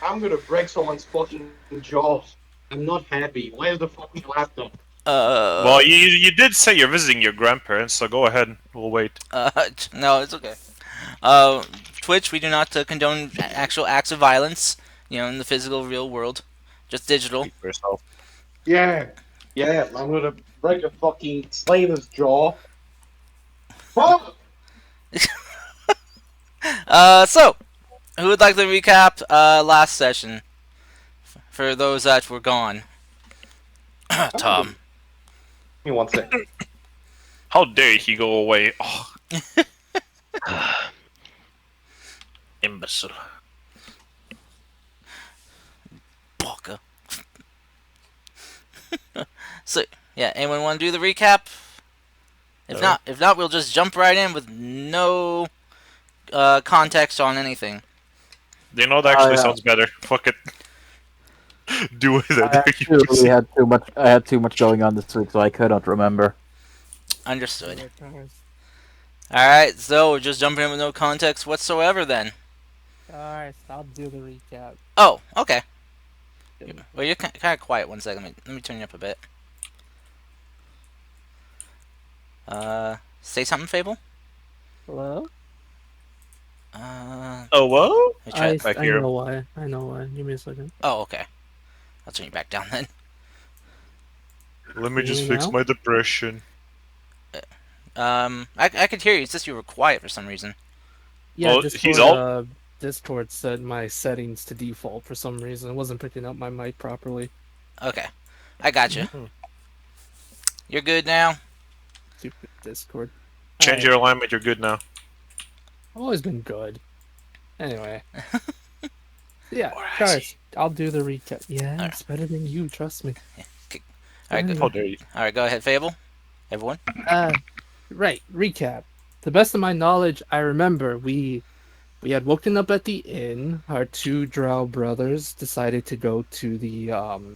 I'm gonna break someone's fucking jaw. I'm not happy. Where's the fucking laptop? Well, Uh, you did say you're visiting your grandparents, so go ahead. We'll wait. no, it's okay. Twitch, we do not condone actual acts of violence, in the physical real world. Just digital. Speak for yourself. Yeah, yeah. I'm gonna break a fucking slaver's jaw. Fuck! So, who would like to recap last session for those that were gone? Give Tom. me one second. How dare he go away? Oh, imbecile. Baka. So, yeah, anyone want to do the recap? If not, we'll just jump right in with no context on anything. You know, that I actually sounds better. Fuck it. Do it. I I dare you to actually say. had too much. I had too much going on this week, so I couldn't remember. Understood. Alright, so just jumping in with no context whatsoever then. Alright, I'll do the recap. Oh, okay. Well, you're kind of quiet. One second. Let me turn you up a bit. Say something, Fable? Hello? Oh, what? let me try- I hear him. know why. I know why. Give me a second. Oh, okay. I'll turn you back down then. Let me Can you just hear me fix now? my depression. I could hear you. It's just you were quiet for some reason. Yeah, Well, Discord, he's all- Discord set my settings to default for some reason. It wasn't picking up my mic properly. Okay. I got you. Mhm. You're good now? Stupid Discord. Change Alright, your alignment. You're good now. I've always been good. Anyway. Yeah, Or has guys, I'll do the recap. Yeah, Alright. it's better than you, trust me. Alright, good. How dare you? Alright, go ahead, Fable. Everyone? Right, recap. To the best of my knowledge, I remember we had woken up at the inn. Our two drow brothers decided to go to the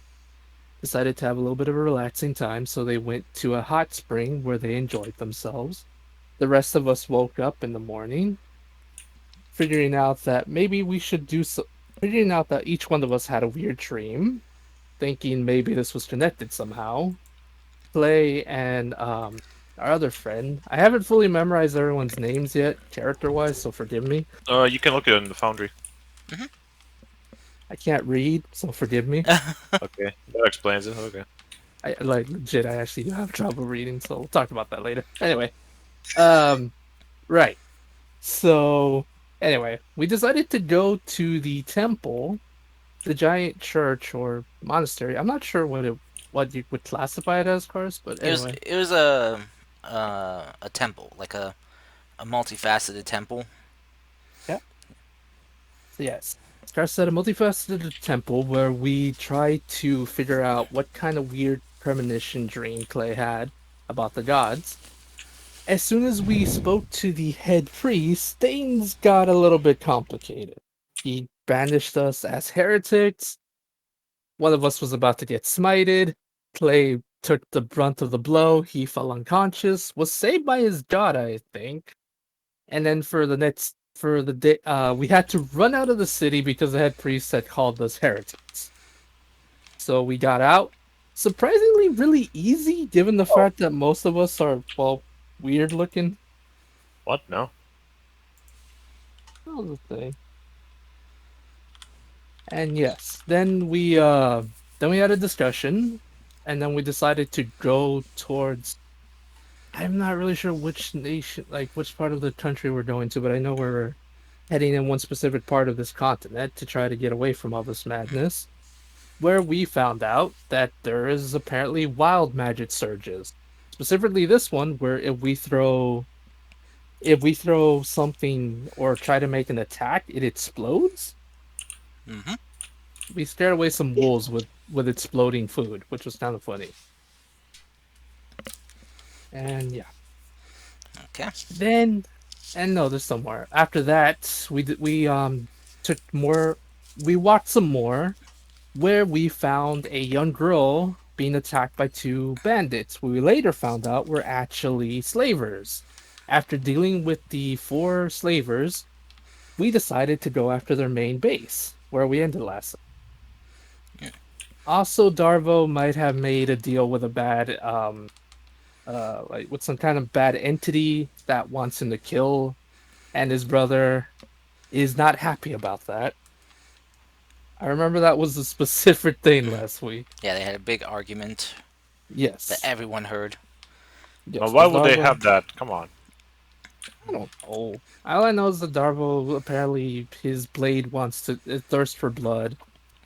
decided to have a little bit of a relaxing time, so they went to a hot spring where they enjoyed themselves. The rest of us woke up in the morning, figuring out that maybe we should do so. Figuring out that each one of us had a weird dream, thinking maybe this was connected somehow. Clay and our other friend. I haven't fully memorized everyone's names yet, character-wise, so forgive me. You can look it in the foundry. I can't read, so forgive me. Okay, that explains it. Okay. I like legit. I actually do have trouble reading, so we'll talk about that later. Anyway, right. So anyway, we decided to go to the temple, the giant church or monastery. I'm not sure what you would classify it as, Cars, but anyway. It was a temple, like a multifaceted temple. Yeah. Yes. Starts at a multifaceted temple where we try to figure out what kind of weird premonition dream Clay had about the gods. As soon as we spoke to the head priest, things got a little bit complicated. He banished us as heretics. One of us was about to get smited. Clay took the brunt of the blow. He fell unconscious, was saved by his god, I think. And then for the day, we had to run out of the city because the head priest had called us heretics. So we got out. Surprisingly, really easy, given the fact that most of us are weird looking. What? No. That was the thing. And yes, then we had a discussion, and then we decided to go towards. I'm not really sure which nation, like which part of the country we're going to, but I know we're heading in one specific part of this continent to try to get away from all this madness. Where we found out that there is apparently wild magic surges. Specifically this one where if we throw something or try to make an attack, it explodes. Mm-hmm. We scared away some wolves with exploding food, which was kind of funny. And yeah. Okay. Then, and no, there's some more. After that, we took more. We walked some more, where we found a young girl being attacked by two bandits. Who we later found out were actually slavers. After dealing with the four slavers, we decided to go after their main base. where we ended last. Also, Darvo might have made a deal with a bad, like with some kind of bad entity that wants him to kill, and his brother is not happy about that. I remember that was a specific thing last week. Yeah, they had a big argument Yes. that everyone heard. Yes, Well, why would they Darvo- have that? Come on. I don't know. All I know is that Darvo apparently his blade wants to thirst for blood,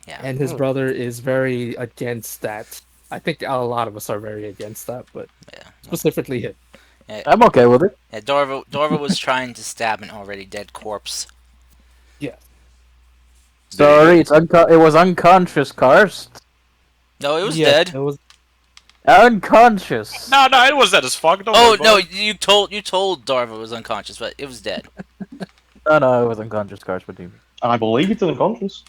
Yeah. and his brother is very against that. I think a lot of us are very against that, but Yeah. specifically him. I'm okay with it. Yeah, Darvo was trying to stab an already dead corpse. Yes. Sorry, it was unconscious, Karst. No, it was Yes, dead. It was. Unconscious. No, it was dead as fuck. Don't Oh worry no, about it. you told Darvo was unconscious, but it was dead. No, it was unconscious, Karst. What do you mean? I believe it's unconscious.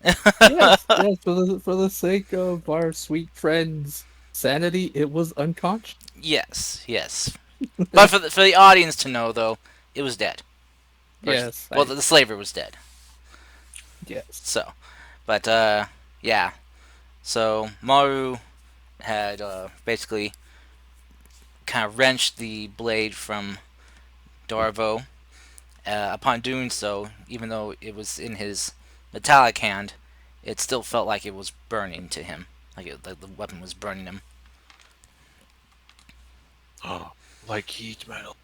Yes, yes. For the sake of our sweet friend's sanity, it was unconscious. Yes. But for the audience to know, though, it was dead. Yes. Well, the slaver was dead. yes. So, but yeah. So Maru had basically kind of wrenched the blade from Darvo. Upon doing so, even though it was in his metallic hand, it still felt like it was burning to him, like the weapon was burning him. Oh, like heat metal.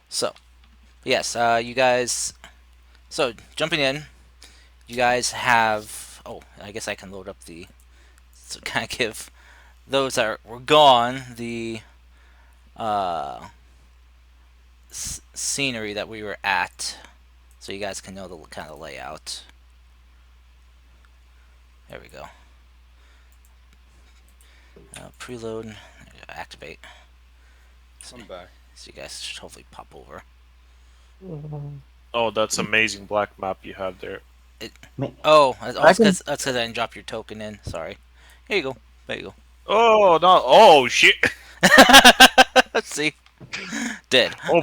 So, yes, you guys. So jumping in, you guys have. Oh, I guess I can load up the. So kind of give those that were gone the scenery that we were at, so you guys can know the kind of layout. There we go. Preload, activate. So, I'm back. so you guys should hopefully pop over. Oh, that's amazing black map you have there. Oh, that's can- because I didn't drop your token in. Sorry. Here you go. There you go. Oh no! Oh shit! Let's see. Dead. Oh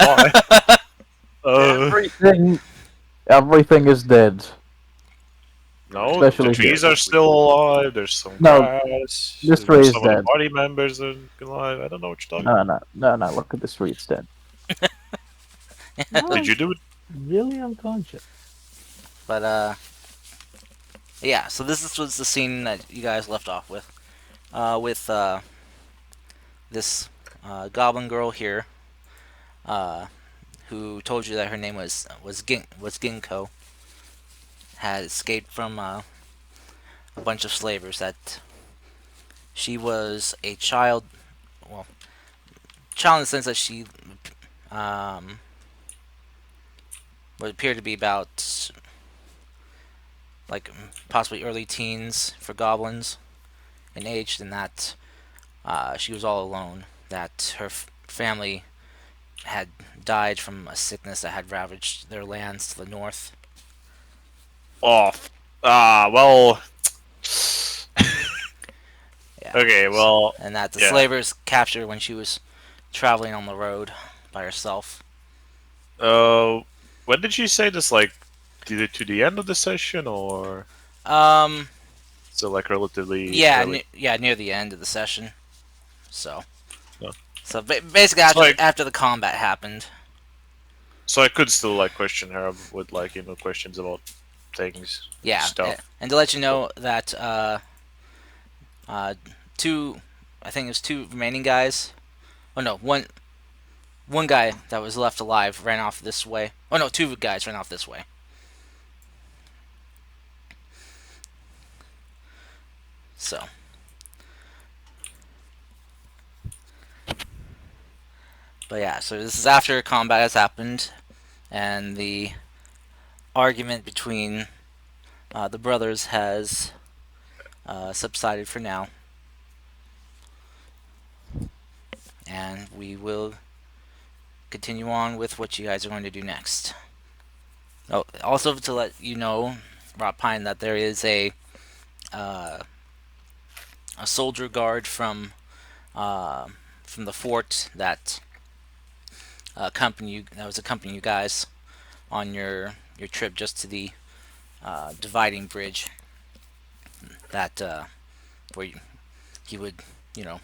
my! Everything is dead. No, Especially the trees here. are still alive. There's some No, grass. this tree is some of the dead. party members are alive. I don't know what you're talking No. Look at the streets dead. about. Did you do it? Really unconscious. But yeah. So this was the scene that you guys left off with, this goblin girl here, who told you that her name was Ginkgo, had escaped from a bunch of slavers. That she was a child, well, child in the sense that she would appear to be about like possibly early teens for goblins in age, and that she was all alone. That her family had died from a sickness that had ravaged their lands to the north. Off. Well. Yeah. Okay, well. And that the Yeah. slavers captured her when she was traveling on the road by herself. When did she say this? Like, to the end of the session, or so like relatively? Yeah, early? near the end of the session. So, Yeah. so basically after like- after the combat happened. So I could still like question her with like questions about things. Yeah, Stuff. and to let you know that two, I think it was two remaining guys. Oh no, one guy that was left alive ran off this way. Oh no, two guys ran off this way. So. But yeah, so this is after combat has happened, and the argument between the brothers has subsided for now. And we will continue on with what you guys are going to do next. Oh, also to let you know, Rob Pine, that there is a soldier guard from the fort that was accompanying you guys on your trip just to the dividing bridge. That where he would, you know,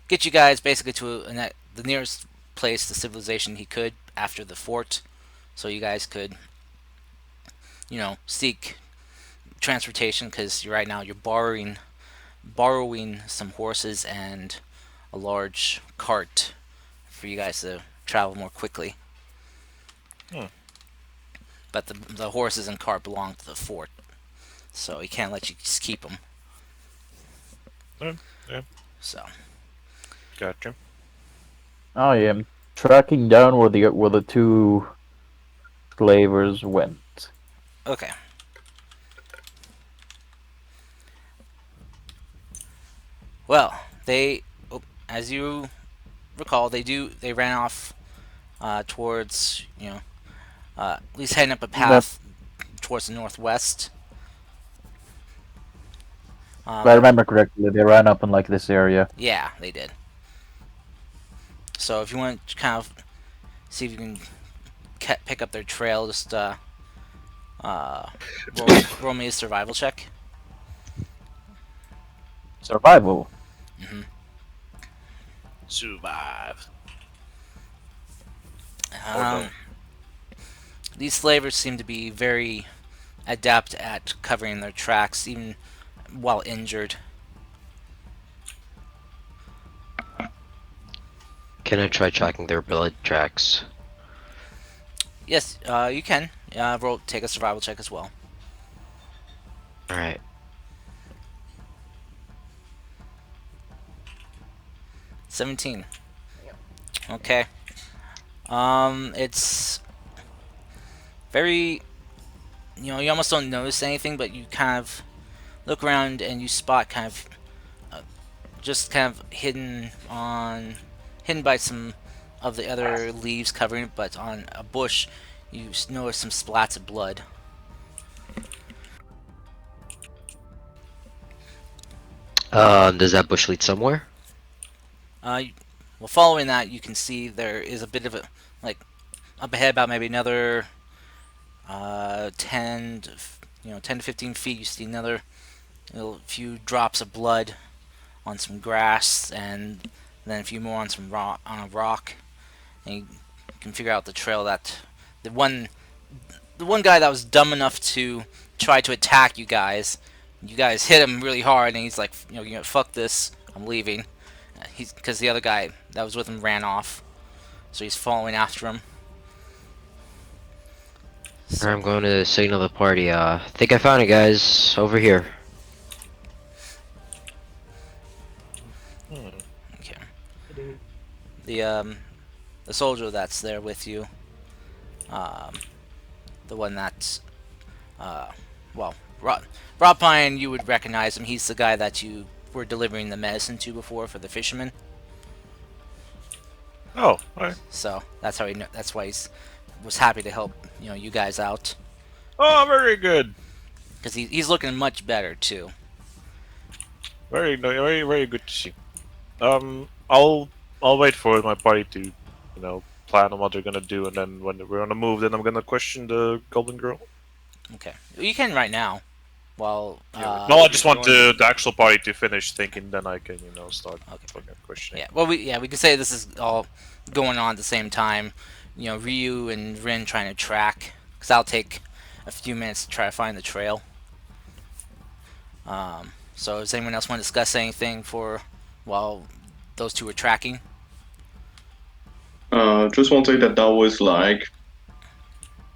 get you guys basically to the nearest place, the civilization he could after the fort, so you guys could, you know, seek transportation because right now you're borrowing some horses and a large cart for you guys to travel more quickly. Hmm. But the horses and cart belong to the fort, so he can't let you just keep them. Yeah. So Gotcha. I am tracking down where the two slavers went. okay. Well, as you recall, they ran off towards, at least heading up a path towards the northwest. If I remember correctly, they ran up in like this area. Yeah, they did. So if you want to kind of see if you can pick up their trail, just roll me a survival check. Survival. Mm-hmm. Survive. These slavers seem to be very adept at covering their tracks, even while injured. Can I try tracking their blood tracks? Yes, you can. Take a survival check as well. Alright. 17. Okay. It's very, you almost don't notice anything, but you kind of look around and you spot kind of just kind of hidden by some of the other leaves covering it, but on a bush you notice some splats of blood. Does that bush lead somewhere? Well, following that, you can see there is a bit of a, like, up ahead about maybe another 10 to 15 feet. You see another few drops of blood on some grass, and then a few more on a rock, and you can figure out the trail that the one guy that was dumb enough to try to attack you guys hit him really hard, and he's like, fuck this, I'm leaving. Because the other guy that was with him ran off, so he's following after him. So, I'm going to signal the party. Think I found it, guys. Over here. okay. The soldier that's there with you, the one that's, Rob Pine, you would recognize him. He's the guy that you were delivering the medicine to before for the fishermen. Oh, alright. So that's how that's why was happy to help you guys out. Oh, very good. Because he's looking much better too. Very good to see. I'll wait for my party to, plan on what they're gonna do, and then when we're on the move, then I'm gonna question the Golden Girl. Okay, you can right now. Well, no, I just want the actual party to finish thinking, then I can, start fucking questioning. Yeah, well, we can say this is all going on at the same time. Ryu and Rin trying to track, because that'll take a few minutes to try to find the trail. So does anyone else want to discuss anything while those two were tracking? Just want to say that was like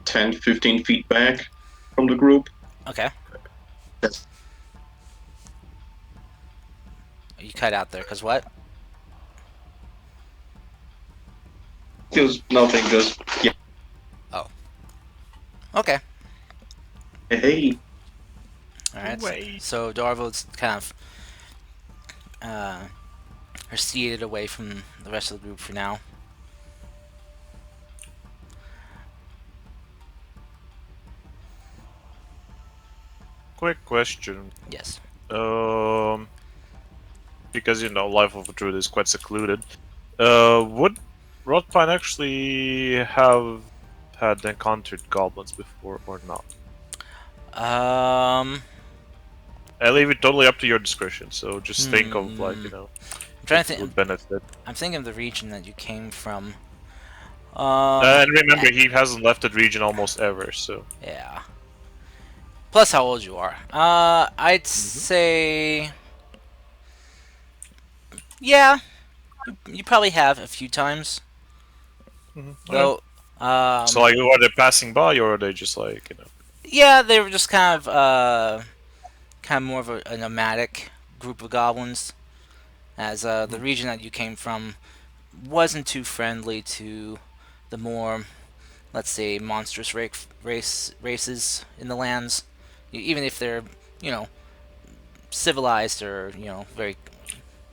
10-15 feet back from the group. Okay. You cut out there, cause what? Just nothing, just yeah. Oh. Okay. Hey. Alright. So Darvo's kind of are seated away from the rest of the group for now. Quick question. Yes. Because life of a druid is quite secluded. Would Rodpine actually have had encountered goblins before or not? I leave it totally up to your discretion. So just think of like I'm trying to it think. would benefit. I'm thinking of the region that you came from. And remember, he hasn't left that region almost ever. So Yeah. Plus, how old you are. I'd say, yeah, you probably have a few times. Though, so like, are they passing by or are they just like yeah, they were just kind of more of a nomadic group of goblins, as the region that you came from wasn't too friendly to the more, let's say, monstrous races in the lands. Even if they're, you know, civilized or, you know, very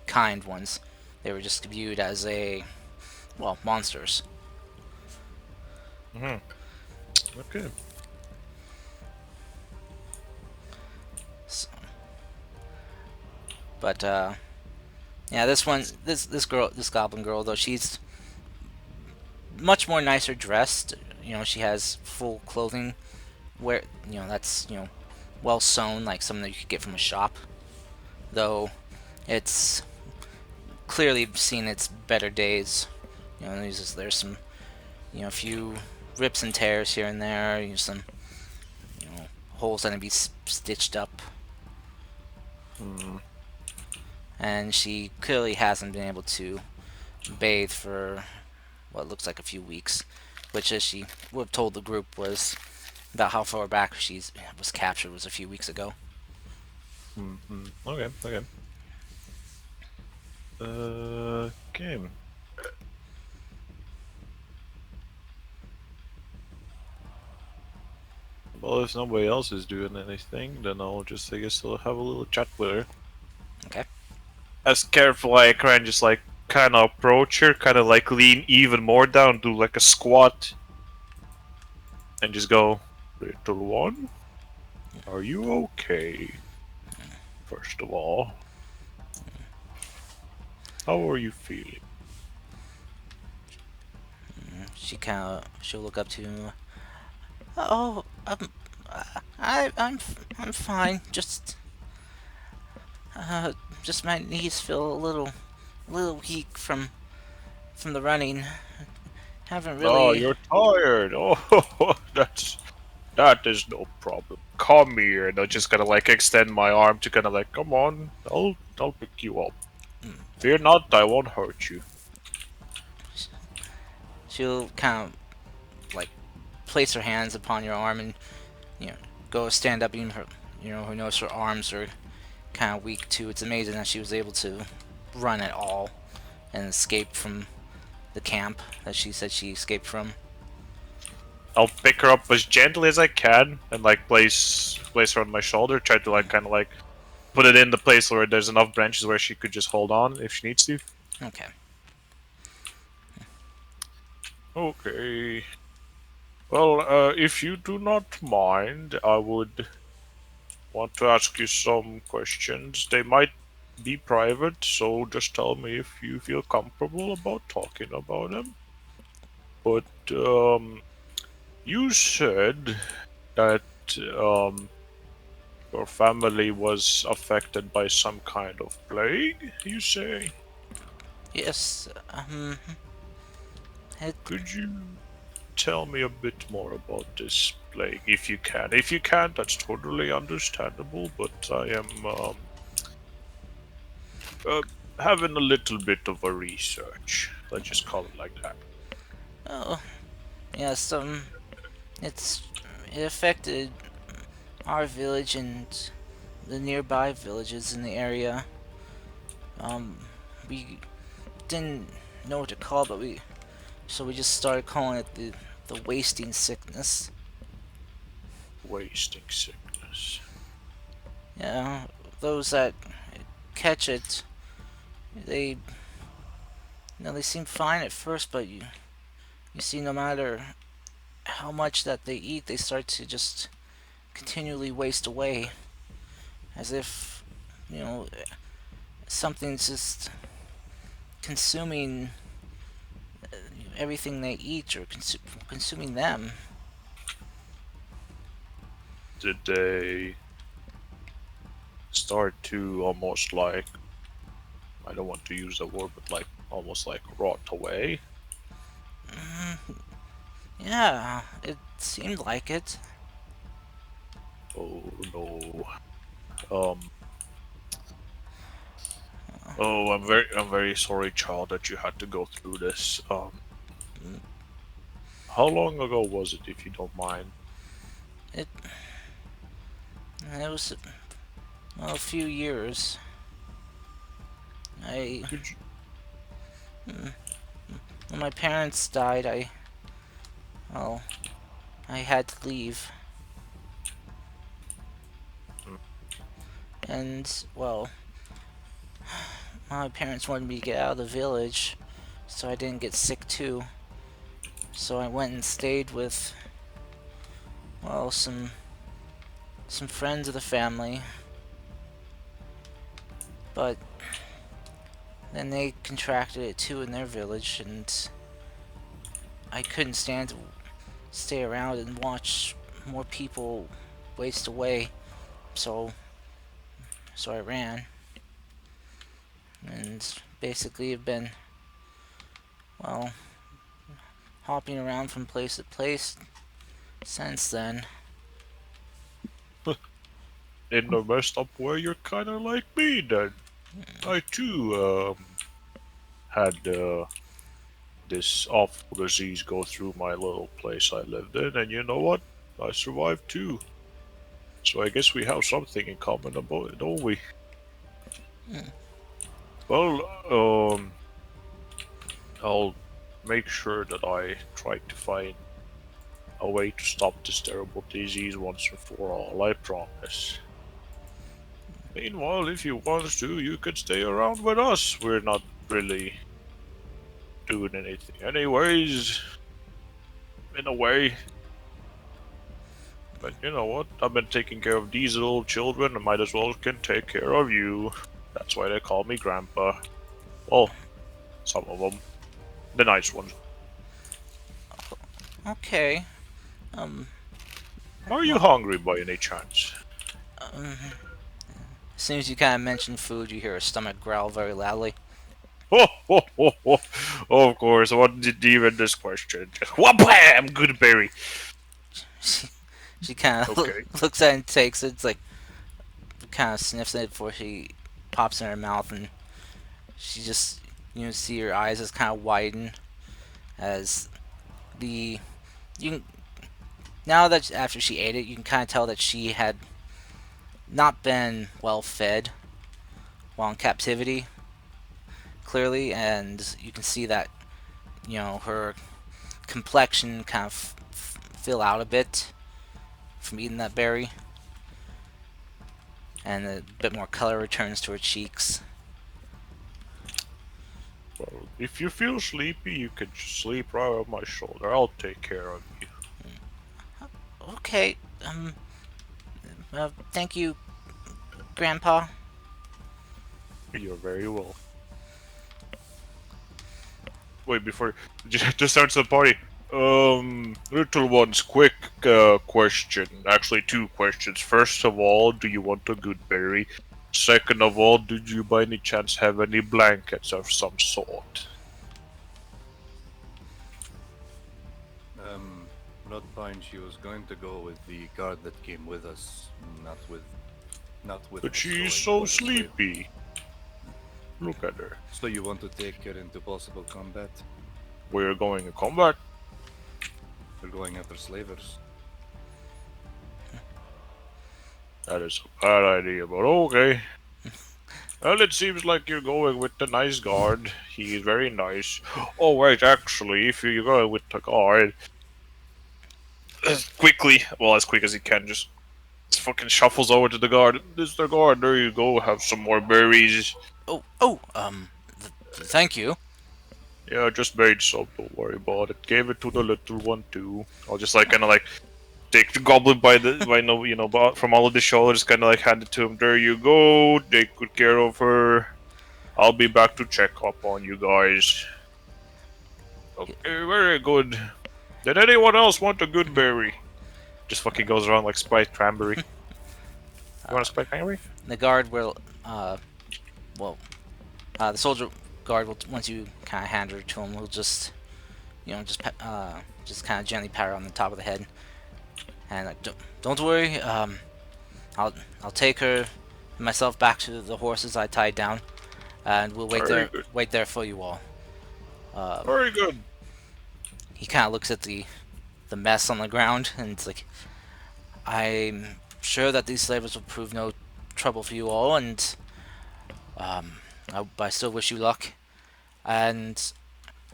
kind ones, they were just viewed as well, monsters. Okay. So, but yeah, this goblin girl though, she's much more nicer dressed. You know, she has full clothing, where that's well sewn, like something that you could get from a shop. Though it's clearly seen its better days. You know, there's some a few rips and tears here and there. Some holes that need to be stitched up. And she clearly hasn't been able to bathe for what looks like a few weeks, which, as she would have told the group, was about how far back she was captured was a few weeks ago. Okay. Okay. Well, if nobody else is doing anything, then I guess I'll have a little chat with her. Okay. As careful I can, just like kind of approach her, kind of like lean even more down, do like a squat, and just go, "Little one, are you okay? First of all, how are you feeling?" She'll look up to him. Oh, I'm fine. Just my knees feel a little weak from the running. Haven't really. Oh, you're tired. Oh, that is no problem. Come here, and I just kind of like extend my arm to kind of like, come on, I'll pick you up. Fear not, I won't hurt you. She'll kind of like place her hands upon your arm and go stand up. Even her, who knows her arms are kind of weak too. It's amazing that she was able to run at all and escape from the camp that she said she escaped from. I'll pick her up as gently as I can and like place her on my shoulder. Try to like kind of like put it in the place where there's enough branches where she could just hold on if she needs to. Okay. Okay. Well, if you do not mind, I would want to ask you some questions. They might be private, so just tell me if you feel comfortable about talking about them. But, you said that, your family was affected by some kind of plague, you say? Yes. Could you tell me a bit more about this plague, if you can? If you can't, that's totally understandable, but I am having a little bit of a research. Let's just call it like that. Oh, yes. It affected our village and the nearby villages in the area. We didn't know what to call it, but we just started calling it the wasting sickness. Wasting sickness. Yeah, those that catch it, they seem fine at first, but you see, no matter how much that they eat, they start to just continually waste away, as if something's just consuming everything they eat or consuming them. Did they start to almost like, I don't want to use the word, but like almost like rot away? Yeah, it seemed like it. Oh no. Oh, I'm very sorry, child, that you had to go through this. How long ago was it, if you don't mind? It was well, a few years. I Could you, When my parents died, well, I had to leave. And, well, my parents wanted me to get out of the village, so I didn't get sick too. So I went and stayed with, well, some friends of the family. But then they contracted it too in their village, and I couldn't stand to stay around and watch more people waste away. So I ran. And basically have been, well, hopping around from place to place since then. in a messed up way, you're kinda like me then. I too, had, this awful disease go through my little place I lived in, and you know what? I survived too. So I guess we have something in common about it, don't we? Well, I'll make sure that I try to find a way to stop this terrible disease once and for all, I promise. Meanwhile, if you want to, you could stay around with us. We're not really doing anything anyways, in a way. But you know what? I've been taking care of these little children, I might as well can take care of you. That's why they call me Grandpa. Well, some of them. The nice ones. Okay. Are you hungry by any chance? As soon as you kind of mention food, you hear her stomach growl very loudly. Oh, of course, what did even this question? Just wham! Good berry. She kind of Okay. looks at it and takes it. It's like, kind of sniffs it before she pops in her mouth, and she just, see her eyes just kind of widen as you can, now that after she ate it, you can kind of tell that she had not been well fed while in captivity, clearly, and you can see that, her complexion kind of fill out a bit from eating that berry, and a bit more color returns to her cheeks. Well, if you feel sleepy, you can just sleep right on my shoulder. I'll take care of you. Okay, thank you, Grandpa. You're very well. Wait, before just start the party. Little ones, quick question. Actually, two questions. First of all, do you want a good berry? Second of all, did you by any chance have any blankets of some sort? Not fine. She was going to go with the guard that came with us, not with But us she's going so for the slave. sleepy. Look at her. So you want to take her into possible combat? We're going to combat. We're going after slavers. That is a bad idea, but okay. Well, it seems like you're going with the nice guard. He is very nice. Oh, wait, actually, if you're going with the guard, quickly, well, as quick as he can, just fucking shuffles over to the guard. This is the guard. There you go. Have some more berries. Thank you. Yeah, I just made some. Don't worry about it. Gave it to the little one too. I'll just like kind of like take the goblin by from all of the shoulders, kind of like hand it to him. There you go. Take good care of her. I'll be back to check up on you guys. Okay, very good. Did anyone else want a good berry? Just fucking goes around like Sprite Cranberry. You want a Sprite Cranberry? The guard will, well, the soldier guard will, once you kind of hand her to him, will just, just kind of gently pat her on the top of the head, and like, don't worry, I'll take her myself back to the horses I tied down, and we'll Very good. wait there for you all. Very good. He kind of looks at the mess on the ground, and it's like, I'm sure that these slavers will prove no trouble for you all, and I still wish you luck. And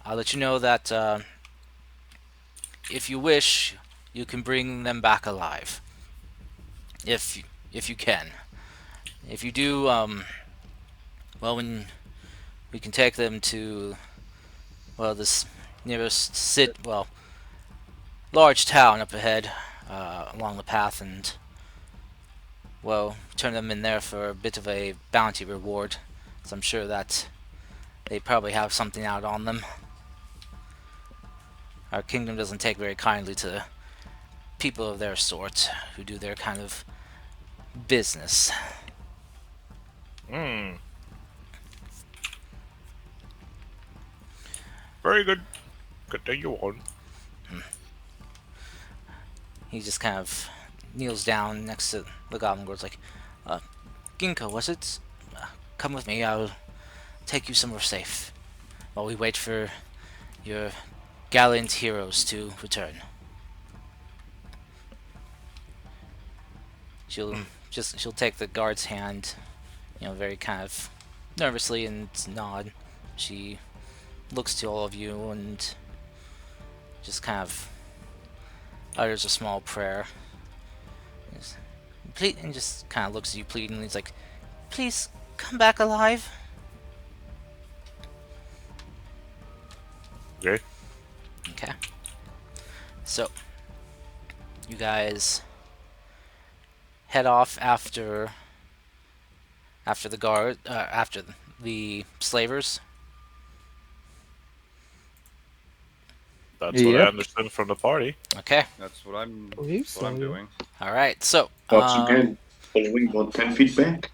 I'll let you know that if you wish, you can bring them back alive. If you can. If you do, well, when we can take them to, well, this nearest large town up ahead, along the path, and, well, turn them in there for a bit of a bounty reward. So I'm sure that they probably have something out on them. Our kingdom doesn't take very kindly to people of their sort who do their kind of business. Hmm. Very good. Continue on. He just kind of kneels down next to the goblin guard's like, Ginkgo, was it? Come with me, I'll take you somewhere safe while we wait for your gallant heroes to return. She'll take the guard's hand, very kind of nervously, and nod. She looks to all of you and just kind of utters a small prayer. And just kind of looks at you pleadingly. He's like, please come back alive. Okay. Okay. So, you guys head off after the guard, after the slavers. That's what I Yep. understood from the party. Okay. That's what I'm Believe so, yeah. doing. All right. So, Once again, following about 10 feet back.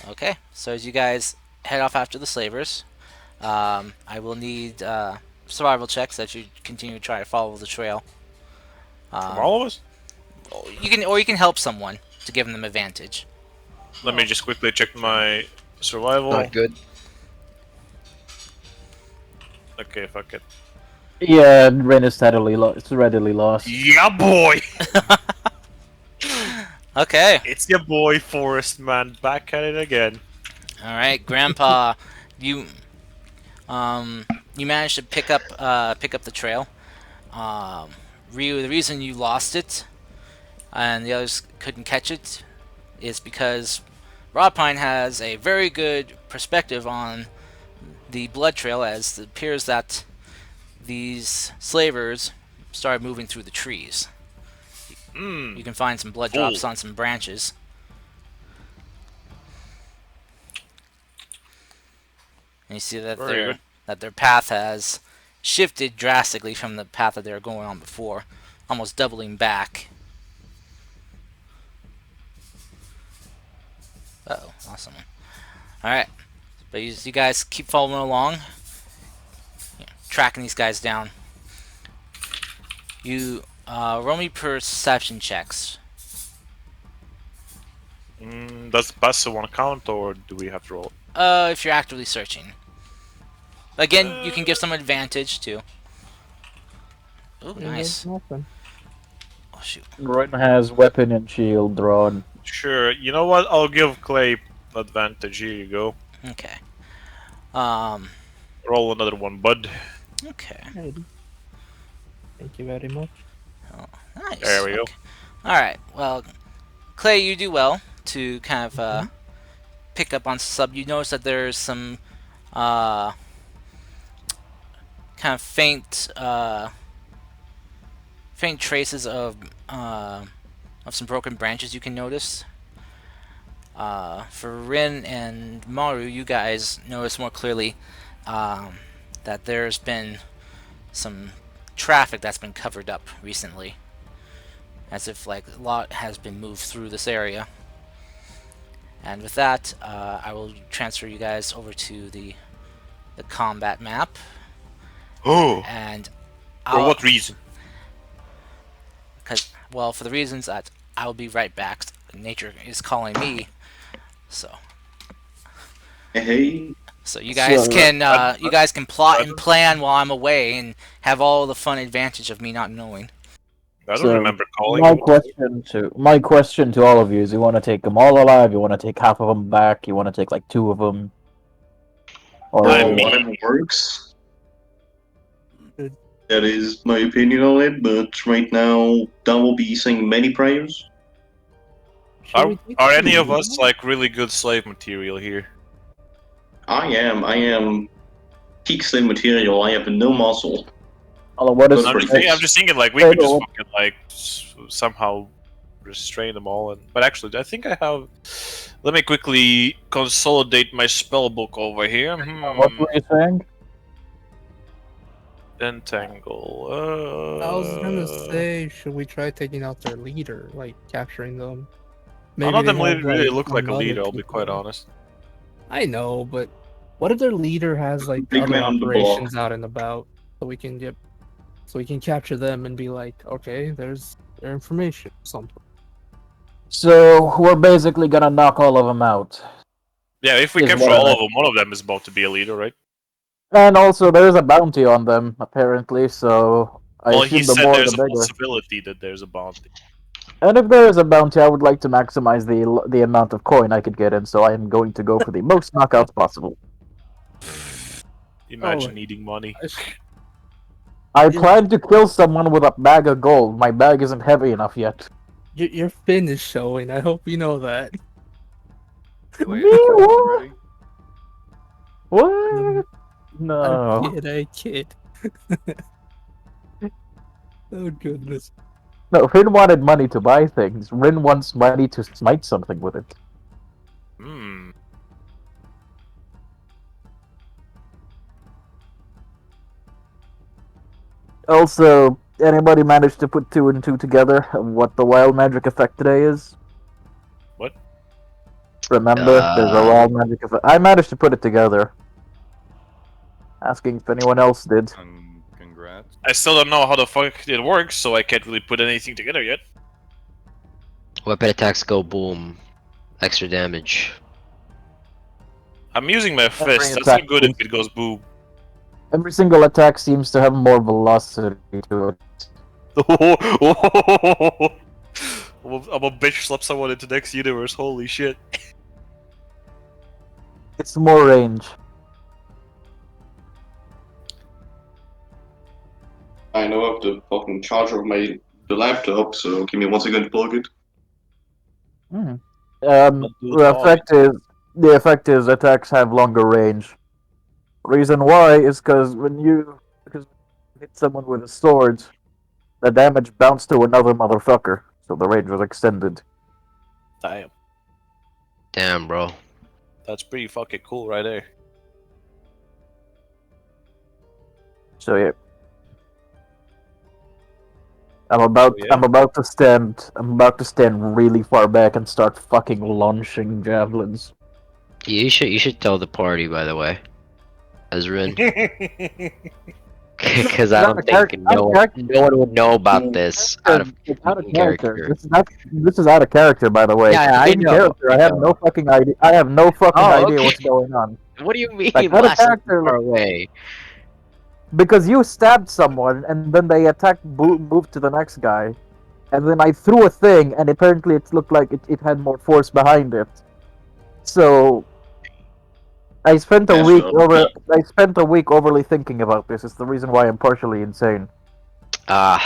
okay. So as you guys head off after the slavers, I will need survival checks that you continue to try to follow the trail. From all of us? You can help someone to give them advantage. Let me just quickly check my survival. Not good. Okay, fuck it. Yeah, Ren is readily lost. Yeah, boy! Okay. It's your boy, Forest Man, back at it again. All right, Grandpa, you managed to pick up the trail. Ryu, the reason you lost it and the others couldn't catch it is because Rodpine has a very good perspective on the blood trail, as it appears that these slavers started moving through the trees. You can find some blood drops on some branches. And you see that Very good. their path has shifted drastically from the path that they were going on before, almost doubling back. Uh-oh, awesome. Alright, but you guys keep following along, tracking these guys down. You roll me perception checks. Does passive one count, or do we have to roll? If you're actively searching. Again, you can give some advantage too. Oh, nice. Nothing. Oh shoot. Ren has weapon and shield drawn. Sure, you know what? I'll give Clay advantage. Here you go. Okay. Roll another one, bud. Okay. Maybe. Thank you very much. Nice. There we go. Okay. All right. Well, Clay, you do well to kind of pick up on sub. You notice that there's some kind of faint traces of some broken branches. You can notice. For Rin and Maru, you guys notice more clearly that there's been some traffic that's been covered up recently, as if like a lot has been moved through this area. And with that, I will transfer you guys over to the combat map. Oh, And for what reason? Well, for the reasons that I'll be right back. Nature is calling me, so Hey, you guys So, can plot and plan while I'm away and have all the fun advantage of me not knowing. I don't So, remember calling my you. question to all of you is: you want to take them all alive? You want to take half of them back? You want to take like 2 of them? Or I mean- whatever works. Good. That is my opinion on it, but right now, Dan will be saying many prayers. Should we take Are the any of lead? us like really good slave material here? I am peak slave material. I have no muscle. what is? Those I'm pretty just thinking like we Hey, could just no. fucking like somehow restrain them all. But actually, I think I have. Let me quickly consolidate my spell book over here. What were you saying? Entangle. I was gonna say, should we try taking out their leader, like capturing them? None of they them have, really look some like a other leader. I'll be people. quite honest. I know, but what if their leader has like Big other man on the operations block. out and about, so we can capture them and be like, okay, there's their information, something. So we're basically gonna knock all of them out. Yeah, if we Is capture what all I- of them, one of them is about to be a leader, right? And also, there's a bounty on them, apparently, so I Well, he assume the said more there's the a bigger. possibility that there's a bounty. And if there is a bounty, I would like to maximize the amount of coin I could get in, so I am going to go for the most knockouts possible. Imagine Oh. needing money. I Yeah. plan to kill someone with a bag of gold. My bag isn't heavy enough yet. Your fin is showing. I hope you know that. Wait, already? What? No. I kid. Oh goodness. No, Rin wanted money to buy things. Rin wants money to smite something with it. Hmm. Also, anybody managed to put 2 and 2 together of what the wild magic effect today is? What? Remember, there's a wild magic effect. I managed to put it together. Asking if anyone else did. Congrats. I still don't know how the fuck it works, so I can't really put anything together yet. Weapon attacks go boom. Extra damage. I'm using my fist. That's attack not good if it goes boom. Every single attack seems to have more velocity to it. I'm a bitch slap someone into the next universe. Holy shit. It's more range. I know I have the fucking charger of the laptop, so give me 1 second to plug it. The do it effect is attacks have longer range. Reason why is because when you hit someone with a sword, the damage bounced to another motherfucker, so the range was extended. Damn. Damn, bro. That's pretty fucking cool right there. So yeah. I'm about to stand really far back and start fucking launching javelins. You should tell the party, by the way. As Rin. Because I don't think no one would know about this out of It's out of character. This is out of character, by the way. Yeah, I In know, character, I have no fucking idea. I have no fucking Oh, idea okay. what's going on. What do you mean? Like, out of Blast them character, far away. because you stabbed someone and then they moved to the next guy, and then I threw a thing and apparently it looked like it had more force behind it. So I spent a week overly thinking about this. It's the reason why I'm partially insane. Well,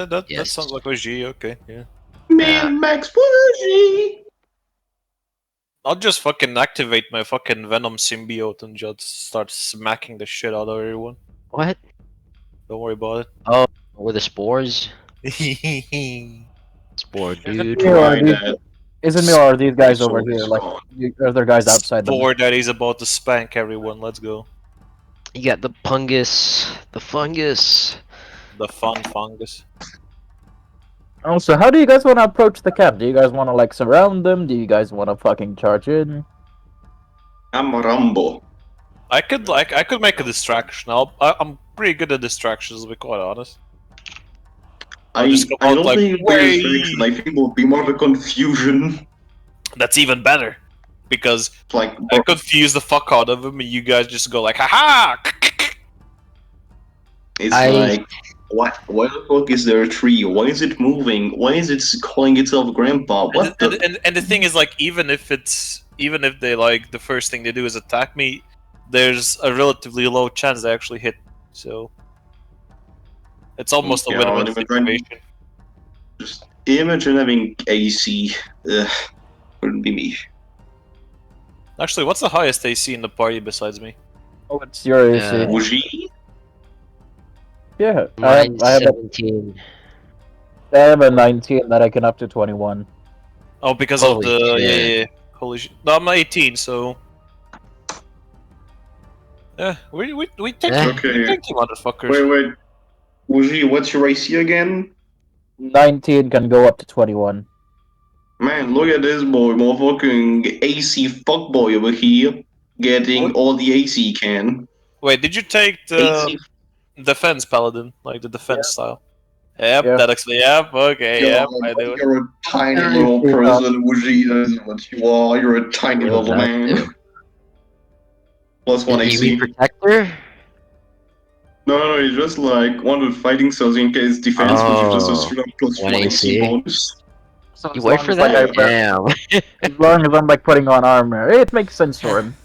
that Yes. sounds like a G. Okay, yeah. Man, Max Bougie! I'll just fucking activate my fucking Venom symbiote and just start smacking the shit out of everyone. What? Don't worry about With the spores? it. Spore, dude. Try that. Isn't me or are these guys So over here? it's Like, gone. are there guys outside the Spore that is about to spank everyone. Let's go. You got the fungus. The fungus. The fun fungus. Also, how do you guys want to approach the camp? Do you guys want to like surround them? Do you guys want to fucking charge in? I'm Rambo. I could make a distraction. I'm pretty good at distractions, to be quite honest. I just go I out don't like, think "Way!" there's I think it will be more of a confusion. That's even better, because Like, I confuse the fuck out of them, and you guys just go like, "Ha it's I- like, why the fuck is there a tree? Why is it moving? Why is it calling itself Grandpa? What the? And the thing is, like, even if they like the first thing they do is attack me, there's a relatively low chance they actually hit. So it's almost a Yeah, win-win and if we're trying- situation. Just imagine having AC. Wouldn't be me. Actually, what's the highest AC in the party besides me? Oh, it's your AC. Yeah. Wuji? Yeah, Mine's I have 17. I have a 19 that I can up to 21. Oh, because Holy of the shit. yeah. Holy shit! No, I'm 18, so yeah, we take Eh. you, Okay. we take you, motherfuckers. Wait. Wuji, what's your AC again? 19 can go up to 21. Man, look at this boy, motherfucking AC fuckboy over here, getting What? all the AC he can. Wait, did you take the AC. defense paladin, like the defense style? Yep, Yeah. that actually. Yep, okay, yep, I do it. You're a tiny Yeah, little yeah. person, Wuji. That is what you are. You're a tiny Well, little that man. too. Plus one You AC. mean protector? No, it's just like one with fighting cells in case defense, which is just a Oh, straight up plus one one AC AC. bonus. So You as wait long for as, like, that? I- Damn. as long as I'm like putting on armor, it makes sense for him.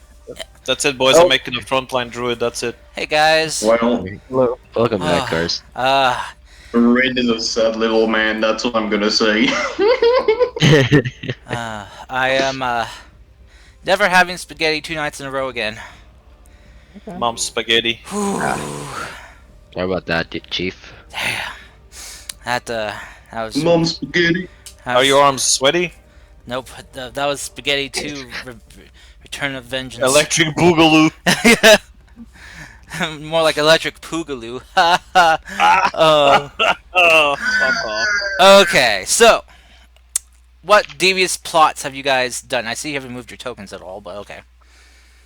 That's it, boys. Oh. I'm making a frontline druid. That's it. Hey guys. Well, Hello. Welcome back, Ah. Cars. Red is a sad little man, that's what I'm gonna say. I am never having spaghetti 2 nights in a row again. Mom's spaghetti. Sorry about that, Chief. Damn. That was. Mom spaghetti. that Are was- your arms sweaty? Nope. That was spaghetti 2. Return of Vengeance. Electric boogaloo. More like electric poogaloo. Ha ha. Oh, fuck off. Okay, so what devious plots have you guys done? I see you haven't moved your tokens at all, but okay.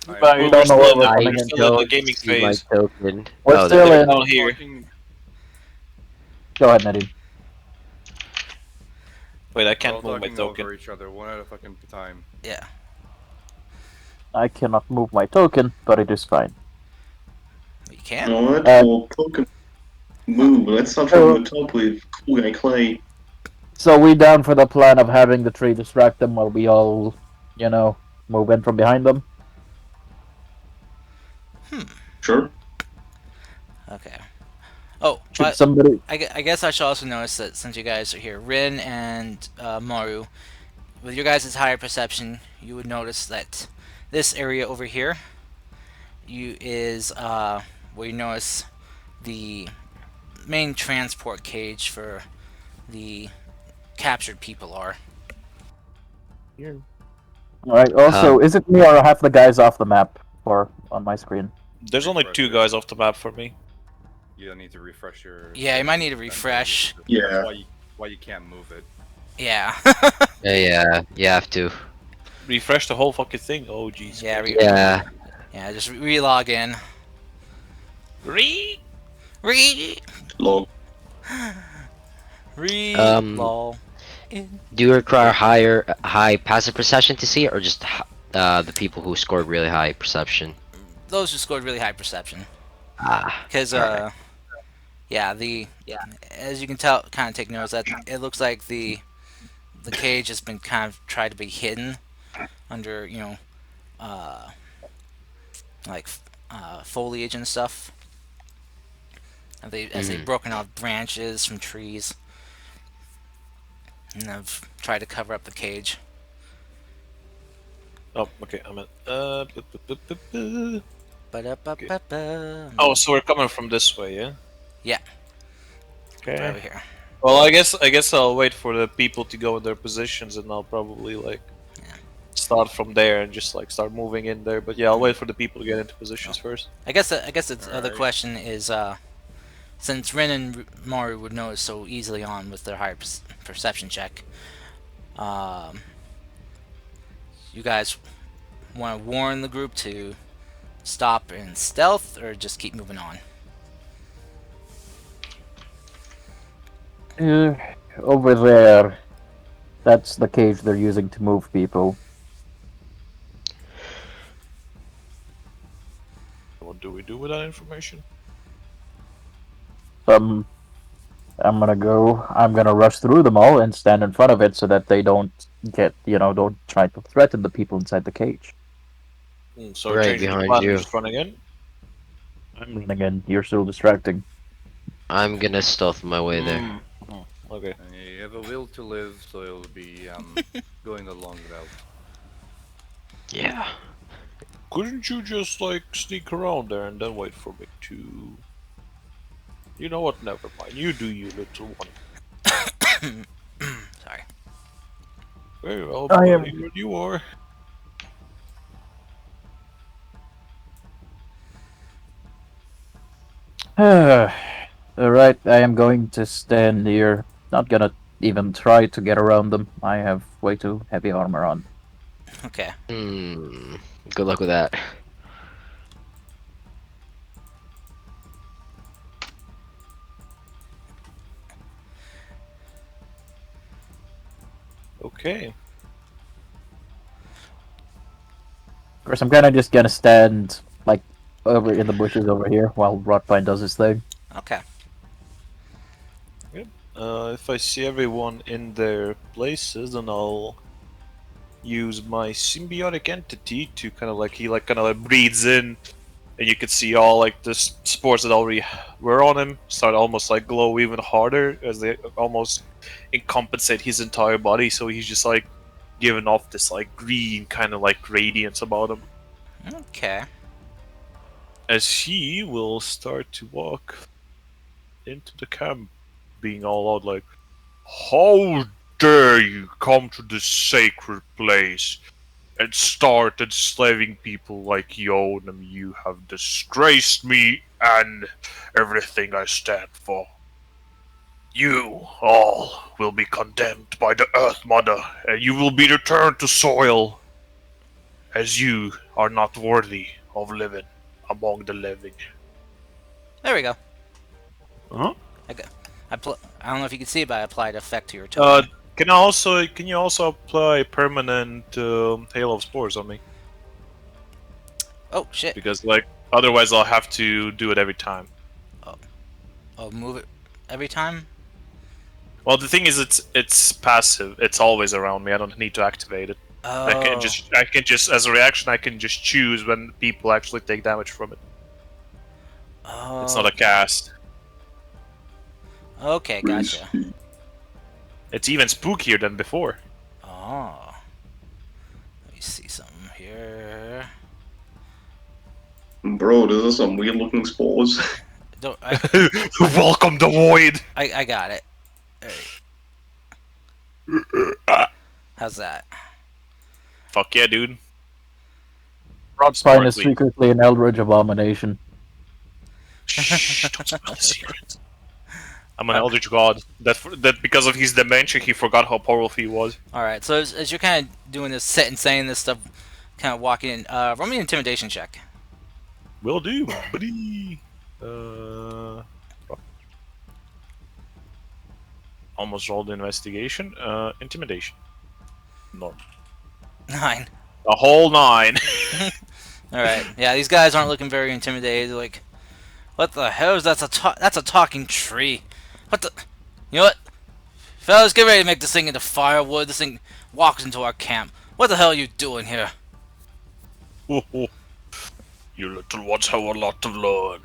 But you We're don't know still what in we're the- coming we're in. still in the gaming See my phase. token. We're Oh, still there- in. Down here. Go ahead, Nadine. Wait, I We're all can't move my talking token. over each other one at a fucking time. Yeah. I cannot move my token, but it is fine. You can. You know what? Uh, Well, Pokemon. Move. Let's start from the top with Cool Guy Clay. So we down for the plan of having the tree distract them while we all, you know, move in from behind them? Sure. Okay. Oh, Should but somebody... I guess I should also notice that since you guys are here, Rin and Maru, with your guys' higher perception, you would notice that this area over here, is where you notice the main transport cage for the captured people are. Alright, also, is it me or half the guys off the map or on my screen? There's only 2 guys off the map for me. You need to refresh your. Yeah, you might need to refresh. Yeah. That's why you can't move it. Yeah. Yeah, you have to. Refresh the whole fucking thing. Oh, jeez. Yeah, Yeah. Yeah, just re-log in. Re Log. lol. Do you require high passive perception to see it, or just the people who scored really high perception? Those who scored really high perception. Ah. Because alright. as you can tell, kind of take notice that it looks like the cage has been kind of tried to be hidden under foliage and stuff. And they've broken off branches from trees and have tried to cover up the cage. Oh, okay. I'm at. Ba-da-ba-ba-ba. Oh, so we're coming from this way, yeah? Yeah. Okay. Right over here. Well, I guess I'll wait for the people to go in their positions, and I'll probably like start from there and just like start moving in there. But yeah, I'll wait for the people to get into positions first. I guess the other Alright. question is, since Ren and Maru would notice so easily on with their higher perception check, you guys want to warn the group to stop in stealth, or just keep moving on? Over there. That's the cage they're using to move people. What do we do with that information? I'm gonna rush through them all and stand in front of it so that they don't don't try to threaten the people inside the cage. So Right changing the behind plan, you. just running in. I'm leaning in. You're still distracting. I'm gonna stealth my way there. Okay. I have a will to live, so I'll be going the long route. Yeah. Couldn't you just like sneak around there and then wait for me to? You know what? Never mind. You do, you little one. Sorry. Very well, I am- buddy, where you are. Alright, I am going to stand here. Not gonna even try to get around them. I have way too heavy armor on. Okay. Good luck with that. Okay. Of course, I'm kinda just gonna stand, like, over in the bushes over here while Rotpine does his thing. Okay. If I see everyone in their places, then I'll use my symbiotic entity to kind of like breathes in, and you can see all like the spores that already were on him start almost like glow even harder as they almost incompensate his entire body. So he's just like giving off this like green kind of like radiance about him. Okay. As he will start to walk into the camp, being all out like, "How dare you come to this sacred place and start enslaving people like Yonam? You have disgraced me and everything I stand for. You all will be condemned by the Earth Mother, and you will be returned to soil, as you are not worthy of living among the living." There we go. Huh? I don't know if you can see it, but I applied effect to your token. Can you also apply permanent hail of spores on me? Oh shit. Because like otherwise I'll have to do it every time. Oh, move it every time. Well, the thing is, it's passive. It's always around me. I don't need to activate it. Oh. I can just as a reaction, I can just choose when people actually take damage from it. Oh. It's not a cast. Okay, gotcha. It's even spookier than before. Oh. Let me see something here. Bro, those are some weird looking spores. Don't, Welcome the void. I got it. Alright. How's that? Fuck yeah, dude. Rotpine is Sparkly. secretly an Eldritch abomination. Shh, don't spill the secret. I'm an eldritch god. That because of his dementia, he forgot how powerful he was. Alright, so as you're kind of doing this, saying this stuff, kind of walking in, roll me an intimidation check. Will do, buddy. Almost rolled investigation. Intimidation. No. 9. A whole 9. Alright, yeah, these guys aren't looking very intimidated. They're like, what the hell is that? That's a talking tree. What the? You know what? Fellas, get ready to make this thing into firewood. This thing walks into our camp. What the hell are you doing here? You little ones have a lot to learn.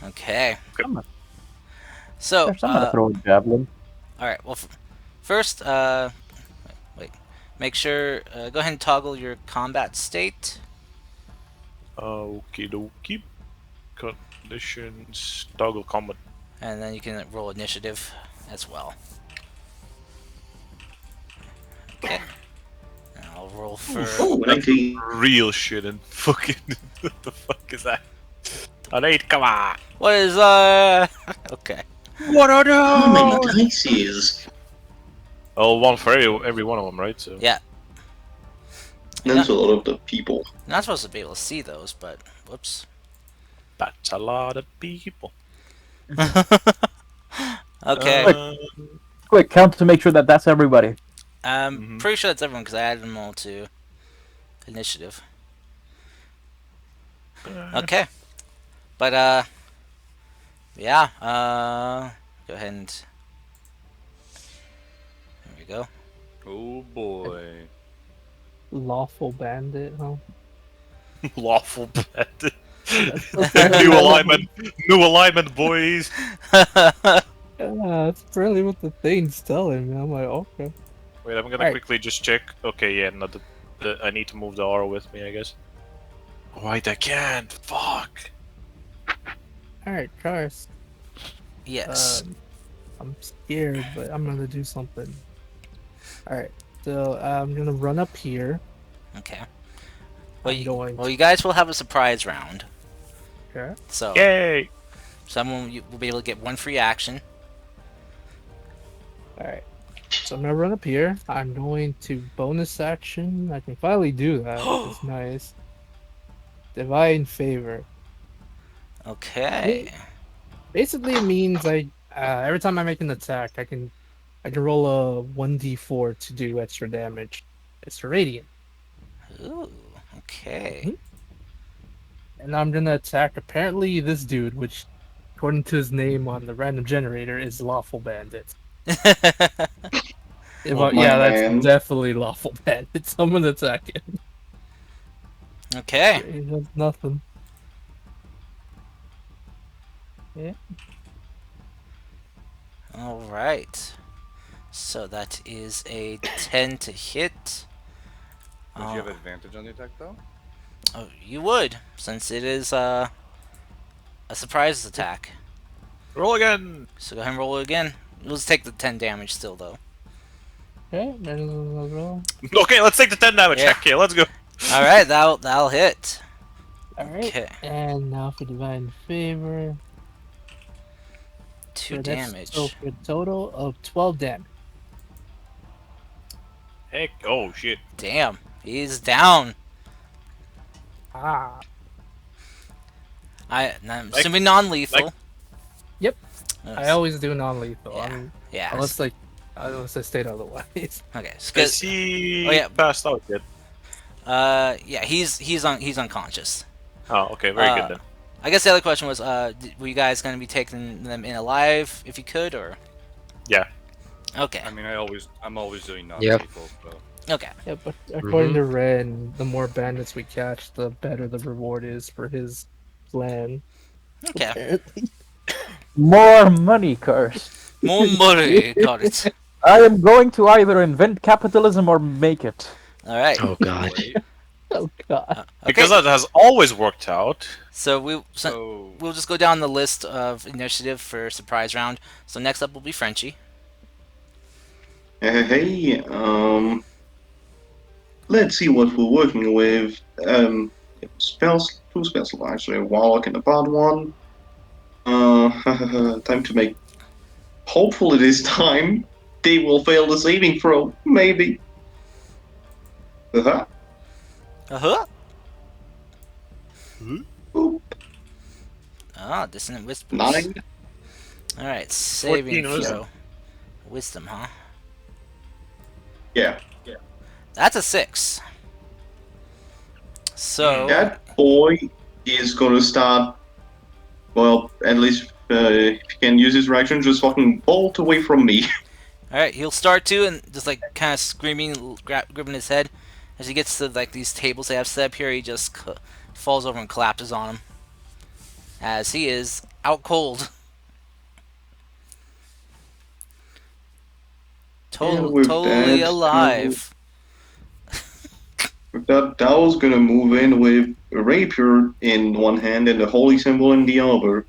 Okay. Okay. So, There's someone to throw a javelin. alright, well, first, wait. Make sure, go ahead and toggle your combat state. Okie dokie. Conditions. Toggle combat. And then you can roll initiative as well. Okay. And I'll I'll roll for. Oh, 19. Real shit and fucking. What the fuck is that? An 8, come on! What is Okay. What are How many those? dices? Oh, one for every one of them, right? So. Yeah. That's a lot of the people. You're not supposed to be able to see those, but whoops. That's a lot of people. Okay. Quick, count to make sure that that's everybody. I'm pretty sure that's everyone because I added them all to initiative. Okay. But yeah, go ahead and there we go. Oh boy. Lawful bandit, huh? Lawful bandit. That's New alignment. New alignment, boys. Yeah, that's really what the thing's telling me. I'm like, okay. Wait, I'm gonna Alright. quickly just check. Okay, yeah, no, I need to move the R with me, I guess. Wait, I can't. Fuck. Alright, Cars. Yes. I'm scared, but I'm gonna do something. Alright, so I'm gonna run up here. Okay. Well, I'm going you guys will have a surprise round. Okay. So Yay! someone will be able to get one free action. Alright. So I'm gonna run up here. I'm going to bonus action. I can finally do that. It's nice. Divine favor. Okay. Basically, it means I every time I make an attack, I can roll a 1d4 to do extra damage. It's radiant, Ooh. Okay. and I'm gonna attack apparently this dude, which, according to his name on the random generator, is Lawful Bandit. Oh, Yeah, my that's man. definitely Lawful Bandit. So I'm gonna attack him. Okay. He does nothing. All right. So that is a 10 to hit. Would you have advantage on the attack though? Oh, you would, since it is a surprise attack. Roll again. So go ahead and roll it again. Let's take the 10 damage still, though. Okay, then I'll roll. Okay, let's take the 10 damage. Yeah. Okay, let's go. All right, that'll hit. Alright, Okay, and now for Divine Favor. 2 So that's- damage. So for a total of 12 damage. Heck, oh shit. Damn, he's down. Ah. I'm assuming non-lethal. Yep. Yes. I always do non-lethal. Yeah. Yeah. Unless I state otherwise. Okay. So Is he Oh, yeah. passed out yet? yeah, he's unconscious. Oh, okay, very good then. I guess the other question was, were you guys going to be taking them in alive if you could, or? Yeah. Okay. I mean, I'm always doing Yep. non-lethal, so. Okay. Yeah, but according to Ren, the more bandits we catch, the better the reward is for his plan. Okay. Apparently. More money, Curse. More money. Got it. I am going to either invent capitalism or make it. All right. Oh god. Wait, Oh god. Okay. Because that has always worked out. So so we'll just go down the list of initiative for surprise round. So next up will be Frenchie. Hey, let's see what we're working with. Spells, 2 spells actually, a warlock and a bard one. Time to make. Hopefully this time they will fail the saving throw. Maybe. Uh-huh. Uh-huh. Oop. Ah, dissonant whispers. 9. All right, saving 14 wisdom. throw. Wisdom, huh? Yeah. That's a 6. So That boy is gonna start. Well, at least if he can use his reaction, just fucking bolt away from me. all right, he'll start to and just like kind of screaming, gripping his head as he gets to like these tables they have set up here. He just falls over and collapses on them as he is out cold. with Totally that, alive. With that, Dao's gonna move in with a rapier in one hand and a holy symbol in the other.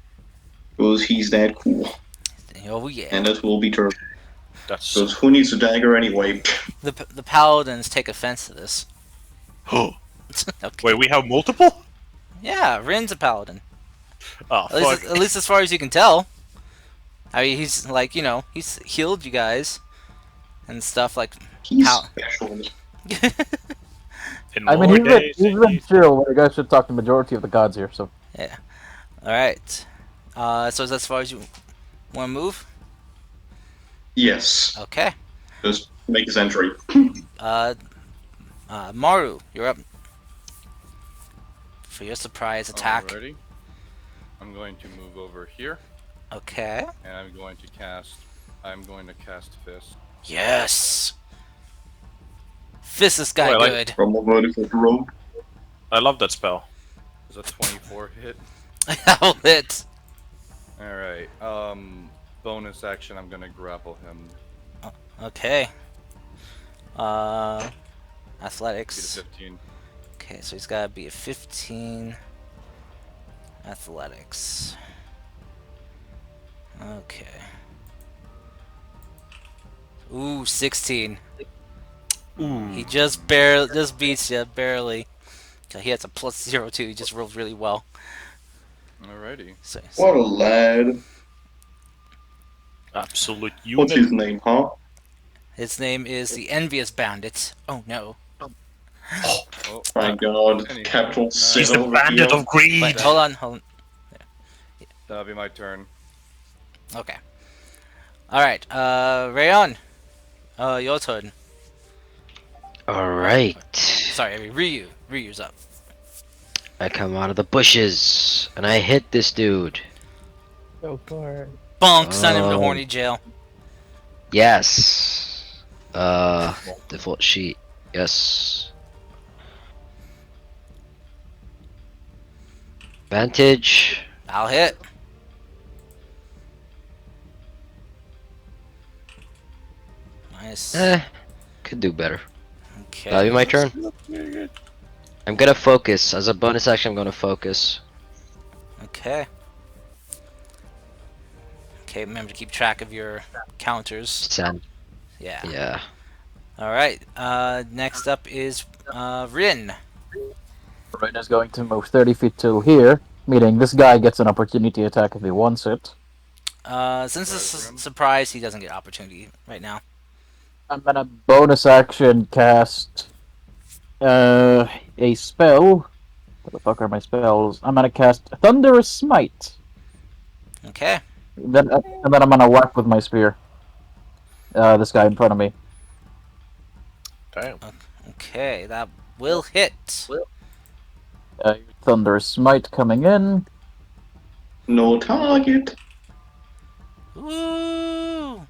Because he's that cool. Oh yeah. And that will be turn. That's Because who needs a dagger anyway? The paladins take offense to this. Okay. Wait, we have multiple? Yeah, Rin's a paladin. Oh, fuck. At least as far as you can tell. I mean, he's like, you know, he's healed you guys and stuff like. He's How- special. In I mean, more he's been, days, he's in been days. chill, but I guess should talk to the majority of the gods here, so. Yeah. All right. So is that as far as you want to move? Yes. Okay. Just make his entry. Maru, you're up for your surprise attack. Alrighty. I'm going to move over here, Okay. and I'm going to cast Fist. Yes. Fist this guy Oh, I like- good. From a vertical rope. I love that spell. Is a 24 hit? That'll hit. Alright. Bonus action, I'm gonna grapple him. Okay. Be to Athletics. 15. Okay, so he's gotta be a 15. Athletics. Okay. Ooh, 16. Ooh. He just beats you barely. He has a +02. He just rolled really well. Alrighty. So, What a lad. Absolute What's unit. his name, huh? his name is the Envious Bandit. Oh no! Oh, My god. Anyway, Capital he's sin He's the over bandit here. of greed. Wait, hold on. that'll be my turn. Okay. All right. Rayon. Your turn. Alright. Sorry, I mean, Ryu. Ryu's up. I come out of the bushes and I hit this dude. Go for it. Bonk! Send him to Oh. horny jail. Yes. Default sheet. Yes. Vantage. I'll hit. Nice. Could do better. Okay. That'll be my turn. I'm gonna focus. As a bonus action, I'm gonna focus. Okay. Okay, remember to keep track of your counters. Send. Yeah. Yeah. Alright, next up is Rin. Rin is going to move 30 feet to here, meaning this guy gets an opportunity attack if he wants it. Since it's a surprise, he doesn't get opportunity right now. I'm gonna bonus action cast a spell. What the fuck are my spells? I'm gonna cast Thunderous Smite. Okay. And then I'm gonna whack with my spear. This guy in front of me. Damn. Okay, that will hit. Thunderous Smite coming in. No target. Ooh.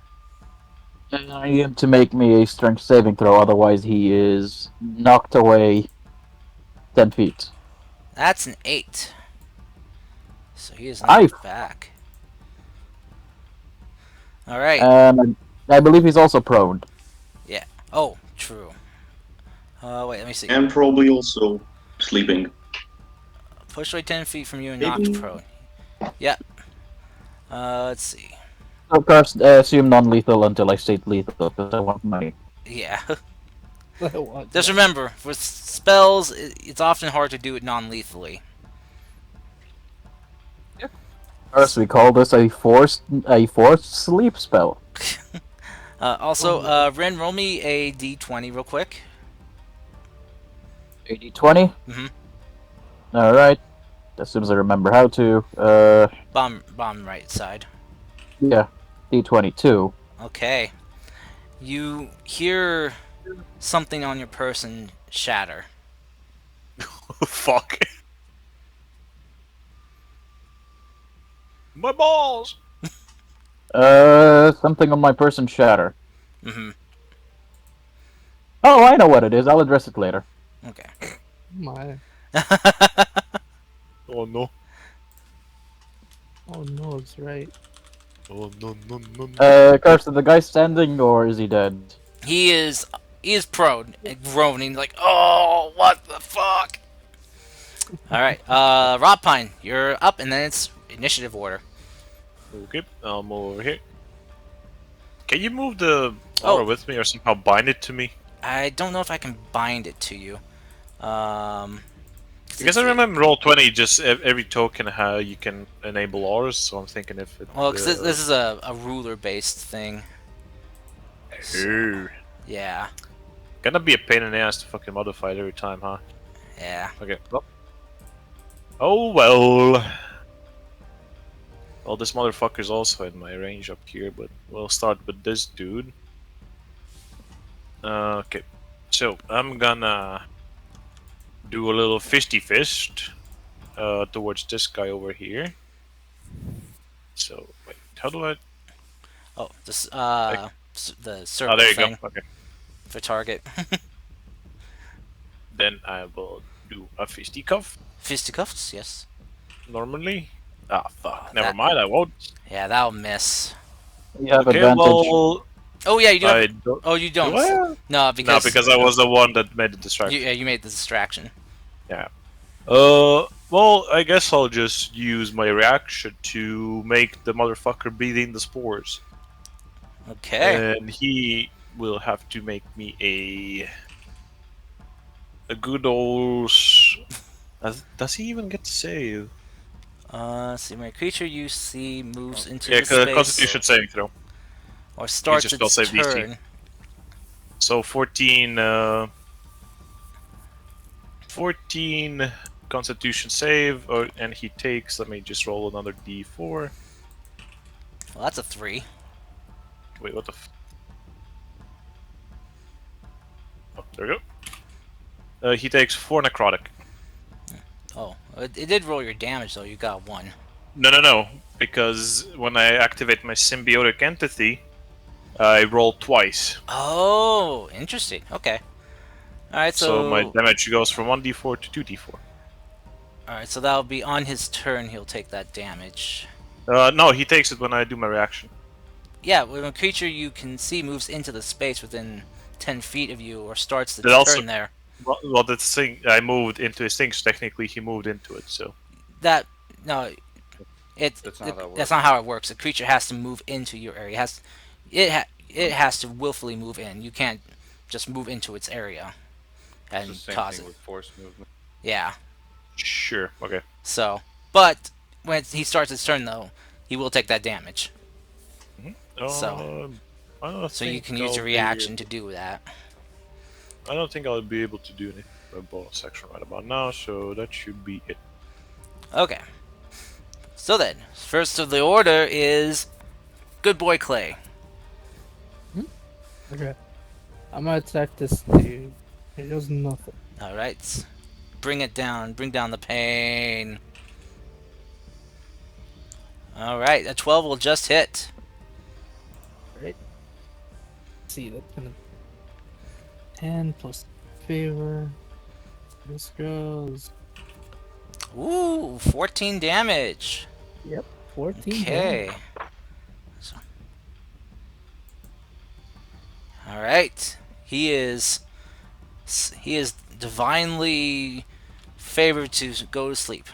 And I need him to make me a strength saving throw, otherwise he is knocked away 10 feet. That's an 8. So he is Aye. knocked back. Alright. And I believe he's also prone. Oh, true. Wait, let me see. And probably also sleeping. Push away 10 feet from you and Maybe. knocked prone. Yep. Let's see. Of course, assume non-lethal until I state lethal, because I want money. Yeah. I want Just that. remember, with spells, it's often hard to do it non-lethally. First, we call this a forced sleep spell. Also, Ren, roll me a d20 real quick. 80-20? Mhm. Alright. As soon as I remember how to. Bomb right side. Yeah. D22. Okay. You hear something on your person shatter. Fuck. My balls. Something on my person shatter. Mm-hmm. Oh, I know what it is. I'll address it later. Okay. My. Oh no. Oh no, it's right. Oh no no no. No. Carson, the guy standing or is he dead? He is prone, groaning like, oh, what the fuck? All right, Rob Pine, you're up, and then it's initiative order. Okay, I'm over here. Can you move the Oh. aura with me or somehow bind it to me? I don't know if I can bind it to you. 'Cause Because I it's- remember Roll20, just every token how you can enable auras, so I'm thinking if it. Well, because this is a ruler-based thing. Ooh. Yeah, Gonna be a pain in the ass to fucking modify it every time, huh? yeah. Okay. Well. Oh well. Well, this motherfucker's also in my range up here, but we'll start with this dude. Okay. So, I'm gonna do a little fisty fist towards this guy over here. So, wait, how do I... Oh, this the Oh, circle there you thing go. Okay. for target. Then I will do a fisticuff Fisticuffs, yes. normally. Ah, fuck. Never that- mind, I won't. Yeah, that'll miss. You have Okay, advantage. well... Oh yeah, you do. I Have, don't... oh, you don't. Do I? No, No, because because I was the one that made the distraction. you made the distraction. Well, I guess I'll just use my reaction to make the motherfucker breathe in the spores. Okay. And he will have to make me a good old... Does he even get to save? See, when a creature you see moves into Yeah, the space Constitution saving throw. or starts just its spell save DC. turn. So 14... 14 Constitution save, and he takes... Let me just roll another D4. Well, that's a 3. Wait, what the Oh, there we go. He takes 4 necrotic. Oh, it did roll your damage though. You got 1. No. Because when I activate my symbiotic entity, I roll twice. Oh, interesting. Okay. All right, So my damage goes from 1d4 to 2d4. all right, so that'll be on his turn. He'll take that damage. No, he takes it when I do my reaction. Yeah, when a creature you can see moves into the space within 10 feet of you or starts the That also- turn there. Well, the thing, I moved into his thing, so technically he moved into it, so... That no, That's not how it that's not how it works. A creature has to move into your area. It has to willfully move in. You can't just move into its area and It's the same cause thing it. with force movement. Yeah. Sure, okay. So, but when he starts his turn though, he will take that damage. So- I don't So you think can use I'll your reaction to do that. I don't think I'll be able to do anything for a bonus action right about now, so that should be it. Okay. So then, first of the order is Good Boy Clay. Okay. I'm gonna attack this dude. He does nothing. All right. Bring it down. Bring down the pain. All right. A 12 will just hit. Let's see, that's gonna 10 plus favor. This goes Ooh, 14 damage. 14. Okay. So- All right. He is divinely favored to go to sleep.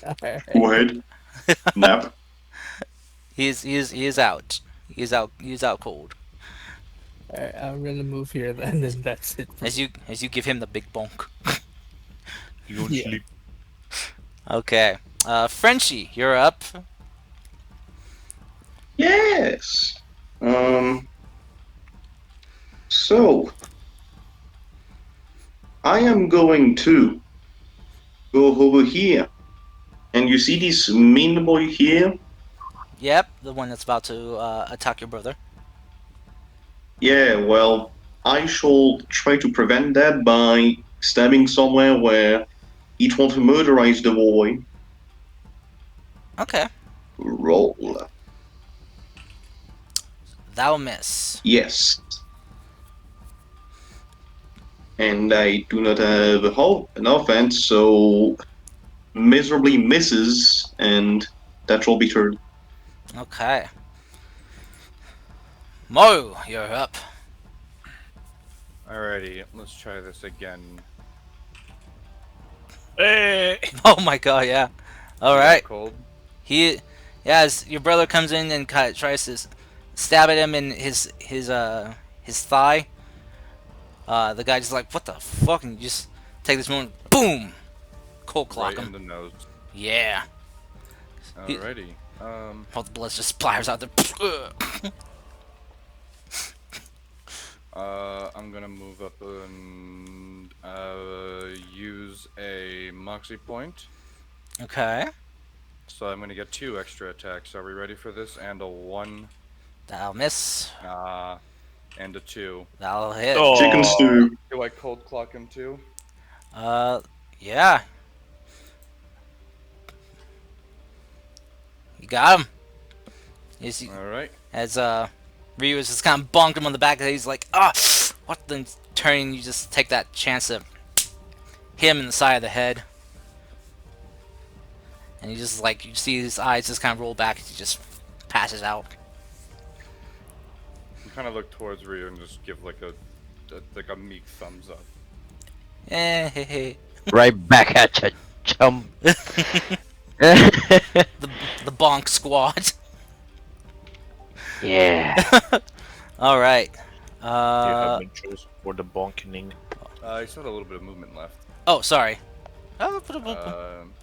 Alright. Go ahead. Nap. He is out. He's out cold. Alright, I'm gonna move here then, and that's it. As you give him the big bonk. You don't Yeah. sleep. Okay. Frenchie, you're up. Yes. So I am going to go over here, and you see this mean boy here? Yep, the one that's about to attack your brother. Yeah. Well, I shall try to prevent that by stabbing somewhere where it won't murderize the boy. Okay. Roll. That'll miss. Yes. And I do not have an offense, so miserably misses, and that will be turn. Okay. Mo, you're up. Alrighty, let's try this again. Hey! Oh my god, yeah. All right. Cold. He Yeah, as your brother comes in and tries to stab at him in his thigh, the guy just like, what the fuck? And you just take this moment, boom, cold clock Right him. in the nose. Yeah, Alrighty. all the blood just splatters out there. I'm gonna move up and use a Moxie point. Okay, So I'm gonna get 2 extra attacks. Are we ready for this? And a 1, that'll miss. and a 2. That'll hit. Oh. Chicken stew. Do I cold clock him too? Yeah. You got him. Alright. As Ryu is just kind of bonked him on the back, and he's like, ah, what? Then turning, you just take that chance to hit him in the side of the head, and you just like you see his eyes just kind of roll back as he just passes out. You kind of look towards Ryu and just give like a meek thumbs up. Eh, Right back at you, chum. the bonk squad. Yeah. All right. You have been chosen for the bonkening. I still had a little bit of movement left. Oh, sorry. There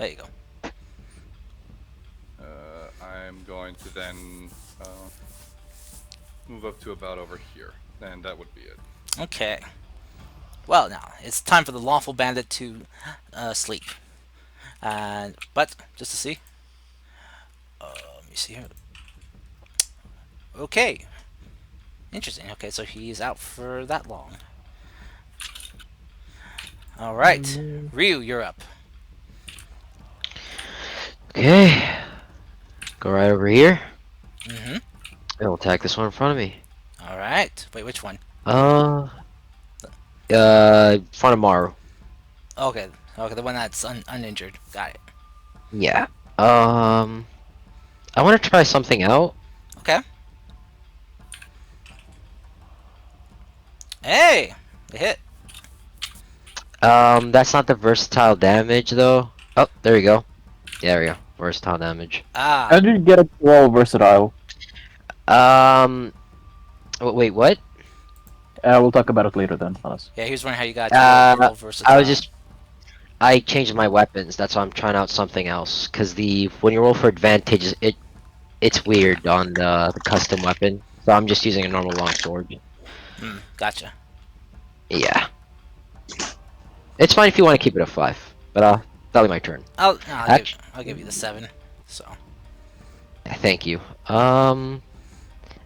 you go. I'm going to then move up to about over here, and that would be it. Okay. Well, now it's time for the lawful bandit to sleep. But just to see. Let me see here. Okay. Interesting. Okay, so he's out for that long. All right, Ryu, you're up. Okay. Go right over here. Mm-hmm. And we'll attack this one in front of me. All right. Wait, which one? Front of Maru. Okay. Okay, the one that's uninjured. Got it. Yeah. I want to try something out. Okay. Hey, they hit. That's not the versatile damage though. Oh, there we go. Yeah, there we go. Versatile damage. Ah. How did you get it to roll versatile? Wait, what? We'll talk about it later then, Honest. Yeah, he was wondering how you got roll I was just. I changed my weapons. That's why I'm trying out something else. Cause when you roll for advantage, it's weird on the custom weapon. So I'm just using a normal longsword. Gotcha. Yeah. It's fine if you want to keep it at 5, but that'll be my turn. I'll give you the 7. So. Thank you. And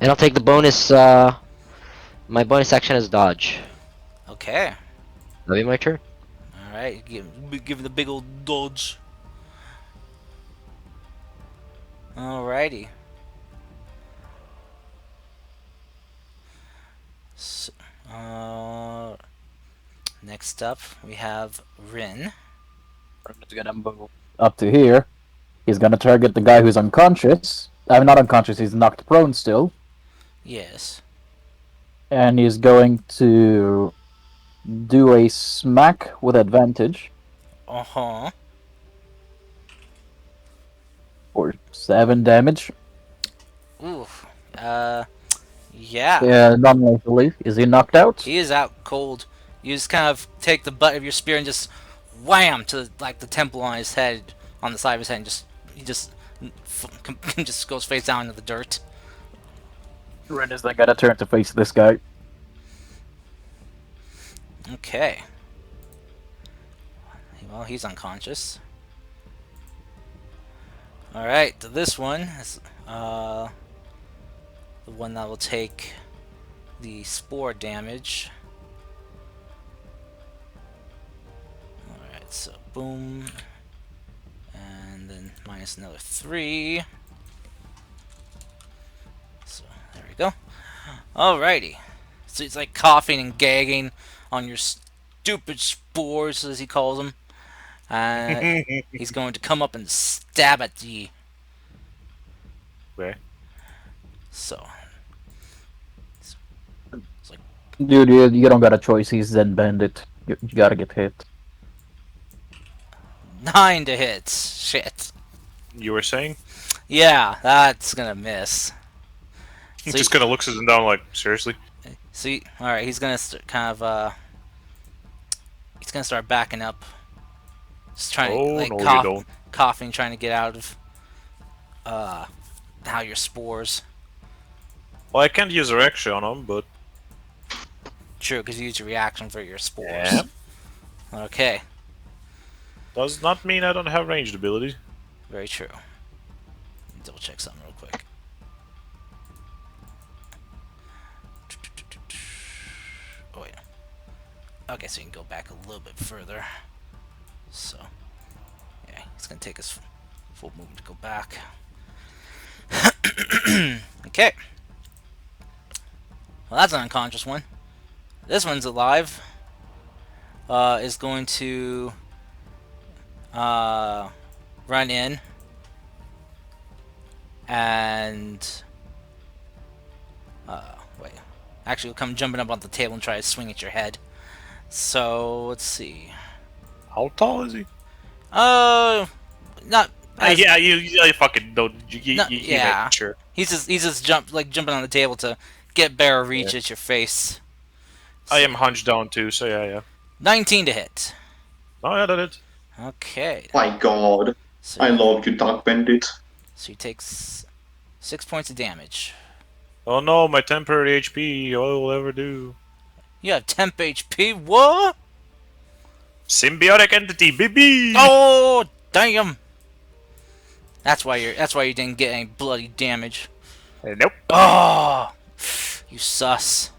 I'll take the bonus. My bonus action is dodge. Okay. That'll be my turn. All right. Give the big old dodge. Alrighty. So, next up we have Rin. Rin's gonna move up to here. He's gonna target the guy who's unconscious. I'm not unconscious, he's knocked prone still. Yes. And he's going to do a smack with advantage Uh-huh. for 7 damage. Oof. Yeah. Non-lethally. Is he knocked out? He is out cold. You just kind of take the butt of your spear and just wham to like the temple on his head, on the side of his head, and he just goes face down into the dirt. Rin is then gonna turn to face this guy. Okay. Well, he's unconscious. All right, this one is the one that will take the spore damage. Alright, so boom. And then minus another 3. So there we go. Alrighty. So he's like coughing and gagging on your stupid spores, as he calls them. And he's going to come up and stab at you. Where? So. Dude, you don't got a choice. He's Zen Bandit. You gotta get hit. 9 to hit. Shit. You were saying? Yeah, that's gonna miss. He So just kind of looks at him down like, seriously? So, all right, he's gonna he's gonna start backing up, just trying to Oh, like no, you don't. coughing, trying to get out of how your spores. Well, I can't use a reaction on him, but True, because you use your reaction for your spores. Yeah. Okay, does not mean I don't have ranged ability. very true. Let me double check something real quick. Oh wait. Okay, so you can go back a little bit further. So, yeah, it's gonna take us full movement to go back. Okay. Well, that's an unconscious one. This one's alive. Is going to run in and wait. Actually, will come jumping up on the table and try to swing at your head. So let's see. How tall is he? Not. As, Yeah, you fucking don't. No, You yeah. make sure. He's just jumping on the table to get better reach at your face. I am hunched down too, so yeah. 19 to hit. Oh, yeah, that it. Okay. My god. So, I love you, Dark Bandit. so he takes 6 points of damage. Oh no, my temporary HP, all will ever do. You have temp HP. What? Symbiotic entity, baby! Oh, damn. That's why you didn't get any bloody damage. Nope. Oh, you sus.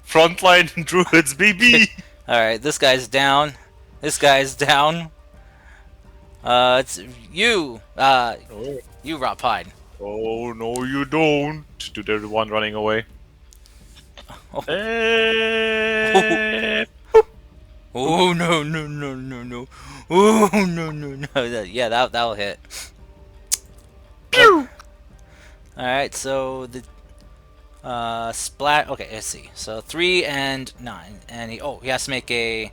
Frontline druids, baby! Alright, this guy's down. This guy's down. It's you. You, Rapide. Oh, no, you don't. To the one running away. Oh. Eh, Oh, no. Oh, no. Yeah, that'll hit. Pew! Alright, so the splat. Okay, let's see. So 3 and 9, and he has to make a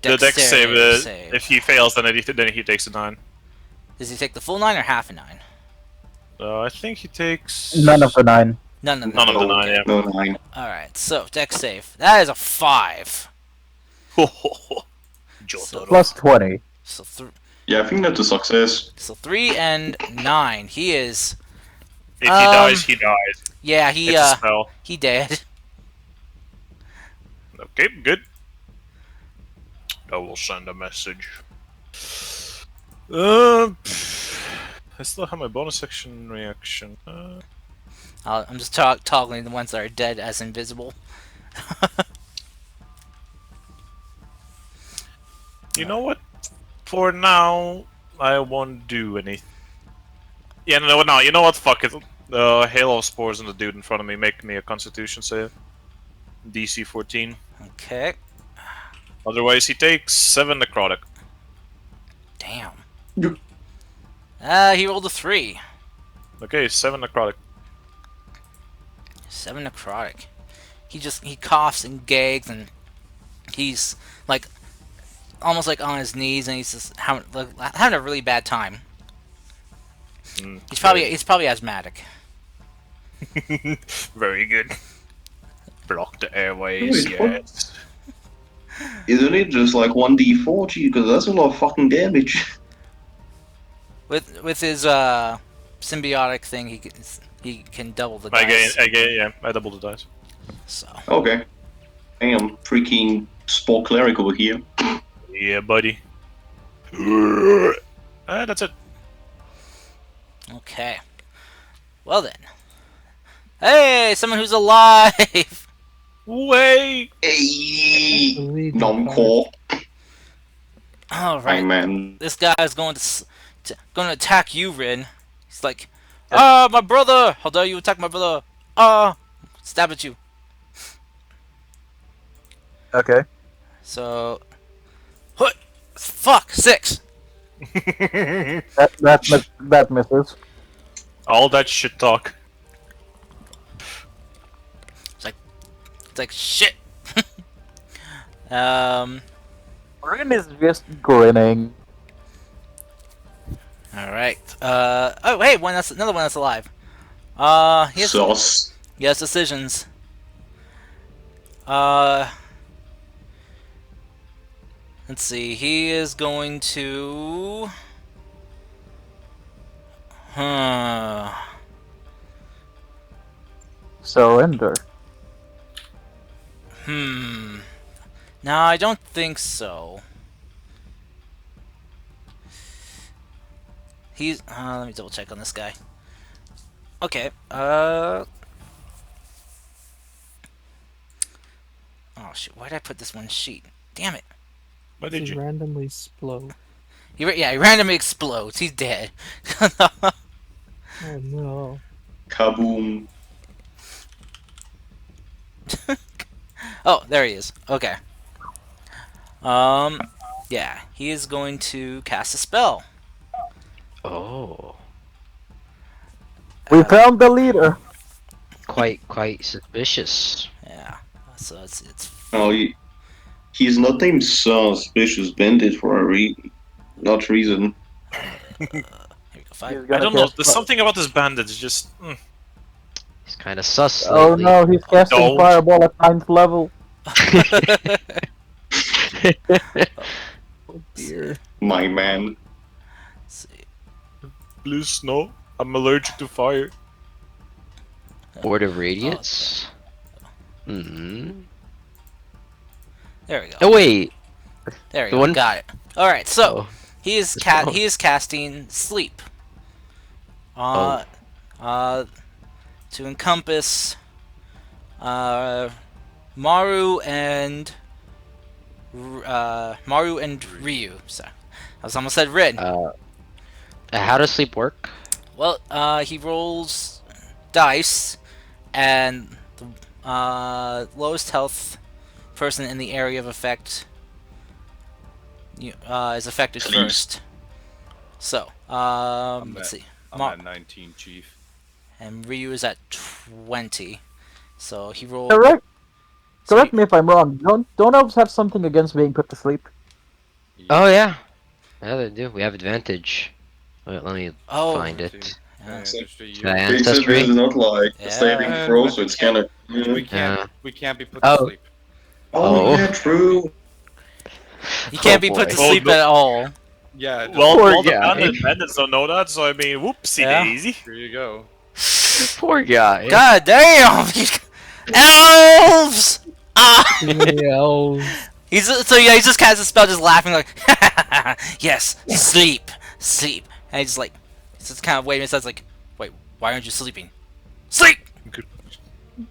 the dex dexterity save. If he fails, then he takes a 9. Does he take the full 9 or half a 9? I think he takes None of the 9. None of None them. of the 9. Yeah. No, 9. Alright, so dex save. That is a 5. Jotaro. Plus 20. So Yeah, I think that's a success. 3 and 9. He is. If he dies, he dies. Yeah, he It's a spell. he dead. Okay, good. I will send a message. I still have my bonus action reaction. I'm just toggling the ones that are dead as invisible. You know what? For now, I won't do anything. Yeah, no, you know what? Fuck it. Halo of Spores and the dude in front of me make me a Constitution save. DC 14. Okay. Otherwise, he takes 7 necrotic. Damn. You- He rolled a 3. Okay, 7 necrotic. 7 necrotic. He coughs and gags and he's like almost like on his knees and he's just having a really bad time. He's probably asthmatic. Very good. Block the airways, Wait, what? yes. Isn't it just like 1d4? Gee, because that's a lot of fucking damage. With his symbiotic thing, he can double the dice. I double the dice. So Okay. Damn, freaking Spore Cleric over here. Yeah, buddy. That's it. okay. Well then. Hey, someone who's alive. Wait! Hey! Believe Nomcore. All Hey, right. man. This guy is going to attack you, Rin. He's like, my brother! How dare you attack my brother? Stab at you. Okay. So, fuck 6. That misses. All that shit talk. It's like shit. Rin is just grinning. All right. Oh, hey, another one that's alive. Sauce. He has decisions. Let's see. He is going to. Surrender. No, I don't think so. He's. Let me double check on this guy. Okay. Oh shit! Why did I put this one sheet? Damn it! Why did Just you? randomly explode. He randomly explodes. He's dead. Oh no. Kaboom. Oh, there he is. Okay. Yeah, he is going to cast a spell. Oh, We found the leader. quite suspicious. Yeah. So it's Oh, he's not named Suspicious Bandit for a not reason. here we go. 5. He's I gonna don't know. cast There's fi- something about this bandit. It's just. He's kind of sus. Oh lately. no, he's casting Don't. fireball at 9th level. Oh dear. My man. Let's see. Please, no. I'm allergic to fire. Board of Radiance. There we go. Oh wait. There we the go. one- Got it. All right. So Oh. he is Oh. he is casting sleep. To encompass Maru and Ryu. So I almost said Rin. How does sleep work? Well, he rolls dice, and the lowest health person in the area of effect is affected Sleeps. first. So, let's see. I'm Mar- at 19, Chief. And Ryu is at 20. So he rolled. Correct. so Correct he- me if I'm wrong. Don't elves have something against being put to sleep? Oh yeah. Yeah, they do. We have advantage. Wait, let me Oh, find it. yeah. Is that They said ancestry? this is not like a Yeah. saving throw, so it's kind of. We can't. Yeah. We can't be put Oh. to sleep. Oh, Oh. yeah, true. He can't Oh, be put boy. to Oh, sleep no. at all. Yeah. it Well, Poor all the guy. bandits don't know that, so I mean, whoopsie Yeah. daisy. Here you go. Poor guy. God damn! Elves! Ah! Too many elves. He's just casts a spell, just laughing like, yes, sleep. And he's just kind of waiting. And says like, wait, why aren't you sleeping? Sleep. Good. And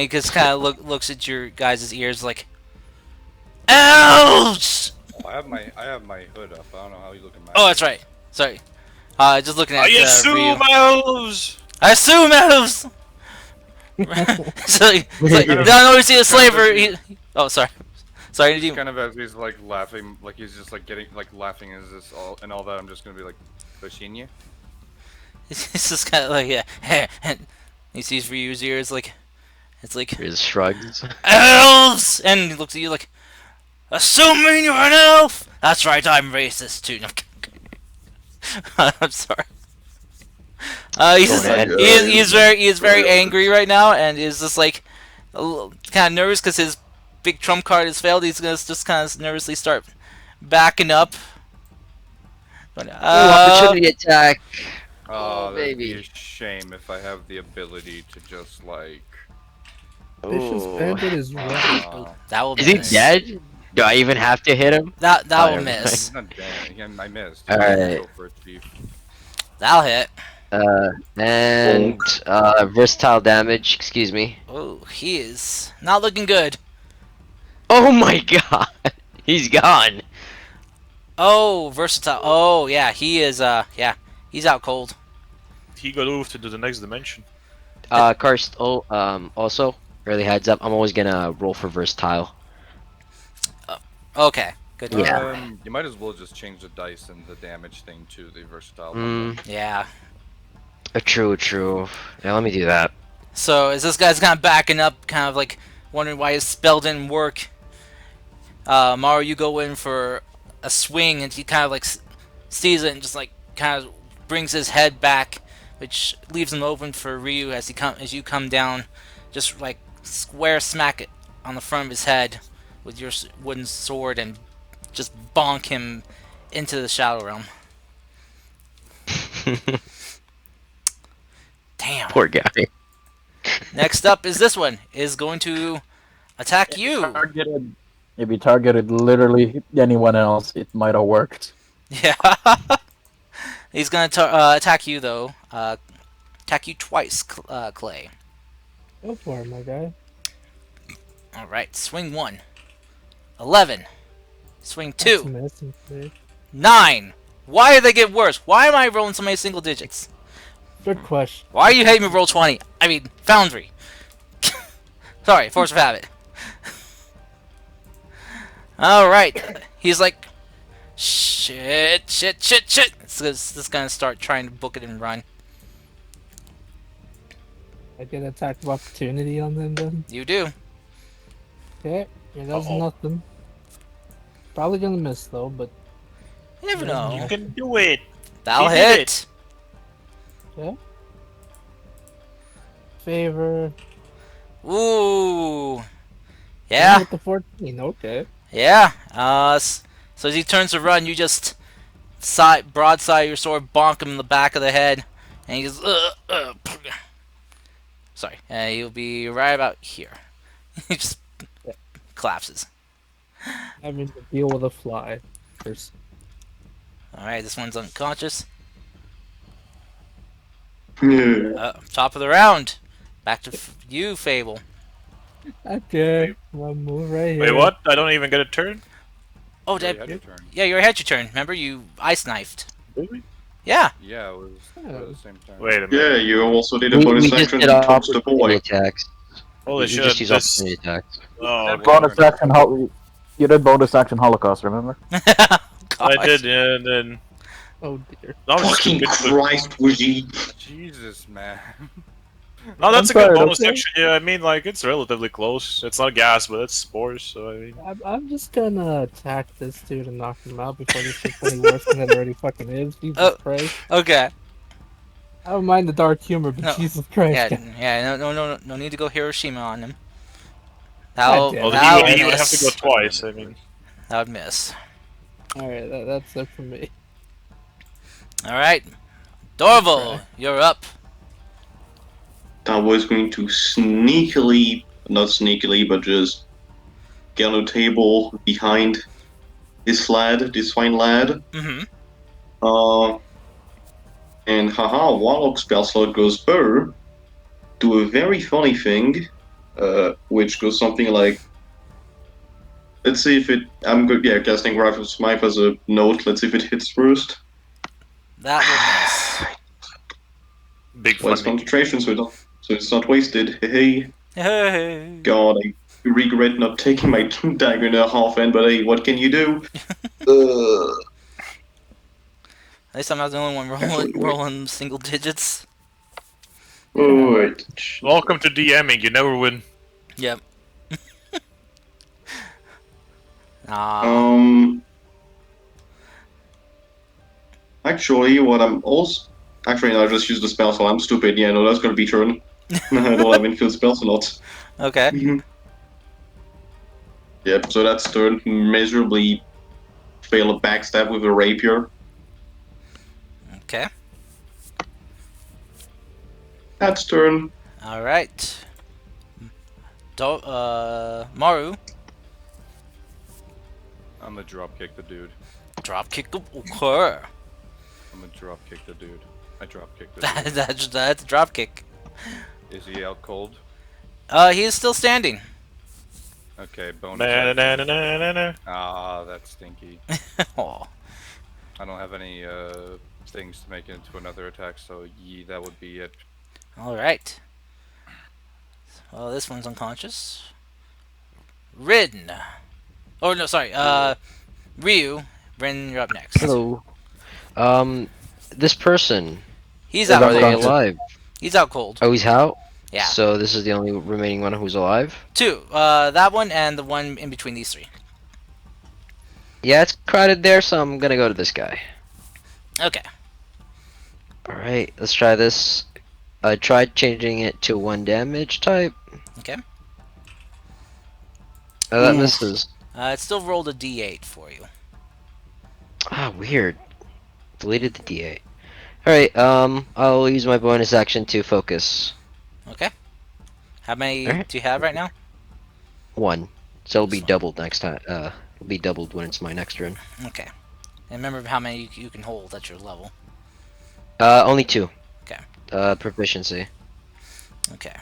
he just kind of looks at your guys' ears like, elves. I have my hood up. I don't know how you look at my. Oh, that's right. Sorry. Just looking at I Ryu. assume elves. I assume elves. So he's like, did I know you see a slaver? Oh, sorry. Sorry, did He's you? kind of as he's like laughing, like he's just like getting like laughing as this all and all that. I'm just gonna be like, pushing you. It's just kind of like, yeah. And he sees Ryu's ears like, it's like, His shrugs. elves! And he looks at you like, assuming you're an elf? That's right, I'm racist too. No, I'm sorry. He's Go just, ahead. he is very angry right now, and is just like kind of nervous because his big trump card has failed. He's gonna just kind of nervously start backing up. But, Opportunity attack. Oh, that'd be baby. a shame if I have the ability to just like. Vicious Bandit is right. that will Is he miss. dead? Do I even have to hit him? That will Fire. miss. He's not dead. I missed. Alright. Go for it, Chief. That'll hit. And versatile damage. Excuse me. Oh, he is not looking good. Oh my god. He's gone. Oh, versatile. Oh, yeah, he is. Yeah, he's out cold. He got moved into the next dimension. Karst. Oh, also, early heads up. I'm always gonna roll for versatile. Okay, good. Yeah. You might as well just change the dice and the damage thing to the versatile. Yeah. True. Yeah, let me do that. So as this guy's kind of backing up, kind of like wondering why his spell didn't work. Maru, you go in for a swing, and he kind of like sees it and just like kind of brings his head back, which leaves him open for Ryu as you come down, just like square smack it on the front of his head with your wooden sword and just bonk him into the Shadow Realm. Damn. Poor guy. Next up is this one. Is going to attack you. Targeted. If you targeted literally anyone else, it might have worked. Yeah. He's going to attack you, though. Attack you twice, Clay. Go for it, my guy. Alright, swing 1. 11. Swing 2. That's a miss. 9. Why do they get worse? Why am I rolling so many single digits? Good question. Why do you hate me roll 20? I mean, Foundry. Sorry, Force of Habit. Alright. He's like, shit. So this is gonna start trying to book it and run. I get attack of opportunity on them then. You do. Okay, here does Uh-oh. nothing. Probably gonna miss though, but You never know. You can do it. That'll He did hit. favor. Ooh. Yeah. With the 14, okay. Yeah. So as he turns to run, you just broadside your sword, bonk him in the back of the head, and he goes, sorry, and he'll be right about here. He just collapses. Having to deal with a fly. First. Alright, this one's unconscious. Yeah. Top of the round. Back to you, Fable. Okay, one move right here. Wait, what? I don't even get a turn? Oh, Yeah, Deb. you had your turn. Yeah, you had your turn. Remember, you ice knifed. Really? Yeah. Yeah, it was Yeah. at the same time. Wait a minute. Yeah, you also did a We bonus just action did and touched the opportunity boy. attacks. Holy We shit. just use This... opportunity attacks. Oh, Bonus action. You did bonus action Holocaust. Remember? I did, yeah, and then... Oh dear. No, I'm just Fucking stupid, but- Christ, Woozy. Jesus, man. No, that's I'm a good sorry, bonus okay? action. Yeah, I mean, like, it's relatively close. It's not gas, but it's spores, so I mean... I'm just gonna attack this dude and knock him out before this gets any worse than it already fucking is. Jesus Oh. Christ. Okay. I don't mind the dark humor, but No. Jesus Christ. Yeah. No need to go Hiroshima on him. God damn Well, it. That he would would have to go miss. twice, I mean... That would miss. Alright, that's it for me. Alright. Dorval, you're up. I was going to sneakily, not sneakily, but just get on the table behind this fine lad. Mm-hmm. And haha, Warlock spell slot goes burr. Do a very funny thing, which goes something like. Let's see if it. I'm good. Yeah, casting Rifle Smite as a note. Let's see if it hits first. That Big Well, it's fun. concentration, so it's not wasted. Hey, will miss. Hey. God, I regret not taking my dagger in a half end, but hey, what can you do? At least I'm not the only one rolling single digits. Alright. Welcome to DMing, you never win. Yep. Actually, what I'm also. Actually, no, I just used the spell, so I'm stupid. Yeah, no, that's gonna be turn. I don't have infield spells or not. Okay. Yep, so that's turn. Miserably fail a backstab with a rapier. Okay. That's turn. Alright. Maru. I'm gonna drop kick the dude. Drop kick the her. I'm gonna drop kick the dude. I drop kick the dude. That's a drop kick. Is he out cold? He is still standing. Okay, bonus. Na na action. na na na na. Ah, that's stinky. Aw. I don't have any things to make it into another attack, so that would be it. Alright. Well, this one's unconscious. Rin. Oh, no, sorry. Ryu. Rin, you're up next. Hello. This person. He's Yeah, out Are they cold. alive? He's out cold. Oh, he's out? Yeah. So this is the only remaining one who's alive? Two. That one and the one in between these three. Yeah, it's crowded there, so I'm gonna go to this guy. Okay. Alright, let's try this. I tried changing it to 1 damage type. Okay. Oh, that Oof. misses. It still rolled a D8 for you. Ah, weird. Deleted the D8. Alright, I'll use my bonus action to focus. Okay. How many Alright. do you have right now? 1. So it'll be That's fine. doubled next time. It'll be doubled when it's my next run. Okay. And remember how many you can hold at your level. Only 2. Okay. Proficiency. Okay.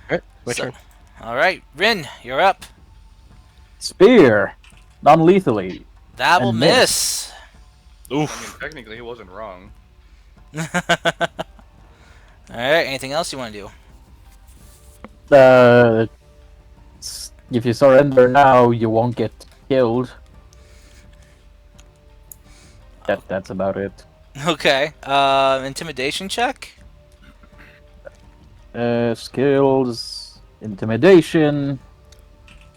Alright, my So- turn. All right, Rin, you're up. Spear, non-lethally. That will And miss. I mean, Oof. technically, he wasn't wrong. All right. Anything else you want to do? If you surrender now, you won't get killed. That's about it. Okay. Intimidation check. Skills, intimidation,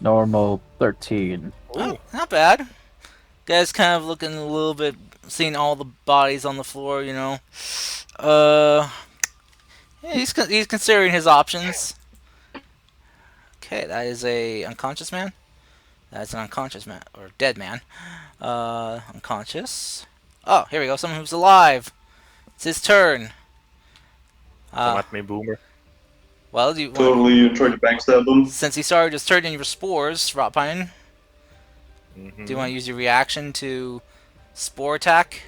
normal 13. Oh, not bad. Guys, kind of looking a little bit, seeing all the bodies on the floor. You know. Yeah, he's considering his options. Okay, that is a unconscious man. That's an unconscious man or dead man. Unconscious. Oh, here we go. Someone who's alive. It's his turn. Come at me, boomer. Well, do you want, Totally try to backstab them. since he started just turning your spores, Rotpine, Mhm. do you want to use your reaction to spore attack?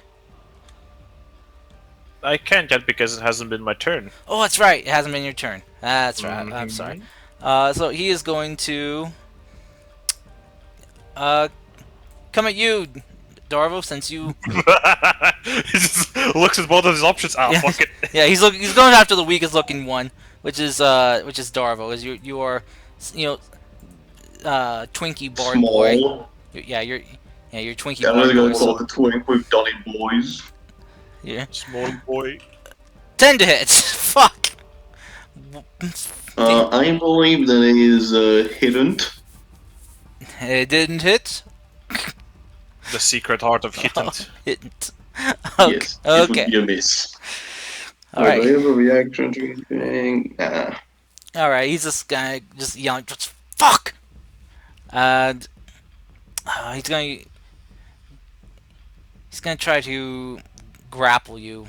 I can't yet because it hasn't been my turn. Oh, that's right. It hasn't been your turn. That's right. I'm Mhm. sorry. So he is going to come at you, Darvo, since you. He just looks at both of his options. Ah, Yeah. fuck it. Yeah, he's going after the weakest looking one, which is Darvo. Is you are, Twinkie Bard boy. Small. You're Twinkie Yeah, I'm Bard gonna go boy. call So, the twink. We've done it, boys. yeah. Small boy. 10 to hit. Fuck. I believe that is hidden. It didn't hit. The secret heart of Hittent. Didn't. Okay. Yes, it Okay. would be a miss. All Wait, do I right. have a reaction to anything? Nah. All right. He's this guy just yelling, "Just fuck!" And he's gonna try to grapple you.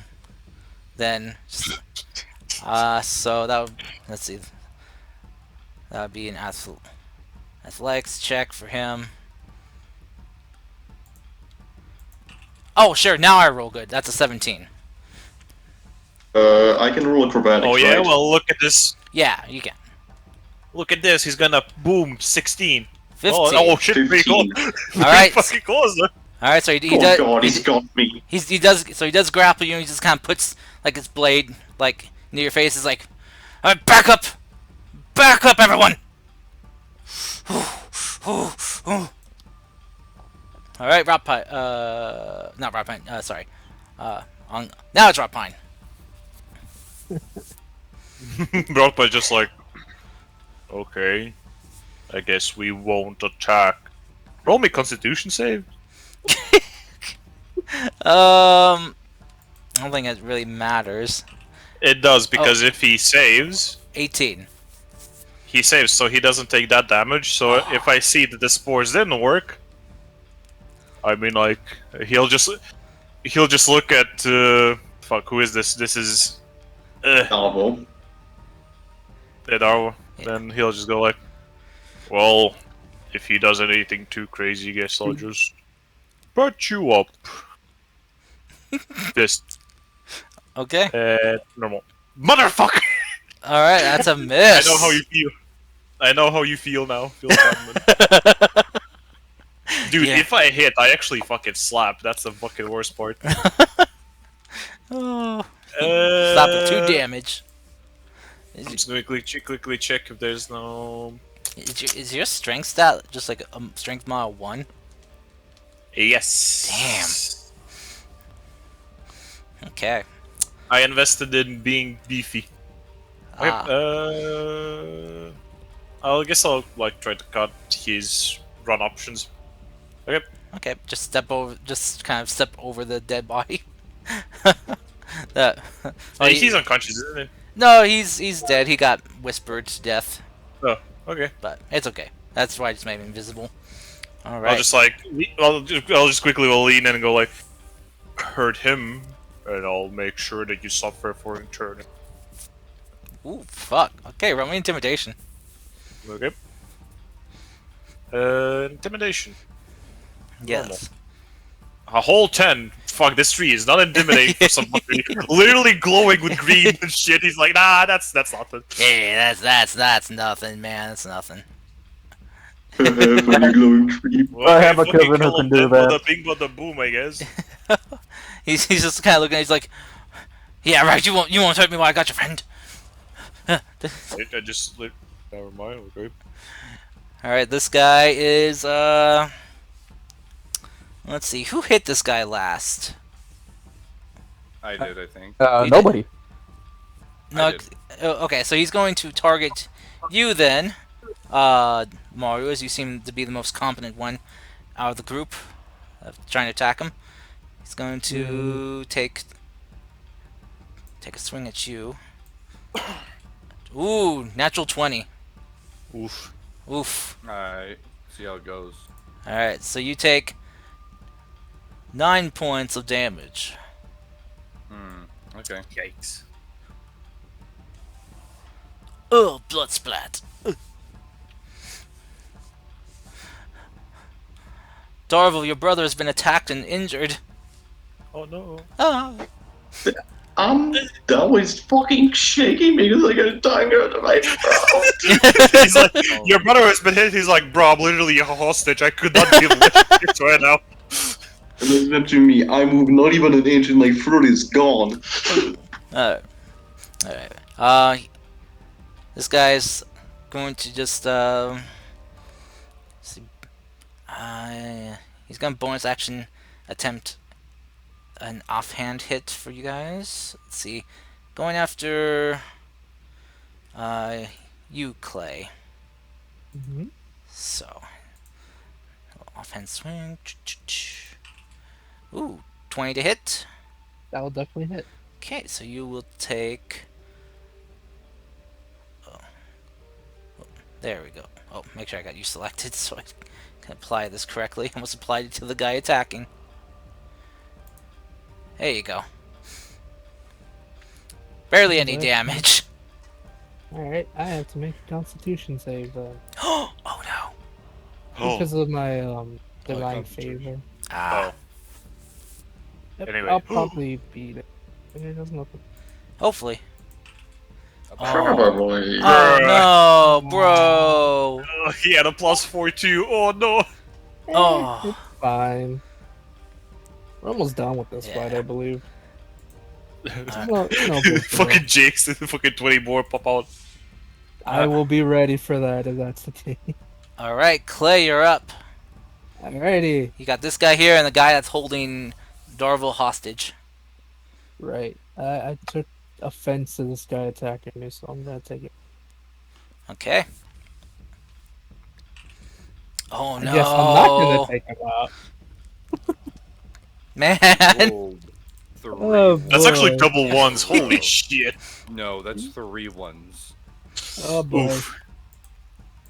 Then, so that would, let's see. That would be an athletics check for him. Oh, sure. Now I roll good. That's a 17. I can roll acrobatics, Oh yeah, right? well look at this. Yeah, you can. Look at this. He's gonna boom 16. 15. Oh shit, pretty cool. 15. All right. Fucking close. Though. All right. So he Oh does. god, he's got me. He does grapple you. And he just kind of puts like his blade like near your face. Is like, all right, back up, everyone. All right, Rotpine. Not Rotpine. Sorry. Now it's Rotpine. Brock's just like, okay, I guess we won't attack. Roll me Constitution save. I don't think it really matters. It does because if he saves, 18. he saves, so he doesn't take that damage. So if I see that the spores didn't work, I mean, like he'll just look at fuck, who is this? This is Darvo. Darvo. Yeah. Then he'll just go like, well, if he does anything too crazy, I guess I'll just put you up. Just Okay. normal. Motherfucker! All right, that's a I miss. know how you feel. I know how you feel now. Phil Chapman. Dude, Yeah. if I hit, I actually fucking slap. That's the fucking worst part. Oh. Stop at 2 damage. I'm just gonna quickly check if there's no. Is your strength stat just like a strength mod 1? Yes. Okay. I invested in being beefy. Okay, Ah. I guess I'll like try to cut his run options. Okay. Okay, just kind of step over the dead body. Oh, Hey, he's unconscious, isn't he? no, he's dead. He got whispered to death, Oh, okay. but it's okay. That's why I just made him invisible. All I'll right. just like, I'll just quickly will lean in and go like, hurt him, and I'll make sure that you suffer for in turn. Ooh, fuck. Okay, roll me intimidation. Okay. Intimidation. Yes. A whole 10. Fuck, this tree is not intimidating for somebody literally glowing with green and shit. He's like, nah, that's nothing. Hey, that's nothing, man. That's nothing. Funny glowing tree. Well, I have a fucking cousin who kill can him do then, that. Bada bing, bada boom, I guess. He's just kind of looking. He's like, yeah, right. You won't hurt me while I got your friend. I just like, never mind. Okay. All right, this guy is Let's see, who hit this guy last? I did, I think. You did? Nobody. No. I did. Okay, so he's going to target you then, Mario, as you seem to be the most competent one out of the group trying to attack him. He's going to take a swing at you. Ooh, natural 20. Oof. Oof. Alright, see how it goes. Alright, so you take 9 points of damage. Okay. Yikes. Oh, blood splat. Ugh. Darvel, your brother has been attacked and injured. Oh no. Ah. That was fucking shaking because I got a dagger to my mouth. He's like, your brother has been hit. He's like, bro, I'm literally a hostage. I could not deal with this right now. And then said to me, I move not even an inch and my fruit is gone. Alright. Alright. This guy's going to just, see. He's going to bonus action attempt an offhand hit for you guys. Let's see. Going after, you, Clay. Mm-hmm. So, offhand swing. Ooh, 20 to hit. That will definitely hit. Okay, so you will take. Oh, there we go. Oh, make sure I got you selected so I can apply this correctly. I almost applied it to the guy attacking. There you go. Barely any Okay. damage. Alright, I have to make a constitution save then. Oh no. Oh. Because of my divine Constitution. favor. Ah. Yep, Anyway. I'll probably beat it. It doesn't look. Hopefully. Probably. Oh no, bro. Oh, he had a +4 too. Oh no. Oh. Fine. We're almost done with this Yeah. fight, I believe. Uh, Well, no big deal. Fucking Jakes and fucking 20 more pop out. I will be ready for that if that's the case. All right, Clay, you're up. Alrighty. You got this guy here and the guy that's holding Darvel hostage. Right. I took offense to this guy attacking me, so I'm gonna take it. Okay. Oh I no. guess I'm not gonna take him out. Man. Rolled 3 Oh, ones. That's actually boy. double ones. Holy shit. No, that's 3 ones. Oh boy. Oof.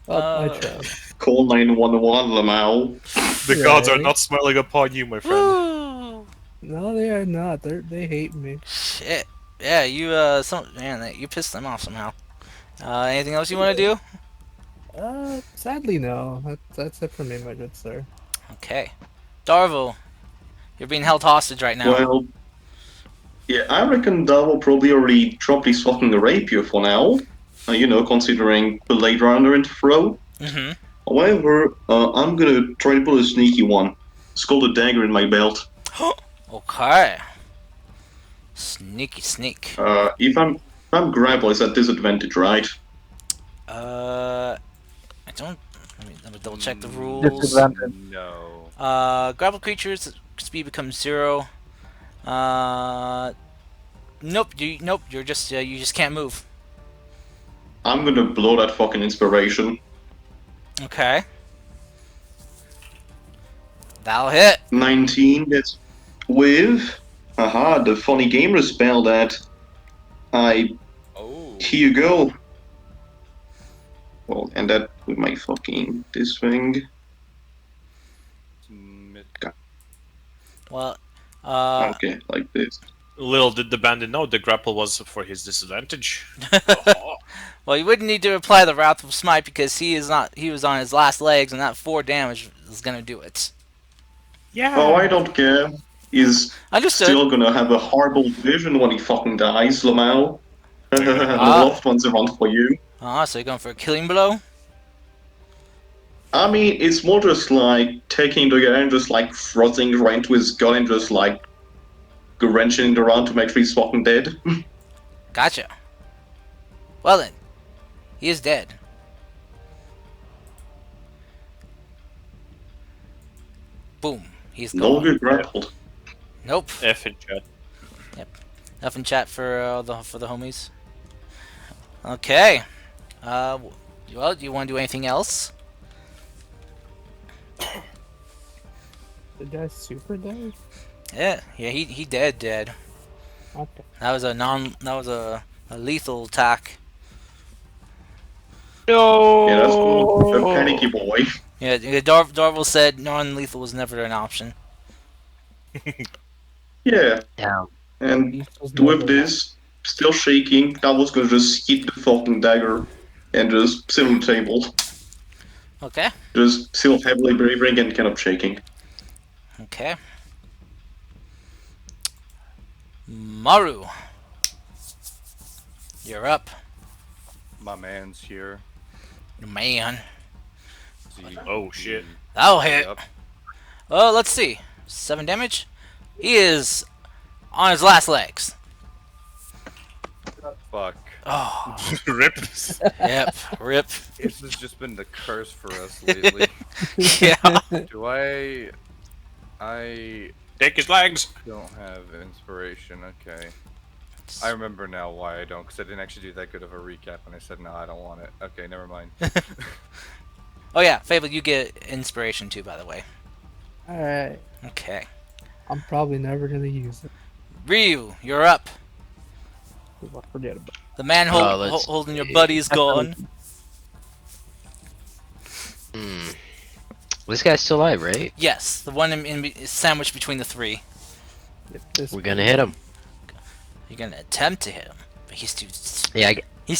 Oh, I Uh, tried. Call 911, Lamau. The gods are Right. not smiling upon you, my friend. Woo. No, they are not. They hate me. Shit. Yeah, you you pissed them off somehow. Anything else you want to do? Sadly no. That's it for me, my good sir. Okay. Darvel, you're being held hostage right now. Well, yeah, I reckon Dal will probably already drop his fucking rapier for now. Considering the late rounder in the throw. Mm-hmm. However, I'm gonna try to pull a sneaky one. It's called a dagger in my belt. Okay. Sneaky sneak. If I'm grapple, it's at disadvantage, right? I don't. Let me double check the rules. Disadvantage. No. Grapple creatures speed becomes 0. Nope. You're just you just can't move. I'm gonna blow that fucking inspiration. Okay. That'll hit. 19, that's with Haha, the funny gamer spell that I. Oh. Here you go. Well, and that with my fucking. This thing. Smith. Well, Okay, like this. Little did the bandit know the grapple was for his disadvantage. well, you wouldn't need to apply the Wrathful Smite because he is not. He was on his last legs, and that 4 damage is gonna do it. Yeah. Oh, I don't care. He's Understood. still gonna have a horrible vision when he fucking dies, Lamau. The Ah. loved ones around for you. So you're going for a killing blow? I mean, it's more just like taking the guy and just like thrusting right into his gun and just like wrenching it around to make sure he's fucking dead. Gotcha. Well then, he is dead. Boom. He's No gone. good grappled. Nope. F in chat. Nothing chat for the homies. Okay. Well, do you want to do anything else? The guy super dead? Yeah. He dead. Okay. That was a lethal attack. No. Yeah, that's cool. A panicky boy. Yeah, Darvel said non-lethal was never an option. Yeah, Damn. and He was with never this, still shaking, I was gonna just hit the fucking dagger and just sit on the table. Okay. Just still heavily breathing and kind of shaking. Okay. Maru. You're up. My man's here. Man. Z- Oh, shit. That'll hit. Yep. Oh, let's see. 7 damage. He is on his last legs. Fuck. Oh, Rip. yep. Rip. This has just been the curse for us lately. Yeah. Do I Take his legs. don't have inspiration. Okay. I remember now why I don't, because I didn't actually do that good of a recap, and I said no, I don't want it. Okay, never mind. Oh yeah, Fable, you get inspiration too, by the way. Alright. Okay. I'm probably never gonna use it. Ryu, you're up. I'll forget about it. The man let's holding your see. buddy is gone. This guy's still alive, right? Yes, the one sandwiched between the 3. If this We're gonna hit him. You're gonna attempt to hit him, but he's too Yeah,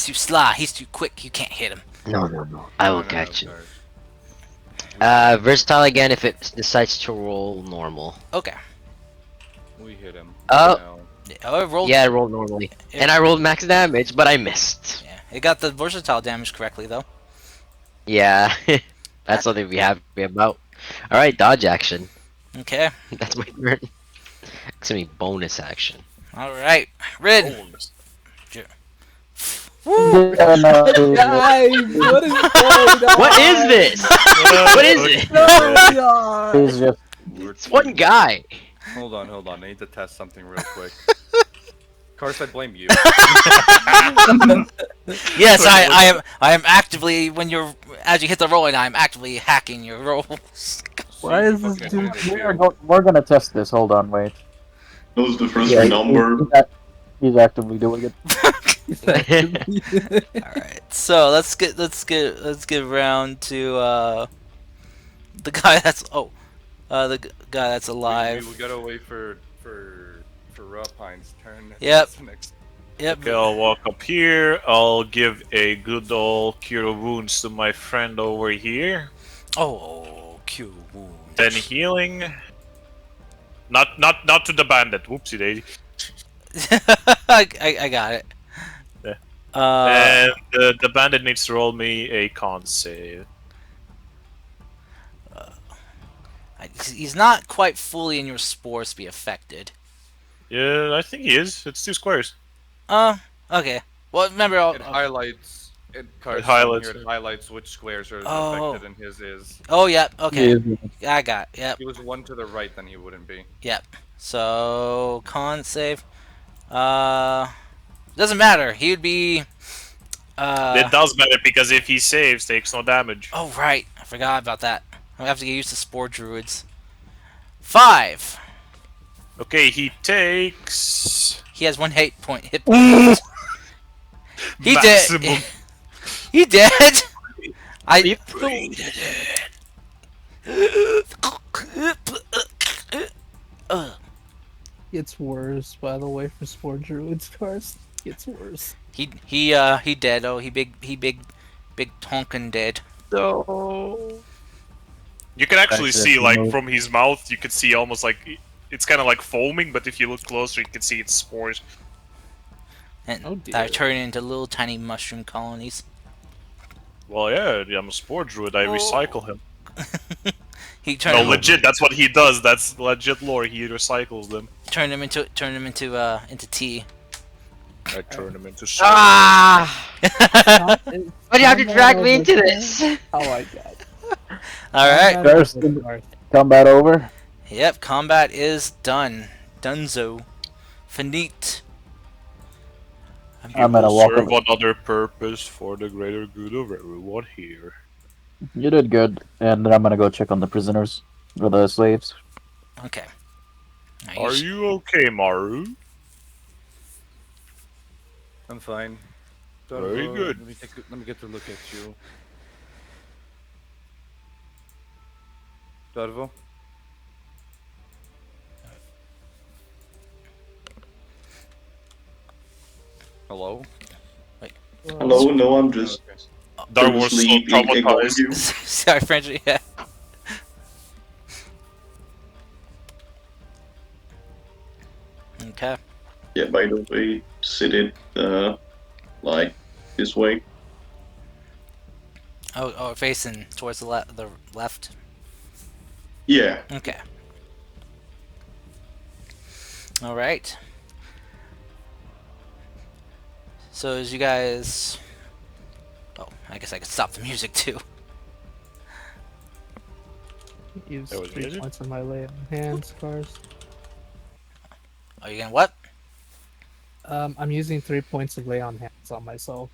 sly. He's too quick. You can't hit him. no. I will No, catch you. sorry. Versatile again if it decides to roll normal. Okay. We hit him. Oh. No. Oh, it rolled. Yeah, I rolled normally. And I rolled max damage, but I missed. Yeah, it got the versatile damage correctly though. Yeah, that's something we have to be about. Alright, dodge action. Okay. That's my turn. It's gonna be bonus action. All right. Rid. Woo! Guys, what is going on? What is this? What is it? He's just It's one guy. Hold on. I need to test something real quick. Cars, I blame you. Yes, I am actively as you hit the roll, and I'm actively hacking your rolls. Why is this Okay, dude? okay. We're gonna test this. Hold on, wait. That was the first Yeah, number. he's actively doing it. All right. So let's get around to the guy that's the guy that's alive. We gotta wait for Rapine's turn. Yep. That's next. Yep. Okay, I'll walk up here. I'll give a good old cure of wounds to my friend over here. Oh, cure wound. Then healing. Not to the bandit. Whoopsie daisy. I got it. Yeah. Uh, And the bandit needs to roll me a con save. he's not quite fully in your spores to be affected. Yeah, I think he is. It's 2 squares. Okay. Well, remember, It highlights. Carson, highlights here, it. it highlights which squares are Oh. affected, and his is. Oh, yeah. Okay. He is- I got it. Yep. If he was one to the right, then he wouldn't be. So con save. Doesn't matter. He would be. It does matter because if he saves, takes no damage. Oh right, I forgot about that. I have to get used to spore druids. 5. Okay, he takes He has 1 hit point. Hit point. He maximum. dead. He dead. I. It's worse, by the way, for Spore Druid's cars. It's worse. He dead. Oh, he big honkin' dead. No. You can actually see, like, Accidentally from his mouth, you can see almost like it's kind of like foaming, but if you look closer, you can see its spores. And Oh, they're dear. turning into little tiny mushroom colonies. Well, yeah, I'm a spore druid. I recycle him. He turned No, him, legit. That's what he does. That's legit lore. He recycles them. turned him into tea. I turn him into. Ah! Why Why do you have to drag me into this? Oh my god. All right. First, combat over. Yep. Combat is done. Dunzo. Finite. I'm gonna walk serve over. another purpose for the greater good of everyone here. You did good, and then I'm gonna go check on the prisoners or the slaves. Okay. Now Are you okay, Maru? I'm fine. Very good. Let me get a look at you. Darvo? Hello? Hello, no, I'm just Dark was so sleep, ignoring traumatized. you. Sorry, French. Yeah. Okay. Yeah, by the way, sit it like this way. Oh, facing towards the left. Yeah. Okay. All right. So as you guys, oh, I guess I could stop the music too. Use That was 3 music? points on my lay on hands cars. Are you gonna what? I'm using 3 points of lay on hands on myself.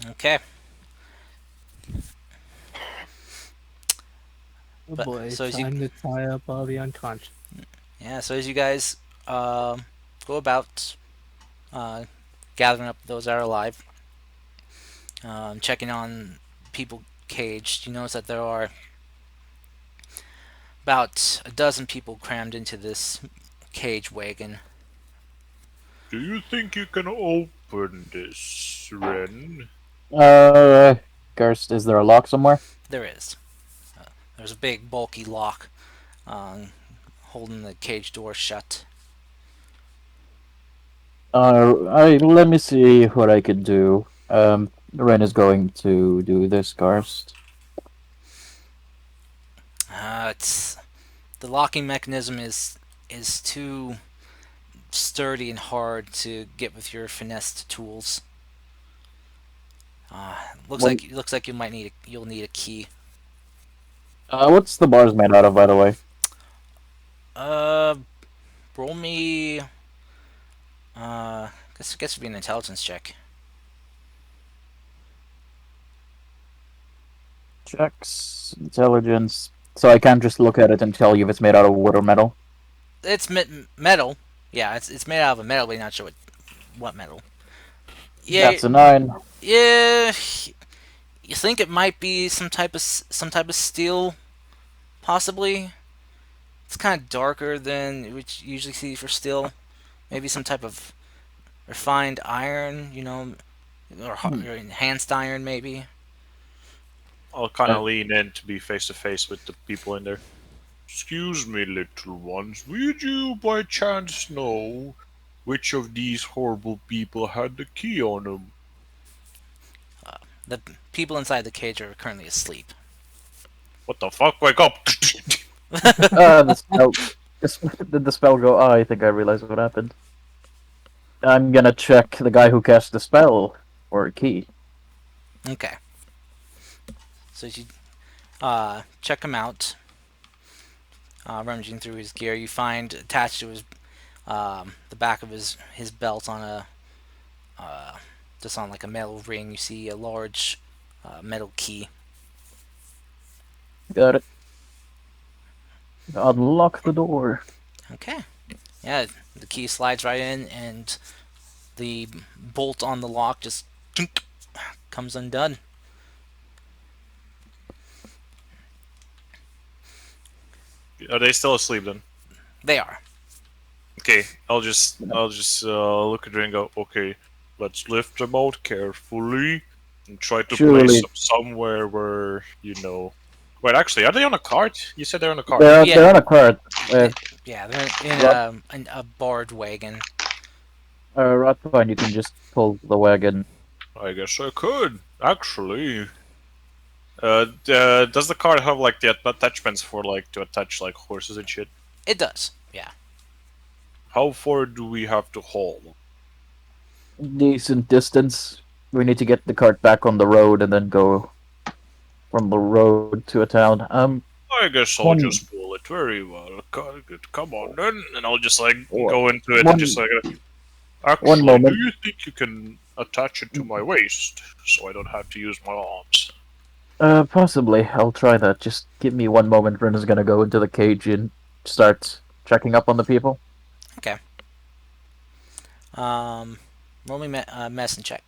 Okay. Oh But- boy, so as you- time to tie up all the unconscious. Yeah. So as you guys go about gathering up those that are alive, checking on people caged, you notice that there are about a dozen people crammed into this cage wagon. Do you think you can open this, Ren? Gerst, is there a lock somewhere? There is. There's a big bulky lock holding the cage door shut. Let me see what I could do. Ren is going to do this, Gerst. It's the locking mechanism is too sturdy and hard to get with your finessed tools. Looks When- like you'll need a key. What's the bars made out of, by the way? Roll me. Guess it'd be an intelligence check. Checks, intelligence. So I can't just look at it and tell you if it's made out of wood or metal. It's metal. Yeah, it's made out of a metal, but you're not sure what metal. Yeah, That's a 9. yeah. You think it might be some type of steel, possibly. It's kind of darker than what you usually see for steel. Maybe some type of refined iron, or enhanced iron, maybe. I'll kind of lean in to be face to face with the people in there. Excuse me, little ones. Would you by chance know which of these horrible people had the key on them? The people inside the cage are currently asleep. What the fuck? Wake up! The spell. Did the spell go? Oh, I think I realized what happened. I'm gonna check the guy who cast the spell for a key. Okay. So as you check him out, rummaging through his gear, you find attached to his the back of his belt on a just on like a metal ring, you see a large metal key. Got it. Unlock the door. Okay. Yeah, the key slides right in, and the bolt on the lock just comes undone. Are they still asleep then? They are. Okay, I'll just look at it and go. Okay, let's lift them out carefully and try to Surely. place them somewhere where you know. Wait, actually, are they on a cart? You said they're on a cart. They're, Yeah. they're on a cart. Yeah, they're in a barred wagon. Ratpine, you can just pull the wagon. I guess I could actually. Does the cart have like the attachments for like to attach like horses and shit? It does. Yeah. How far do we have to haul? Decent distance. We need to get the cart back on the road and then go from the road to a town. I guess I'll One- just pull it very well. Come on then, and I'll just like One- go into it one- and just like. Actually, moment. do you think you can attach it to my waist so I don't have to use my arms? Possibly. I'll try that. Just give me one moment. Ren is gonna go into the cage and start checking up on the people. Roll me medicine check.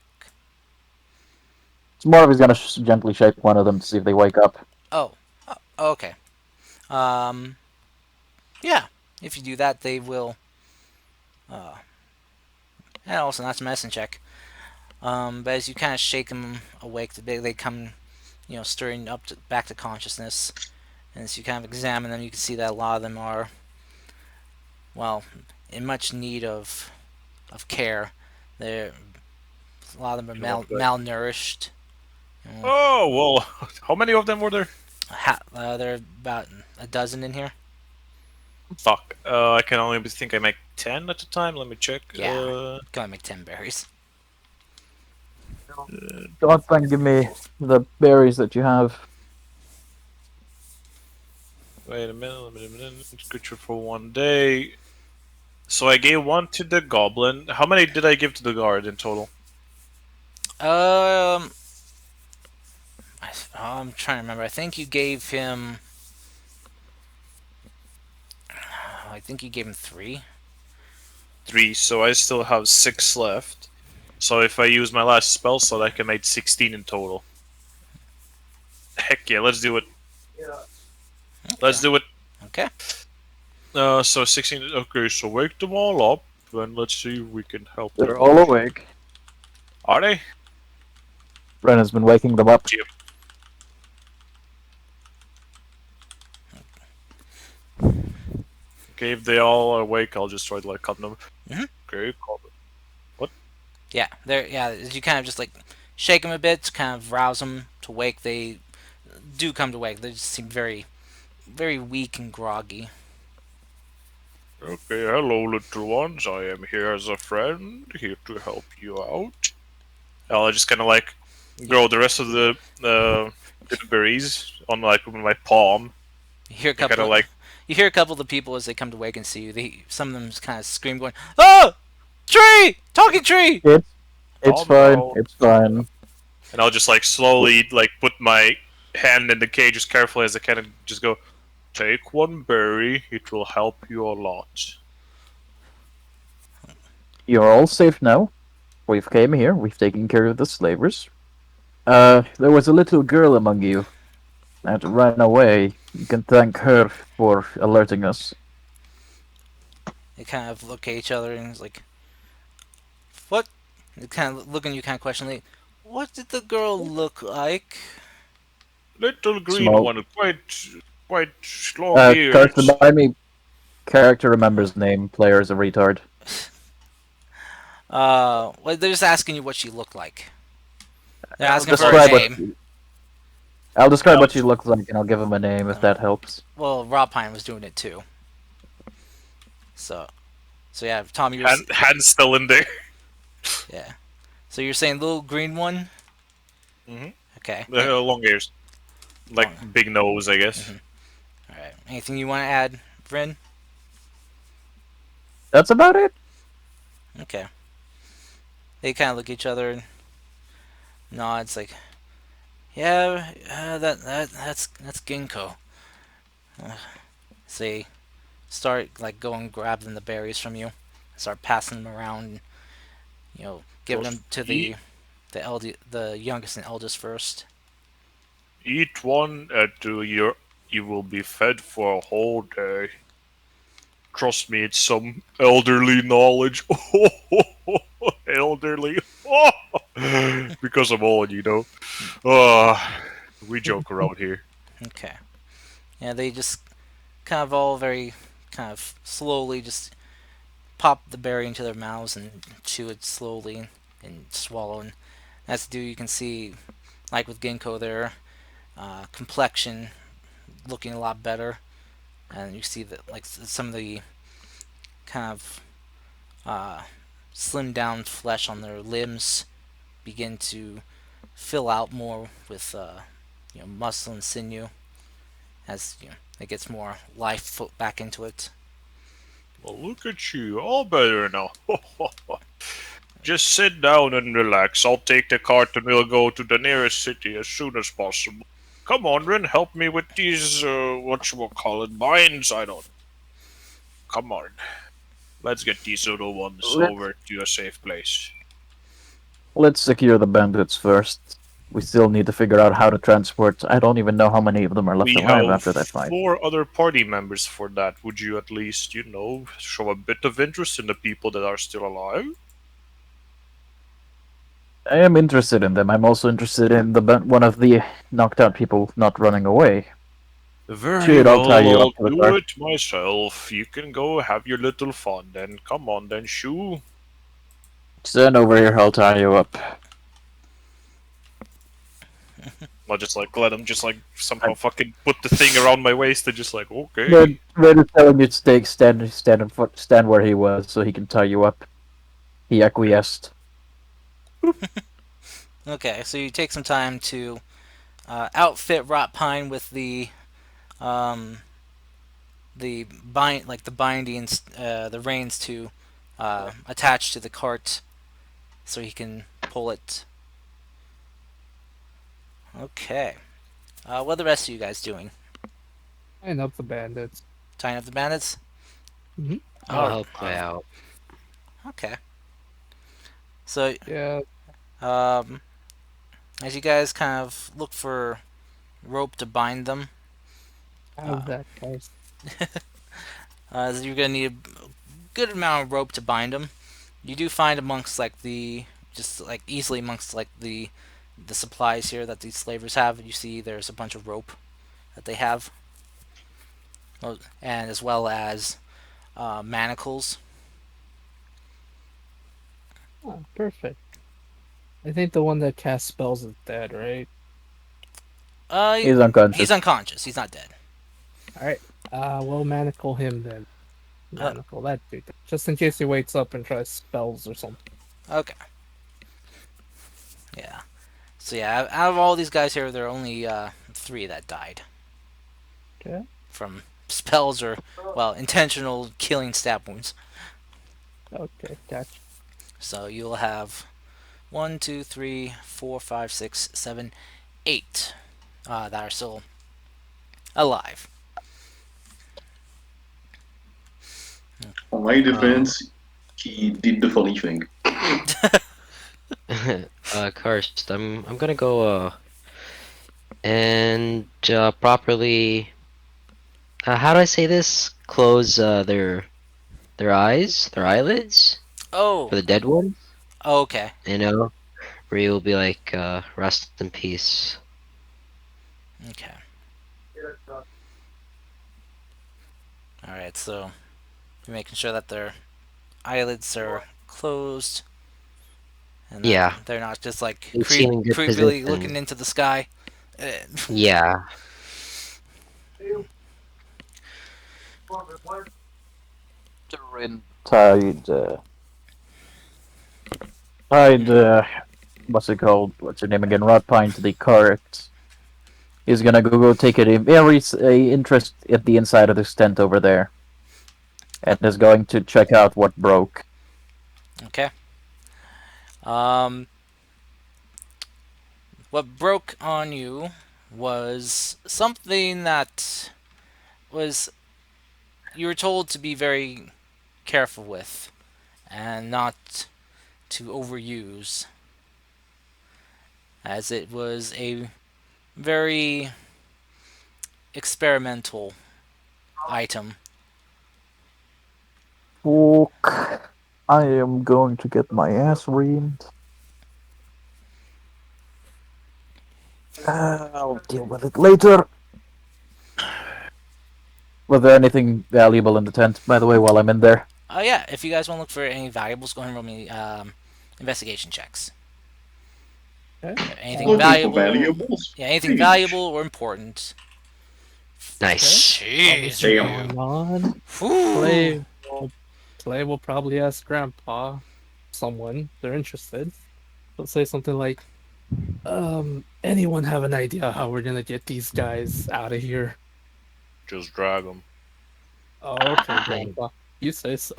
It's more of he's gonna gently shake one of them to see if they wake up. Oh, okay. Yeah. If you do that, they will. And also that's a medicine check. But as you kind of shake them awake, they come, stirring up back to consciousness. And as you kind of examine them, you can see that a lot of them are, well, in much need of care. A lot of them are malnourished. Oh well, how many of them were there? There are about a dozen in here. Fuck. I can only think I make 10 at a time. Let me check. Yeah. Gotta make 10 berries. Don't give me the berries that you have. Wait a minute. It's good for one day. So I gave one to the goblin. How many did I give to the guard in total? I'm trying to remember. I think you gave him. I think you gave him 3. 3. So I still have 6 left. So if I use my last spell slot, I can make 16 in total. Heck yeah, let's do it. Let's do it. Okay. So 16. Okay, so wake them all up, and let's see if we can help them. They're all awake. Are they? Ren has been waking them up. Okay, if they all are awake, I'll just try to like cut them. Mhm. Okay, cut them. Yeah, as you kind of just like shake them a bit to kind of rouse them to wake, they do come to wake. They just seem very, very weak and groggy. Okay, hello little ones. I am here as a friend, here to help you out. I'll just kind of like grow the rest of the berries on like my palm. You hear a Kind couple of like You hear a couple of the people as they come to wake and see you. Some of them kind of scream, going, "Oh, tree! Talking tree!" It's Oh, fine. no. It's fine. and I'll just like slowly like put my hand in the cage as carefully as I can and just go, take one berry, it will help you a lot. You're all safe now. We've came here. We've taken care of the slavers. There was a little girl among you that ran away. You can thank her for alerting us. They kind of look at each other and it's like, "What?" They kind of look at you kind of questioningly. "What did the girl look like?" Little green Small. one, quite long ears. Character behind me. Character remembers name. Player is a retard. Well, they're just asking you what she looked like. They're asking for a Describe name. I'll describe what she looks like, and I'll give him a name if that helps. Well, Rob Pine was doing it too. So yeah, Tom, you're Hand's still in there. yeah. So you're saying little green one? Mhm. Okay. Long ears. Like Long. big nose, I guess. Mhm. All right. Anything you want to add, Vryn? That's about it. Okay. They kind of look at each other and nods like, Yeah, that's Ginkgo. They start like going grabbing the berries from you, start passing them around. Giving Just them to eat, the youngest and eldest first. eat one, and you will be fed for a whole day. Trust me, it's some elderly knowledge. Elderly. Because I'm old, you know. We joke around here. Okay. Yeah, they just kind of all very kind of slowly just pop the berry into their mouths and chew it slowly and swallow. And as they do, you can see, like with Ginkgo, their complexion looking a lot better, and you see that like some of the kind of slim down flesh on their limbs begin to fill out more with muscle and sinew as it gets more life put back into it. Well, look at you, all better now. Just sit down and relax. I'll take the cart and we'll go to the nearest city as soon as possible. Come on, Ren, help me with these, whatchamacallit, binds? I don't. Come on. Let's get these little ones over to a safe place. Let's secure the bandits first. We still need to figure out how to transport. I don't even know how many of them are left We alive have after that fight. 4 other party members for that. Would you at least, show a bit of interest in the people that are still alive? I am interested in them. I'm also interested in one of the knocked out people not running away. Very Shit, I'll tie you well, up to the do car. it myself. You can go have your little fun then. Come on then, Shu. Stand over here, I'll tie you up. I'll just let him just somehow fucking put the thing around my waist and just okay. Red is telling you to stand where he was so he can tie you up. He acquiesced. Okay, so you take some time to outfit Rot Pine with the bindings, the reins to attach to the cart, so he can pull it. Okay. What are the rest of you guys doing? Tying up the bandits. Tying up the bandits? I'll help play out. Okay. So, Yeah. as you guys kind of look for rope to bind them, How's that, guys? you're gonna need a good amount of rope to bind them. You do find amongst easily amongst the supplies here that these slavers have. You see there's a bunch of rope that they have, and as well as manacles. Oh, perfect. I think the one that casts spells is dead, right? He's unconscious. He's unconscious. He's not dead. Alright. We'll manacle him then. Manacle that dude. Just in case he wakes up and tries spells or something. Okay. Yeah. So yeah, out of all these guys here, there are only 3 that died. Okay. From spells or, intentional killing stab wounds. Okay, gotcha. So you'll have 1, 2, 3, 4, 5, 6, 7, 8 that are still alive. On my defense, he did the funny thing. Karst, I'm gonna go and properly how do I say this? Close their eyelids Oh. for the dead one. Okay. Where you'll be like rest in peace. Okay. Alright, so you're making sure that their eyelids are closed. And Yeah. they're not just They seem in good creepily position. looking into the sky. Yeah. Tied, what's it called? What's her name again? Rot Pine to the cart. He's gonna go take a very interest at the inside of this tent over there. And is going to check out what broke. Okay. what broke on you was something that was you were told to be very careful with and not to overuse, as it was a very experimental item. Fuck. I am going to get my ass reamed. I'll deal with it later. Was there anything valuable in the tent, by the way, while I'm in there? Yeah, if you guys want to look for any valuables, go ahead and roll me investigation checks. Okay. Anything Looking valuable? for valuables. Yeah, anything Please. valuable or important. Nice. Jeez. Damn. Going on. Whew. Clay will probably ask Grandpa, someone, they're interested. They'll say something like, anyone have an idea how we're gonna get these guys out of here? Just drag them. Oh, okay, Grandpa. You say so.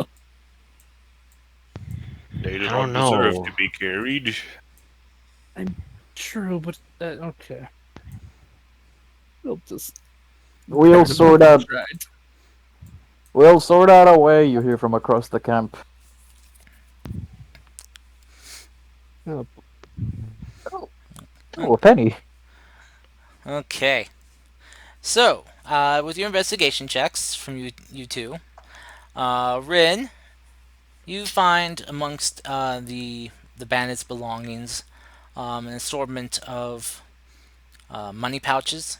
They do I not don't know. deserve to be carried. True, but okay. We'll just We'll sort out. Right. We'll sort out a way. You hear from across the camp. Oh, Oh, a penny. Okay. So, with your investigation checks from you two, Rin, you find amongst the bandits' belongings an assortment of money pouches.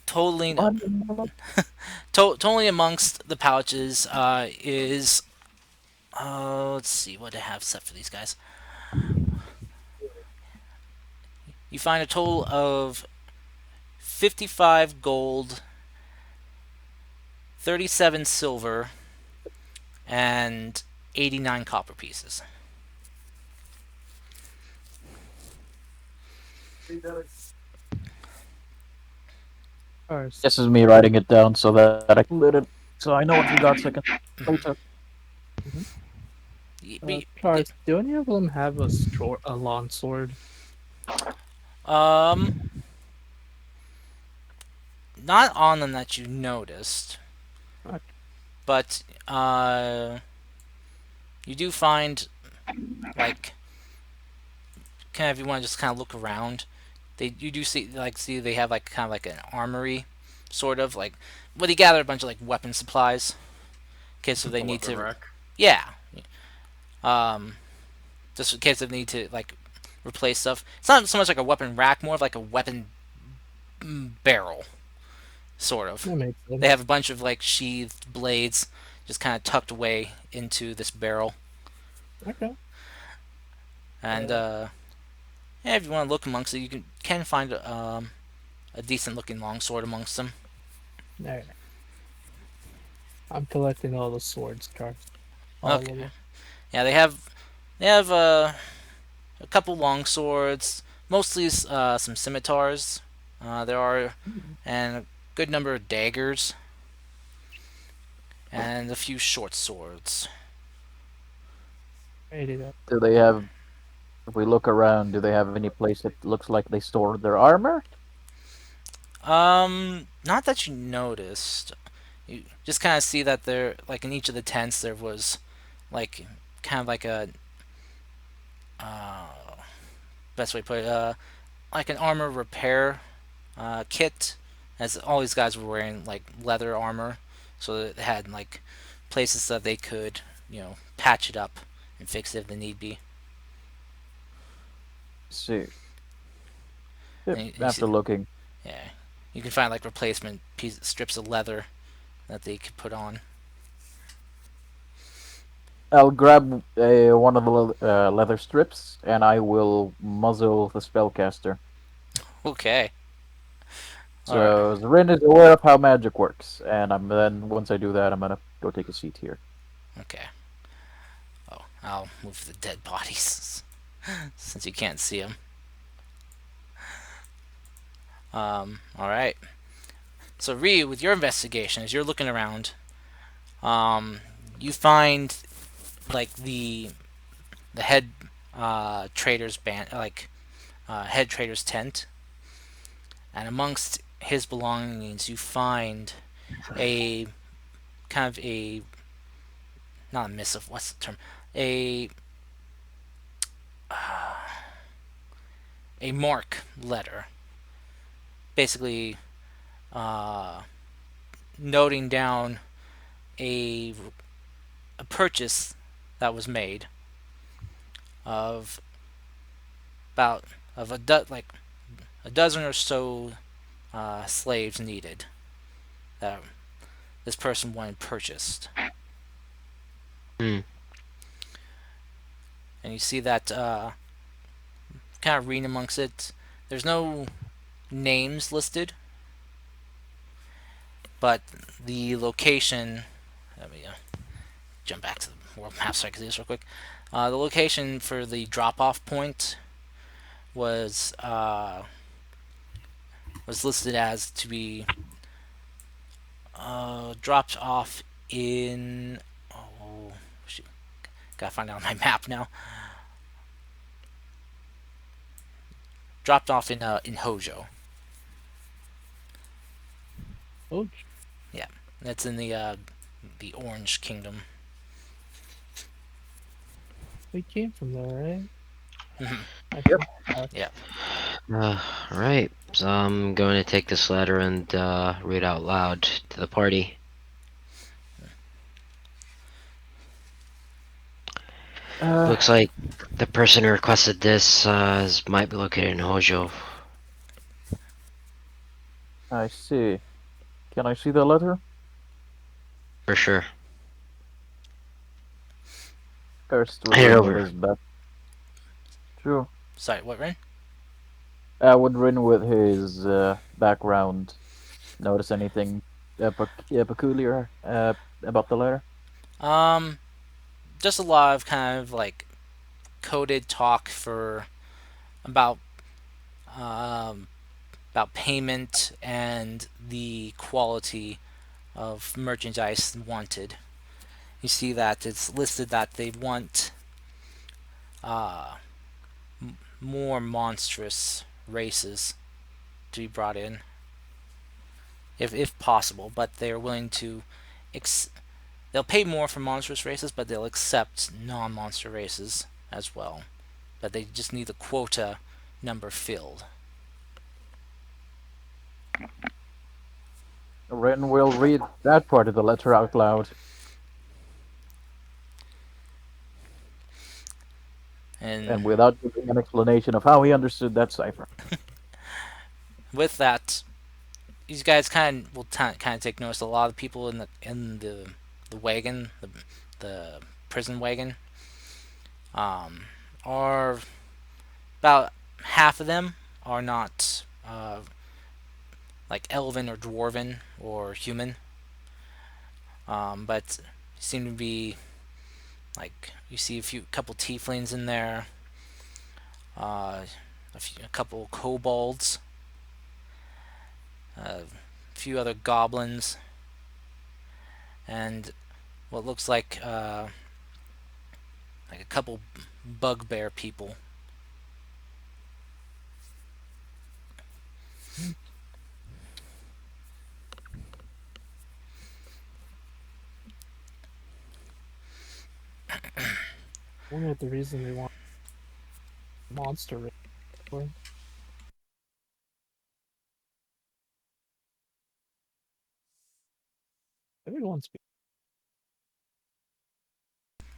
Totally amongst the pouches is let's see what I have set for these guys. You find a total of 55 gold, 37 silver, and 89 copper pieces. Cars. This is me writing it down so that I can read it. So I know what you got second. Later. Cars, do any of them have a long sword? Not on them that you noticed, Okay. but you do find, like, kind of, if you want to just kind of look around, you do see they have like kind of like an armory, sort of like, well, they gather a bunch of like weapon supplies, in case if they need to, Rack. yeah, just in case they need to like replace stuff. It's not so much like a weapon rack, more of like a weapon barrel, sort of. That makes sense. They have a bunch of like sheathed blades just kind of tucked away into this barrel. Okay. And yeah, if you want to look amongst it, you can find a decent looking longsword amongst them. Alright. I'm collecting all the swords, Cars. All of Okay. them. Yeah, they have a couple long swords, mostly some scimitars. There are and a good number of daggers and a few short swords. Ready to- Do they have? If we look around, do they have any place that looks like they store their armor? Not that you noticed. You just kind of see that there, like in each of the tents, there was like kind of like a best way to put it, like an armor repair kit, as all these guys were wearing like leather armor, so it had like places that they could, patch it up and fix it if they need be. Let's see. And you After see- looking, Yeah, you can find like replacement strips of leather that they could put on. I'll grab one of the leather strips and I will muzzle the spellcaster. Okay. So Rin is aware of how magic works, and then once I do that, I'm gonna go take a seat here. Okay. Oh, I'll move the dead bodies since you can't see them. All right. So Ryu, with your investigation, as you're looking around, you find like the head trader's head trader's tent, and amongst his belongings you find a kind of a not a missive. What's the term? A mark letter, basically noting down a purchase that was made of like a dozen or so slaves needed that this person wanted purchased. Hmm. And you see that kind of reading amongst it. There's no names listed, but the location. Let me jump back to the world map so I can do this real quick. The location for the drop-off point was listed as to be dropped off in. Oh, shoot. Gotta find out on my map now. Dropped off in Hojo. Oh, That's in the Orange Kingdom. we came from there, right? Yep. Alright, so I'm going to take this letter and read out loud to the party. Looks like the person who requested this might be located in Hojo. I see. Can I see the letter? For sure. First, Hand it Rin over. with his back. Sure. Sorry, what, Ren? Would Rin with his background notice anything peculiar about the letter? Just a lot of kind of like coded talk about payment and the quality of merchandise wanted. You see that it's listed that they want more monstrous races to be brought in, if possible. But they're willing to, they'll pay more for monstrous races, but they'll accept non-monster races as well. But they just need the quota number filled. Rin will read that part of the letter out loud. And without giving an explanation of how he understood that cipher. With that, these guys kind of will kind of take notice. A lot of people in the wagon, the prison wagon, are about half of them are not like elven or dwarven or human, but seem to be like you see a couple tieflings in there, a couple kobolds, a few other goblins, and what looks like a couple bugbear people. I wonder what the reason they want monster race for. Everyone's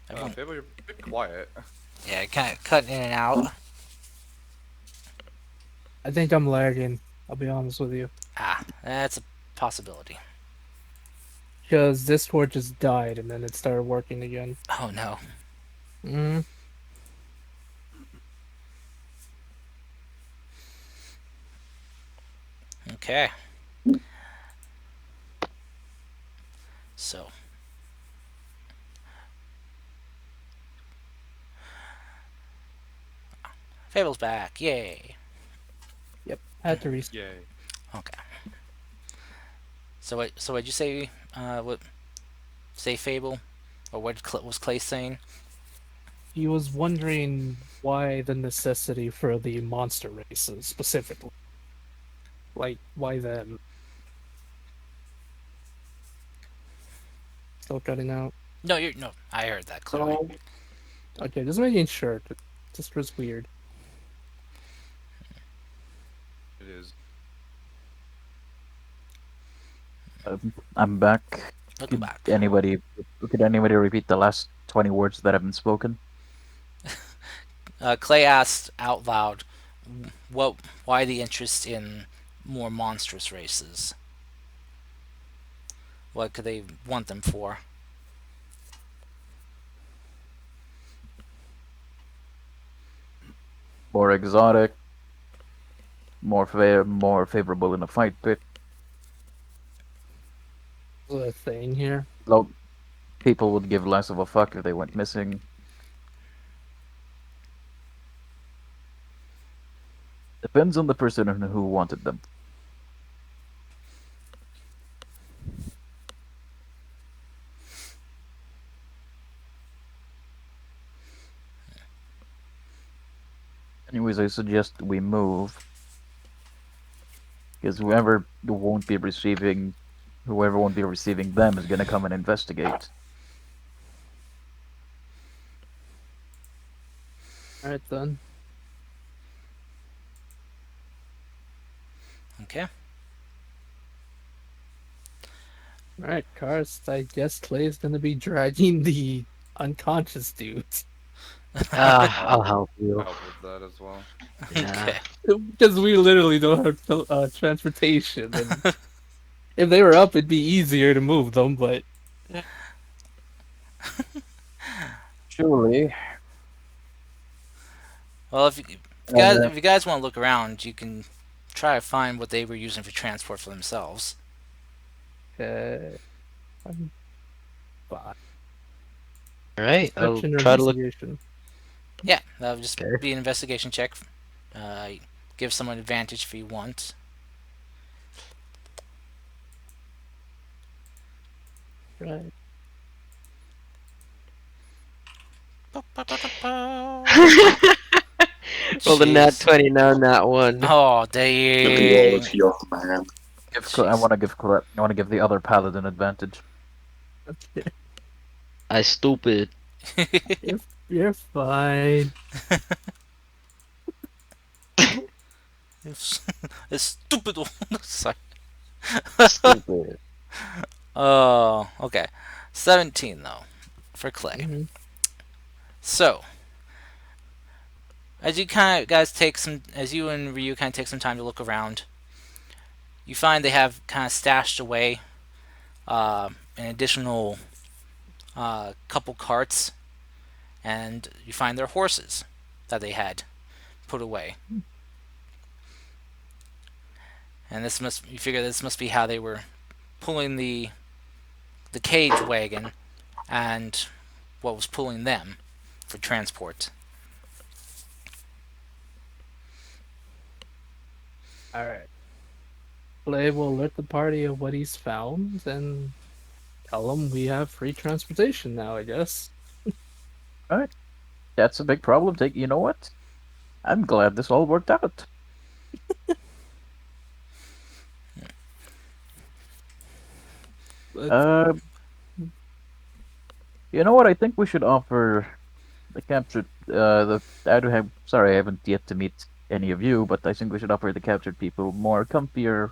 Fable, you're a bit quiet. Yeah, kind of cutting in and out. I think I'm lagging. I'll be honest with you. That's a possibility. Because Discord just died and then it started working again. Oh no. Mm. Okay. So. Fable's back. Yay. Yep. I had to reset. Yay. Okay. So what'd you say? Say Fable, or what was Clay saying? he was wondering why the necessity for the monster races specifically. Like, why them? Still cutting out. No, no. I heard that clearly. Okay, just making sure. It just was weird. It is. I'm back. Welcome back. Could anybody repeat the last 20 words that have been spoken? Clay asked out loud, why the interest in more monstrous races? What could they want them for? More exotic, more favorable in a fight pit. The thing here. Low, people would give less of a fuck if they went missing. Depends on the person and who wanted them. Anyways, I suggest we move. Because whoever won't be receiving them is gonna come and investigate. Alright then. Okay. Alright, Karst, I guess Clay's gonna be dragging the unconscious dudes. I'll help you. Help with that as well. Okay. Because we literally don't have transportation. And if they were up, it'd be easier to move them, but Surely. Well, if you guys want to look around, you can try to find what they were using for transport for themselves. I'm fine. Alright, I'll Perception or try to look. investigation? Yeah, that would just Okay. be an investigation check. Give someone advantage if you want. Right. Well, the nat Jeez. 20, now nat 1. Oh, The dang. quality of man. I want to give the other paladin advantage. Okay. I stupid. You're fine. It's stupid. Sorry. Stupid. Oh, okay. 17 though for Clay. Mhm. So, as you and Ryu kind of take some time to look around, you find they have kind of stashed away an additional couple carts, and you find their horses that they had put away. And you figure this must be how they were pulling the cage wagon and what was pulling them for transport. Alright. Clay will alert the party of what he's found and tell them we have free transportation now, I guess. That's a big problem. You know what? I'm glad this all worked out. You know what? I think we should offer the captured. Sorry, I haven't yet to meet any of you, but I think we should offer the captured people more comfier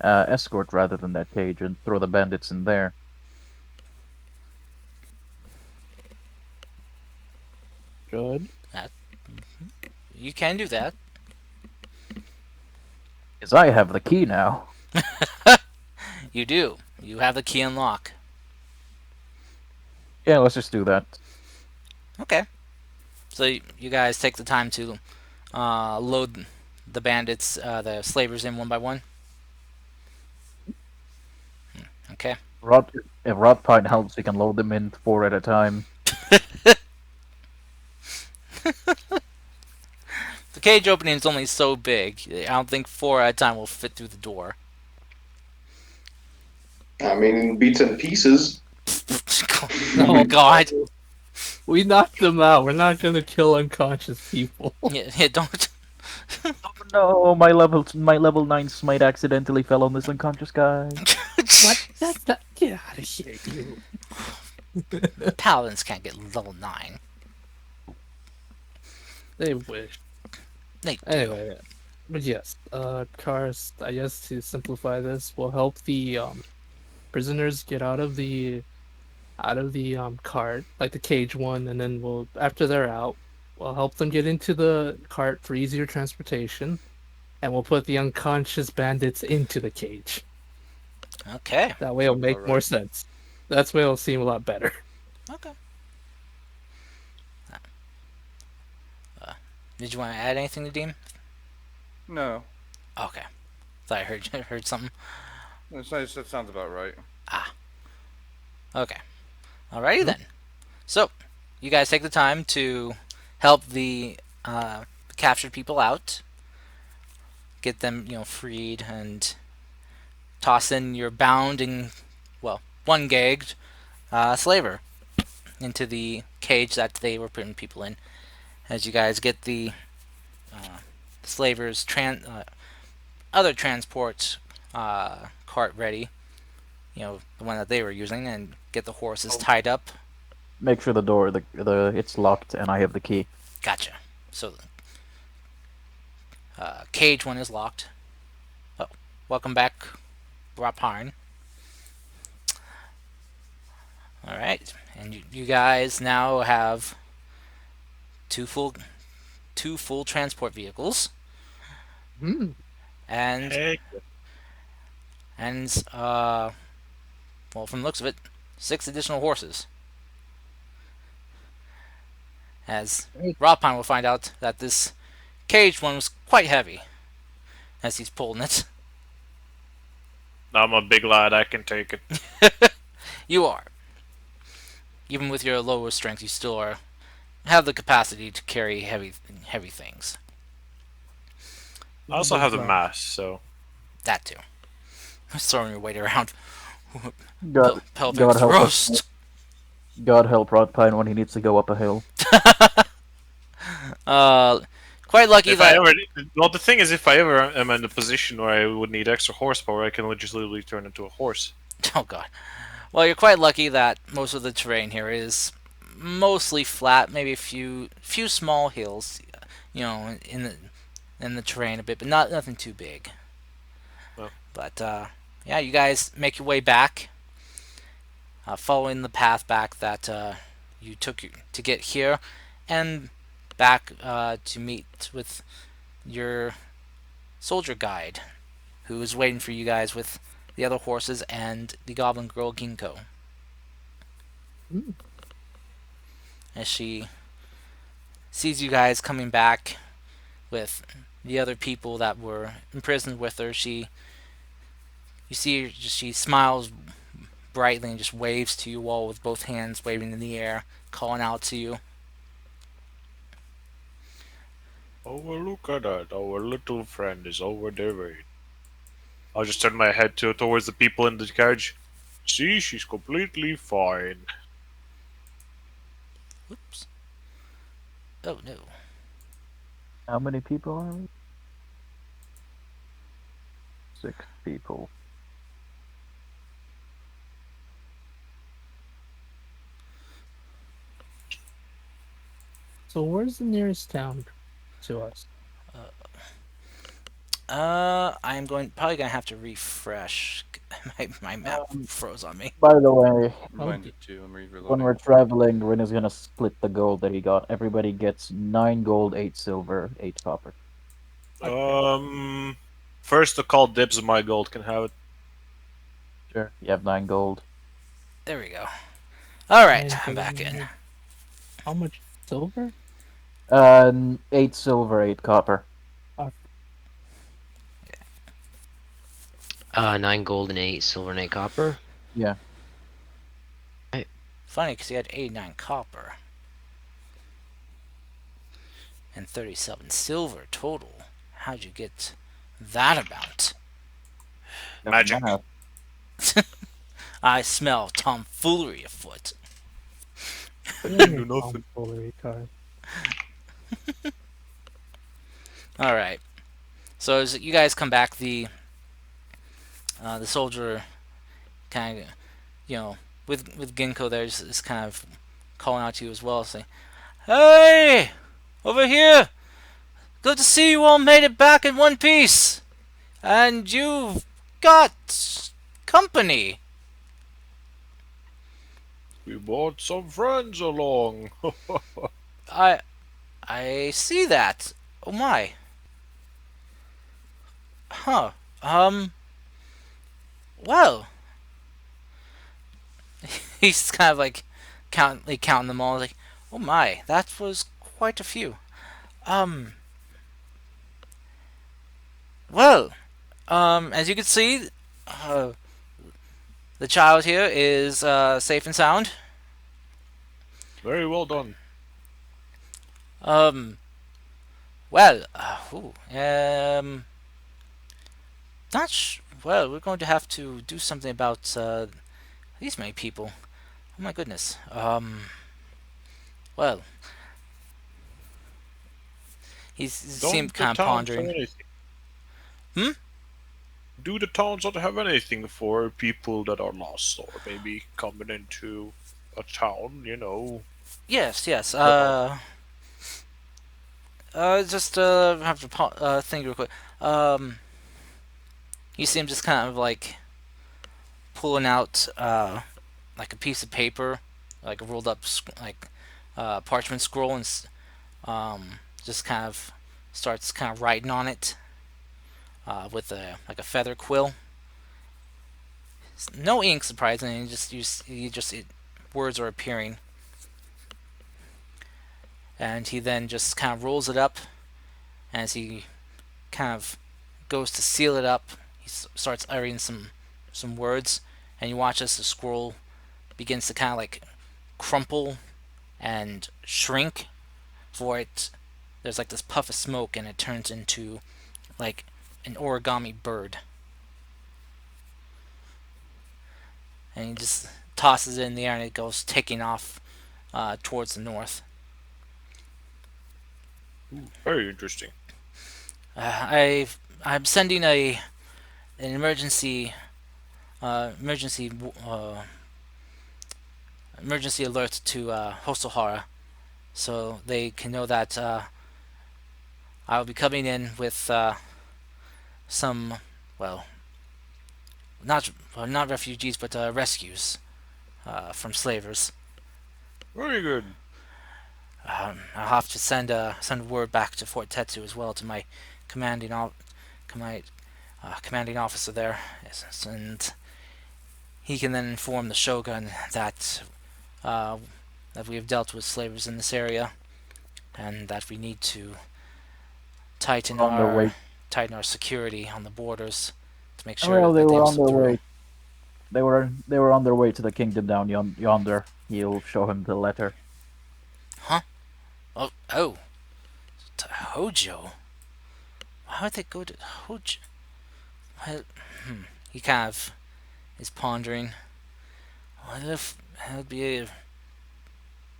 escort rather than that cage, and throw the bandits in there. Good. You can do that. Because I have the key now. You do. You have the key and lock. Yeah, let's just do that. Okay. So you guys take the time to load the bandits, the slavers in one by one. Okay. If Rotpine helps, we can load them in 4 at a time. The cage opening is only so big. I don't think 4 at a time will fit through the door. I mean, bits and pieces. Oh my god. We knocked them out. We're not gonna kill unconscious people. Yeah, don't. No, my level 9 smite accidentally fell on this unconscious guy. What? That's not. Get out of here, you. Paladins can't get level 9. They wish. They do. Anyway, but yes, cars. I guess to simplify this, will help the prisoners get out of the cart, like the cage one, and then we'll after they're out, we'll help them get into the cart for easier transportation, and we'll put the unconscious bandits into the cage. Okay. That way it'll make more sense. That's way it'll seem a lot better. Okay. Did you want to add anything to Dean? No. Okay. Thought I heard something. That sounds about right. Okay. Alrighty then. So, you guys take the time to help the captured people out, get them, freed, and toss in your bound and, one gagged slaver into the cage that they were putting people in. As you guys get the slavers' other transport cart ready, the one that they were using, and get the horses tied up. Make sure the door, it's locked, and I have the key. Gotcha. So, cage one is locked. Oh, welcome back, Raparn. All right, and you guys now have two full transport vehicles, Hmm. and Hey. from the looks of it, 6 additional horses. As Rapan will find out that this caged one was quite heavy as he's pulling it. I'm a big lad, I can take it. You are. Even with your lower strength, you still have the capacity to carry heavy things. I also have the mass, so. That too. Throwing your weight around. God Pelvic help us. thrust. God help Rodpine when he needs to go up a hill. Quite lucky If that. I ever, well, the thing is, if I ever am in a position where I would need extra horsepower, I can just literally turn into a horse. Oh god. Well, you're quite lucky that most of the terrain here is mostly flat, maybe a few small hills, in the terrain a bit, but nothing too big. Oh. But yeah, you guys make your way back, following the path back that you took to get here, and back to meet with your soldier guide, who is waiting for you guys with the other horses and the goblin girl Ginkgo. Mm. As she sees you guys coming back with the other people that were imprisoned with her, she smiles brightly and just waves to you all with both hands waving in the air, calling out to you. Oh, well, look at that. Our little friend is over there waiting. I'll just turn my head towards the people in the carriage. See, she's completely fine. Oops. Oh no. How many people are we? 6 people. So where's the nearest town to us? I'm probably gonna have to refresh. My map froze on me. By the way, Mine did too. I'm reloading. when we're traveling, Rin is gonna split the gold that he got. Everybody gets 9 gold, 8 silver, 8 copper. First to call dibs on my gold can have it. Sure. You have 9 gold. There we go. All right, Nine I'm back gold. in. How much silver? 8 silver, 8 copper. 9 gold and 8 silver and 8 copper. Yeah. Funny, because he had 89 copper and 37 silver total. How'd you get that amount? Magic. I smell tomfoolery afoot. I didn't do nothing. Tomfoolery card. All right. So as you guys come back, the soldier kind of, with Ginkgo there is kind of calling out to you as well, saying, "Hey, over here! Good to see you all made it back in one piece, and you've got company." We brought some friends along. I see that. Oh my. Huh. Well. He's kind of like counting them all. Like, oh my, that was quite a few. Well, as you can see, the child here is safe and sound. Very well done. Well, well, we're going to have to do something about these many people. Oh my goodness. Well, he seemed kind of pondering. Hmm? Do the towns not have anything for people that are lost, or maybe coming into a town? Yes. Just have to think real quick. You see him just kind of like pulling out like a piece of paper, like a rolled up parchment scroll, and just kind of starts kind of writing on it with a feather quill. No ink, surprisingly. Words are appearing, and he then just kind of rolls it up. As he kind of goes to seal it up, he starts uttering some words, and you watch as the scroll begins to kind of like crumple and shrink. For it, there's like this puff of smoke, and it turns into like an origami bird. And he just tosses it in the air, and it goes taking off towards the north. Very interesting. I'm sending an emergency alert to Hosohara, so they can know that I'll be coming in with some, well, not refugees, but rescues from slavers. Very good. I'll have to send word back to Fort Tetsu as well, to my commanding officer there, and he can then inform the shogun that we have dealt with slavers in this area, and that we need to tighten our security on the borders to make sure Well, that they were don't on their slip through. way. They were on their way to the kingdom down yonder. He'll show him the letter. Huh? Oh. To Hojo? Why would they go to Hojo? Well, he kind of is pondering. What if it would be a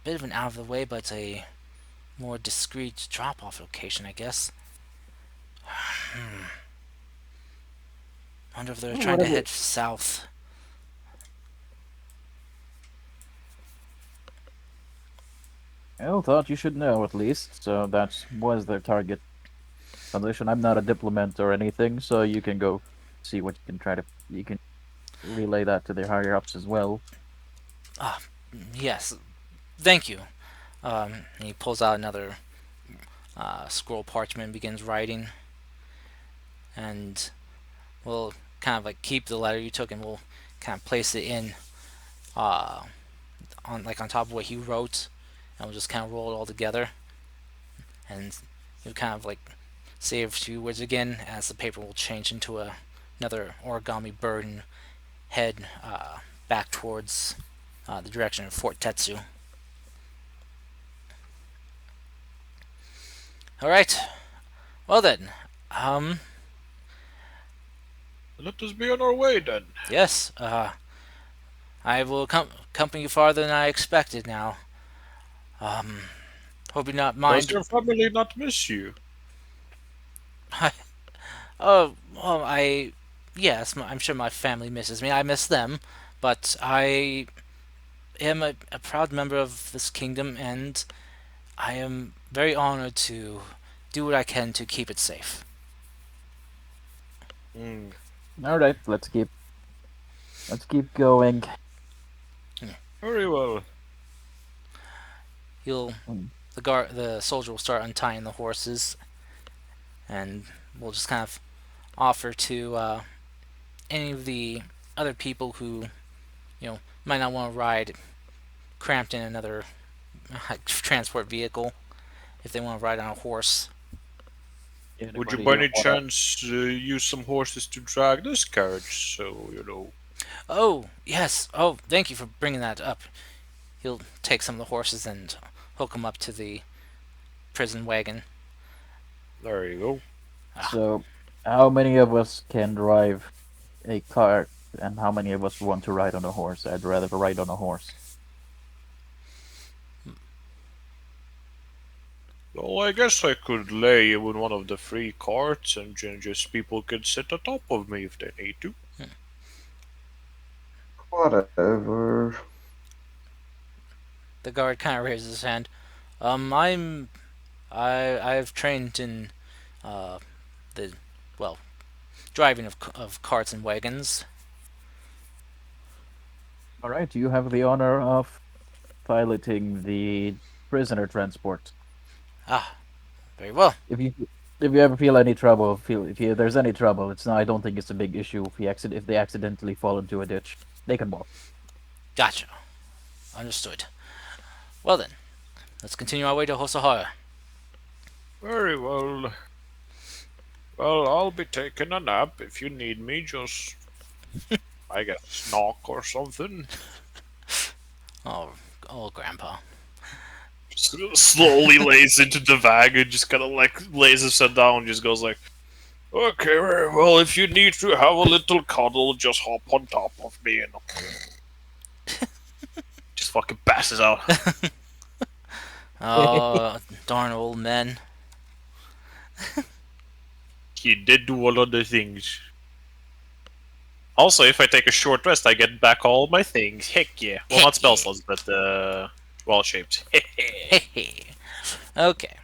bit of an out of the way, but a more discreet drop-off location, I guess. Wonder if they're trying to head south. I thought you should know at least. So that was their target position. I'm not a diplomat or anything, so you can go see what you can relay that to their higher ups as well. Yes. Thank you. And he pulls out another scroll parchment and begins writing. And we'll kind of like keep the letter you took, and we'll kind of place it in on top of what he wrote, and we'll just kind of roll it all together. And you'll kind of like say a few words again, as the paper will change into another origami bird and head back towards the direction of Fort Tetsu. Alright. Well then. Let us be on our way then. Yes. I will accompany you farther than I expected now. Hope you not Does mind. your family not miss you? Oh, well, yes, I'm sure my family misses me. I miss them, but I am a proud member of this kingdom, and I am very honored to do what I can to keep it safe. Hmm. All right, let's keep going. Very well. He'll Hmm. the soldier will start untying the horses, and we'll just kind of offer to any of the other people who might not want to ride cramped in another transport vehicle if they want to ride on a horse. Would you by any chance use some horses to drag this carriage? So, Oh, yes. Oh, thank you for bringing that up. He'll take some of the horses and hook them up to the prison wagon. there you go. So, how many of us can drive a cart, and how many of us want to ride on a horse? I'd rather ride on a horse. Well, I guess I could lay in one of the free carts and just people could sit atop of me if they need to. Whatever. The guard kind of raises his hand. I've trained in the well driving of carts and wagons. All right, you have the honor of piloting the prisoner transport. Ah, very well. If you ever feel any trouble, if there's any trouble, it's not. I don't think it's a big issue if they accidentally fall into a ditch, they can walk. Gotcha. Understood. Well then, let's continue our way to Hosohara. Very well. Well, I'll be taking a nap if you need me. Just, I guess, knock or something. Oh, Grandpa. Just slowly lays into the wagon, just kind of like lays himself down, and just goes like, "Okay, very well. If you need to have a little cuddle, just hop on top of me and just fucking passes out." Oh, darn old men. He did do a lot of things. Also, if I take a short rest, I get back all my things. Heck yeah. Well, not spell slots, but wall shaped. Okay.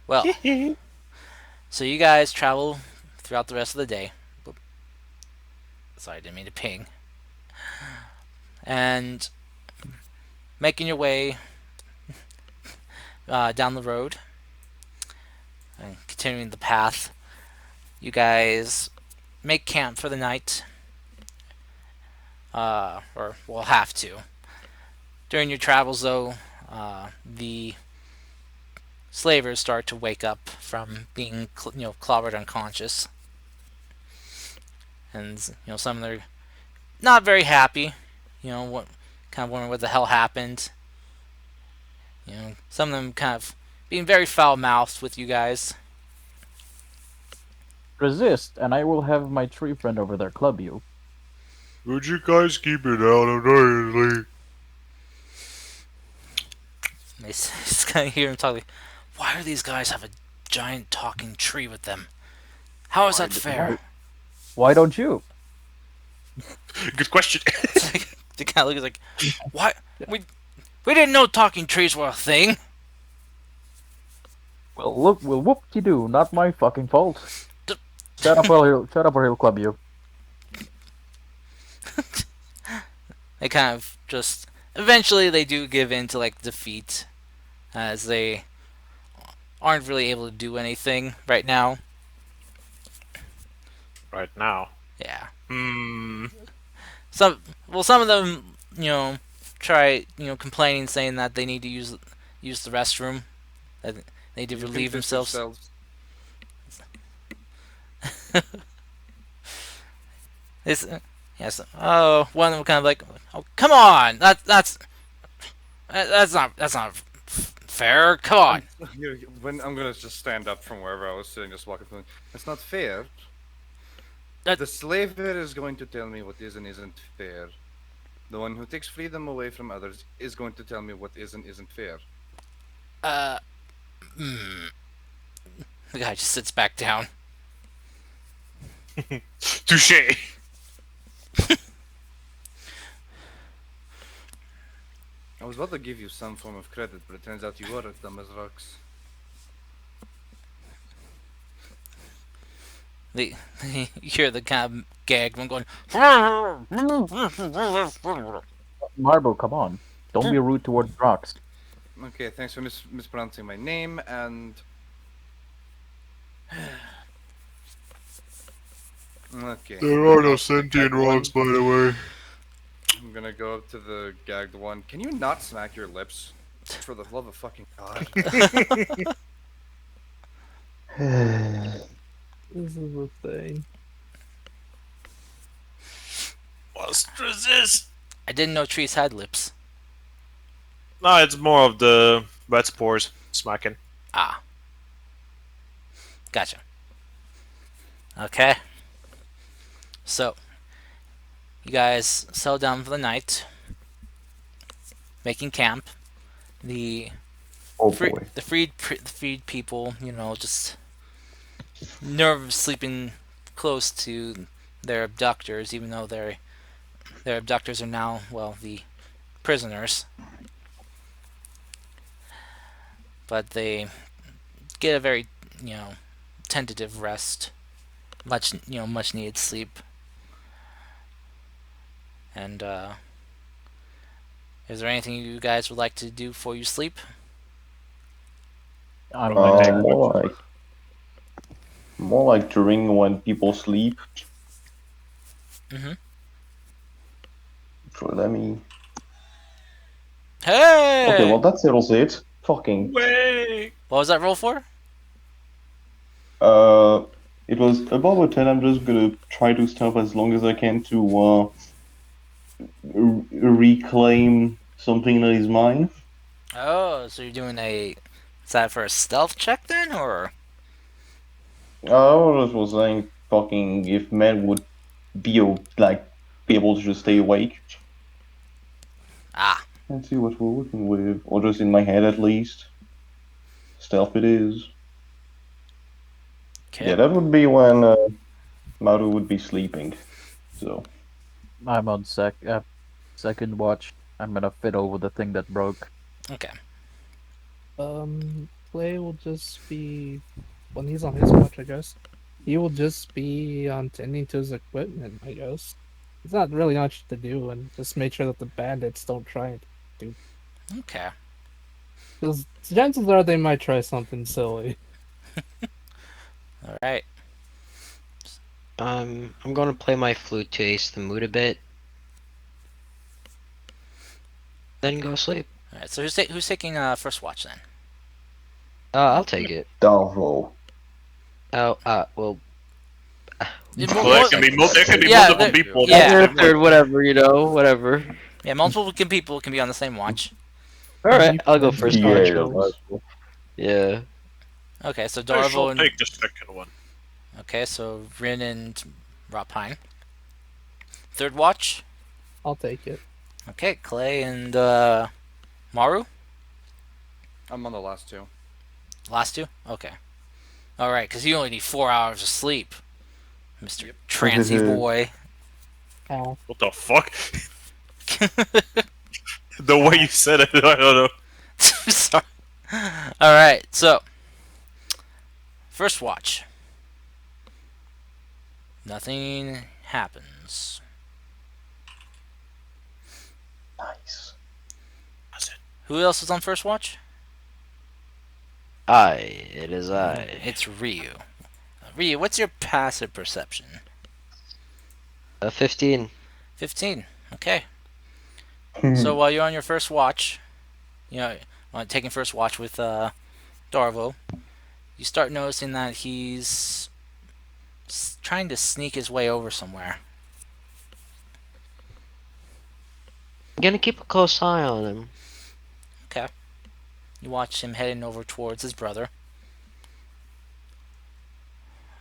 Well, so you guys travel throughout the rest of the day. Sorry, I didn't mean to ping. And making your way down the road and continuing the path, you guys make camp for the night. Or will have to. During your travels, though, the slavers start to wake up from being, clobbered unconscious, and some of them are not very happy. What kind of wondering what the hell happened. Some of them kind of being very foul-mouthed with you guys. Resist, and I will have my tree friend over there club you. Would you guys keep it out of there? They just kind of hear him talking. Why do these guys have a giant talking tree with them? How is that fair? Why don't you? Good question. They kind of look like, why? We didn't know talking trees were a thing. Well, look, well, whoop-de-doo, not my fucking fault. Shut up or he'll club you. They kind of just eventually they do give in to like defeat, as they aren't really able to do anything right now. Right now. Yeah. Hmm. Some of them, try, complaining, saying that they need to use the restroom, that they need to relieve themselves. This, yes. Oh, one of them kind of like, oh, come on, that's not fair. Come on. When I'm gonna just stand up from wherever I was sitting, just walking through. It's not fair. The slaver is going to tell me what is and isn't fair. The one who takes freedom away from others is going to tell me what is and isn't fair. Hmm. The guy just sits back down. Touche. I was about to give you some form of credit, but it turns out you were as dumb as rocks. You hear the kind of gag one going. Marble, come on. Don't be rude towards rocks. Okay, thanks for mispronouncing my name, and... Okay. There are no sentient rocks, by the way. I'm gonna go up to the gagged one. Can you not smack your lips? For the love of fucking God. This is the thing. What's this? I didn't know trees had lips. No, it's more of the wet spores smacking. Ah. Gotcha. Okay. So, you guys settle down for the night, making camp. The Oh free, boy. the freed people, just nervous sleeping close to their abductors, even though their abductors are now, well, the prisoners. But they get a very, tentative rest, much needed sleep. And is there anything you guys would like to do before you sleep? I'm like, More like during when people sleep. Mhm. So let me. Hey! Okay, well that settles it. Fucking. Way. What was that roll for? It was above a 10. I'm just gonna try to stop as long as I can to reclaim something that is mine. Oh, so you're doing is that for a stealth check then, or? I just was saying, fucking, if men would be able to just stay awake. Ah, Let's see what we're working with, or just in my head at least. Stealth it is. okay. Yeah, that would be when Maru would be sleeping. So. I'm on second watch. I'm gonna fit over the thing that broke. Okay. Clay will just be when he's on his watch, I guess. He will just be tending to his equipment, I guess. It's not really much to do, and just make sure that the bandits don't try it. Okay. Because chances are they might try something silly. All right. I'm gonna play my flute to ace the mood a bit. Then go sleep. All right. So who's taking first watch then? I'll take it. Darvo. Oh, well, Well, there can be Yeah, multiple there- people. yeah. third, whatever, whatever. Yeah, multiple people can be on the same watch. All right, I'll go first. Yeah, Nachos. Yeah. Okay, so I Darvo shall and take the second one. okay, so Rin and Rapine. Third watch. I'll take it. Okay, Clay and Maru. I'm on the last two. Last two. Okay. All right, because you only need 4 hours of sleep, Mr. Transy boy. Oh, What the fuck? The way you said it, I don't know. Sorry. All right, so first watch. Nothing happens. Nice. Who else is on first watch? It is I. It's Ryu. Ryu, what's your passive perception? 15. 15. Okay. So while you're on your first watch, taking first watch with Darvo, you start noticing that he's trying to sneak his way over somewhere. I'm gonna keep a close eye on him. Okay. You watch him heading over towards his brother.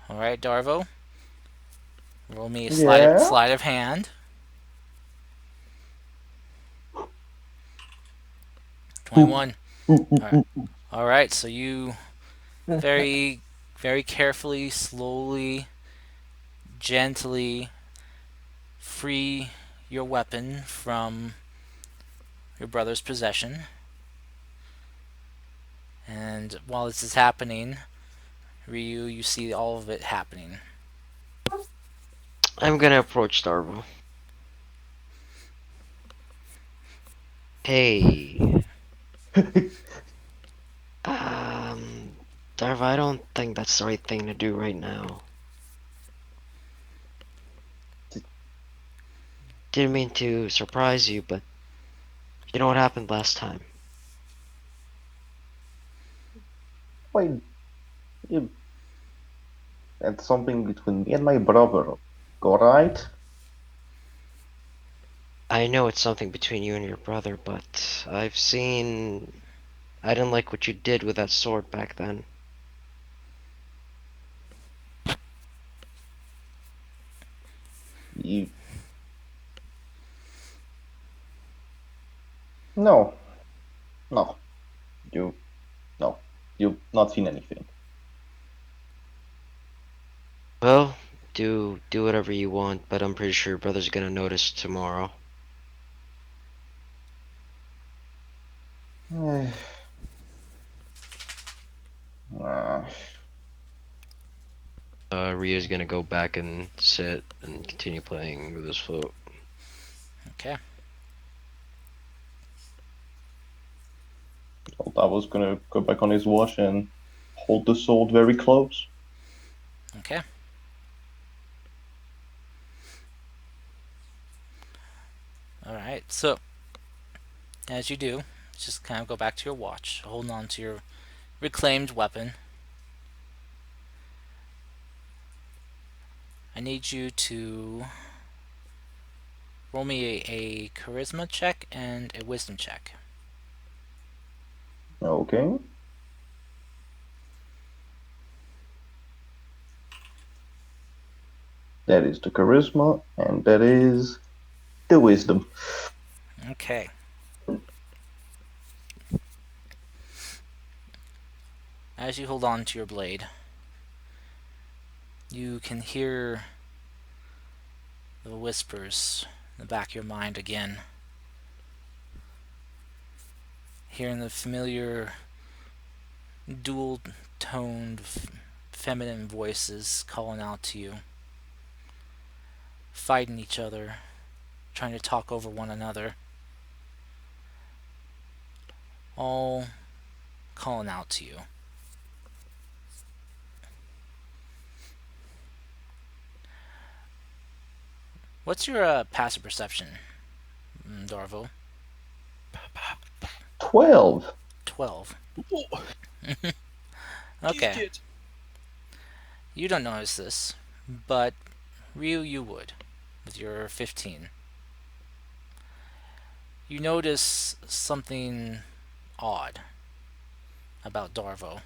Alright, Darvo. Roll me a sleight of hand. 21. Alright. All right, so you very, very carefully, slowly, gently free your weapon from your brother's possession. And while this is happening, Ryu, you see all of it happening. I'm gonna approach Darvo. Hey. Darvo, I don't think that's the right thing to do right now. Didn't mean to surprise you, but you know what happened last time? Wait, you that's something between me and my brother. Alright? I know it's something between you and your brother, but I didn't like what you did with that sword back then. You. No. No. You. No. You've not seen anything. Well, do whatever you want, but I'm pretty sure your brother's gonna notice tomorrow. Ah, Ryu's gonna go back and sit and continue playing with his flute. Okay. I was gonna go back on his watch and hold the sword very close. Okay. Alright, so as you do, just kind of go back to your watch, holding on to your reclaimed weapon. I need you to roll me a charisma check and a wisdom check. Okay. That is the charisma, and that is the wisdom. Okay. As you hold on to your blade, you can hear the whispers in the back of your mind again. Hearing the familiar dual-toned feminine voices calling out to you. Fighting each other, trying to talk over one another. All calling out to you. What's your passive perception, Darvo? 12. 12. Okay. You don't notice this, but Ryu, you would, with your 15. You notice something odd about Darvo.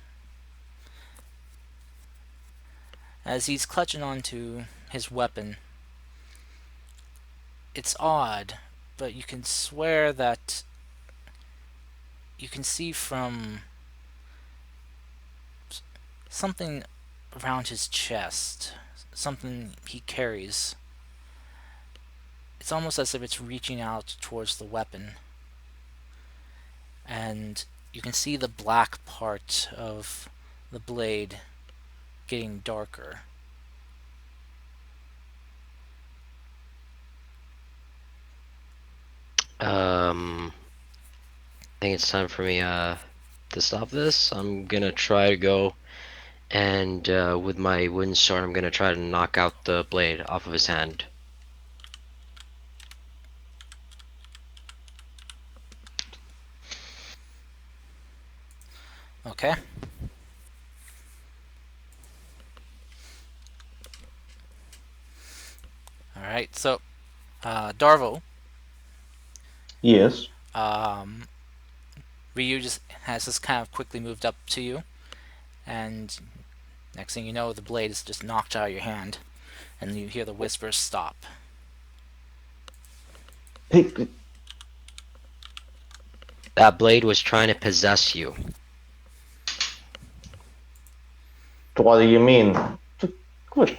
As he's clutching onto his weapon, it's odd, but you can swear that you can see from something around his chest, something he carries. It's almost as if it's reaching out towards the weapon. And you can see the black part of the blade getting darker. I think it's time for me to stop this. I'm gonna try to go and with my wooden sword, I'm gonna try to knock out the blade off of his hand. Okay. Alright, so, Darvo, Yes. Ryu just has this kind of quickly moved up to you, and next thing you know, the blade is just knocked out of your hand, and you hear the whispers stop. That blade was trying to possess you. What do you mean? Good.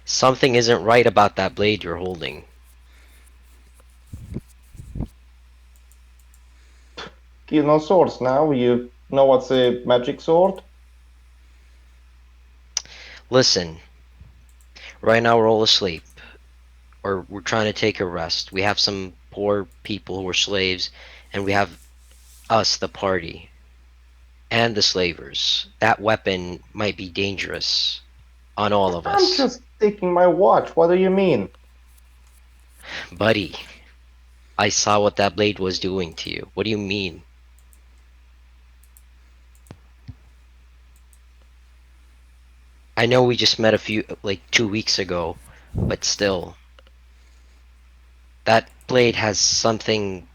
Something isn't right about that blade you're holding. You know swords now. You know what's a magic sword? Listen, right now we're all asleep, or we're trying to take a rest. We have some poor people who are slaves, and we have us, the party, and the slavers. That weapon might be dangerous on all of I'm us. just taking my watch. What do you mean? Buddy, I saw what that blade was doing to you. What do you mean? I know we just met like 2 weeks ago, but still. That blade has something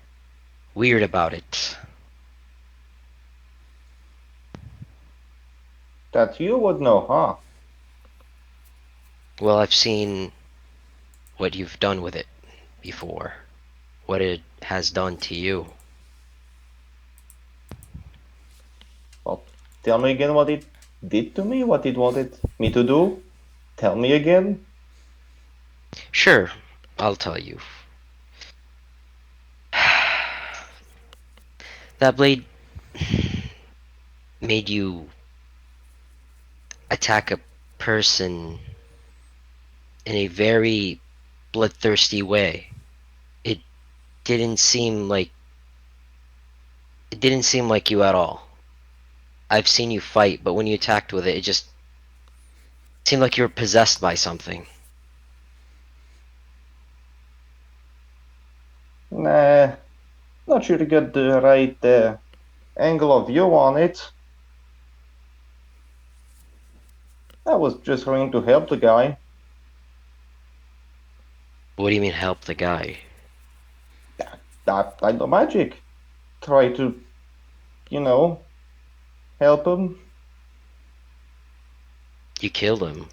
weird about it. That you would know, huh? Well, I've seen what you've done with it before. What it has done to you. Well, tell me again what it did to me, what it wanted me to do. Tell me again. Sure, I'll tell you. That blade made you attack a person in a very bloodthirsty way. It didn't seem like it didn't seem like you at all. I've seen you fight, but when you attacked with it, it just seemed like you were possessed by something. Nah, not sure to get the right angle of view on it. I was just trying to help the guy. What do you mean help the guy? That kind of magic. Try to, you know, help him. You killed him.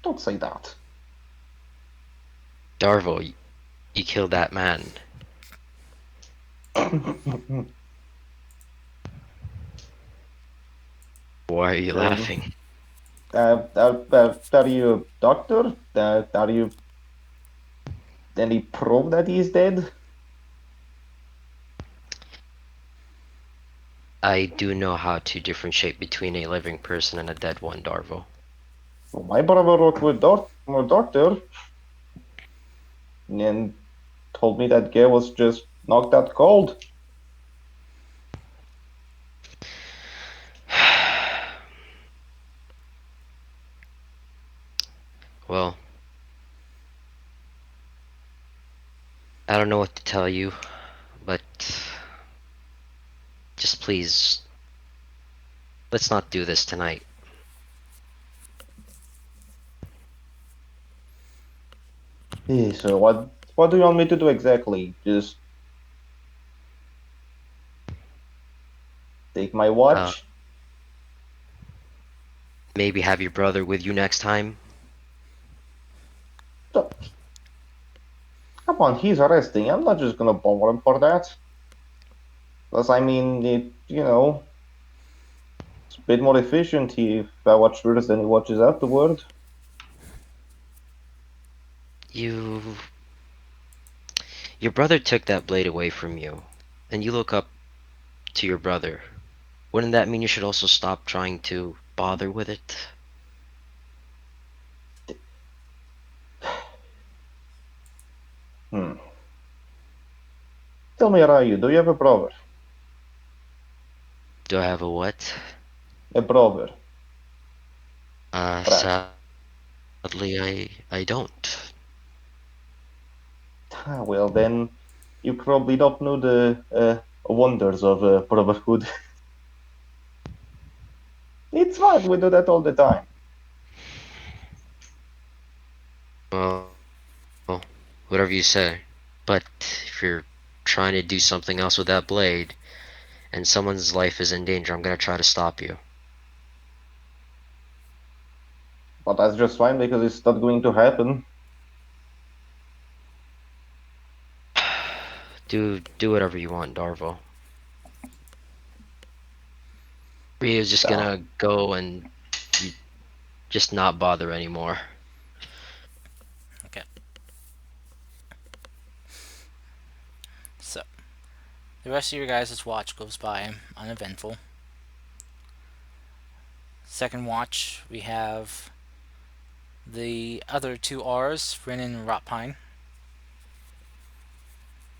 Don't say that. Darvo, you killed that man. Why are you laughing? Are you a doctor? Are you any proof that he's dead? I do know how to differentiate between a living person and a dead one, Darvo. Well, my brother worked with a doctor and told me that guy was just knocked out cold. Well, I don't know what to tell you, but just please, let's not do this tonight. So what do you want me to do exactly? Just take my watch? Maybe have your brother with you next time? Come on, he's resting. I'm not just gonna bother him for that. Plus, I mean, you know, it's a bit more efficient if I watch first than he watches afterward. Your brother took that blade away from you, and you look up to your brother. Wouldn't that mean you should also stop trying to bother with it? Tell me, Ryu, do you have a brother? Do I have a what? A brother. Sadly, I don't. Well, then you probably don't know the wonders of brotherhood. It's fine, we do that all the time. Well, whatever you say. But if you're trying to do something else with that blade, and someone's life is in danger, I'm gonna try to stop you. But that's just fine because it's not going to happen. Do whatever you want, Darvo. Ryu's just Yeah. gonna go and just not bother anymore. So, the rest of your guys' watch goes by uneventful. Second watch, we have the other two R's, Rin and Rotpine.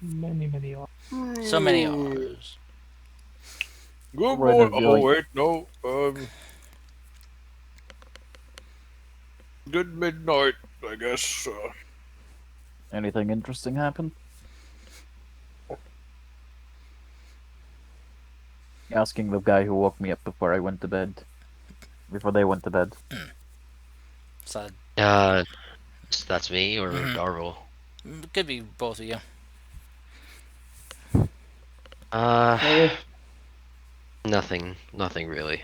Many hours. So many R's. Good Ren morning. is Oh going- wait, no. Good midnight, I guess. Anything interesting happen? Asking the guy who woke me up before I went to bed. Before they went to bed. So, So that's me or Mhm. Darvel. it could be both of you. Eh, Nothing really.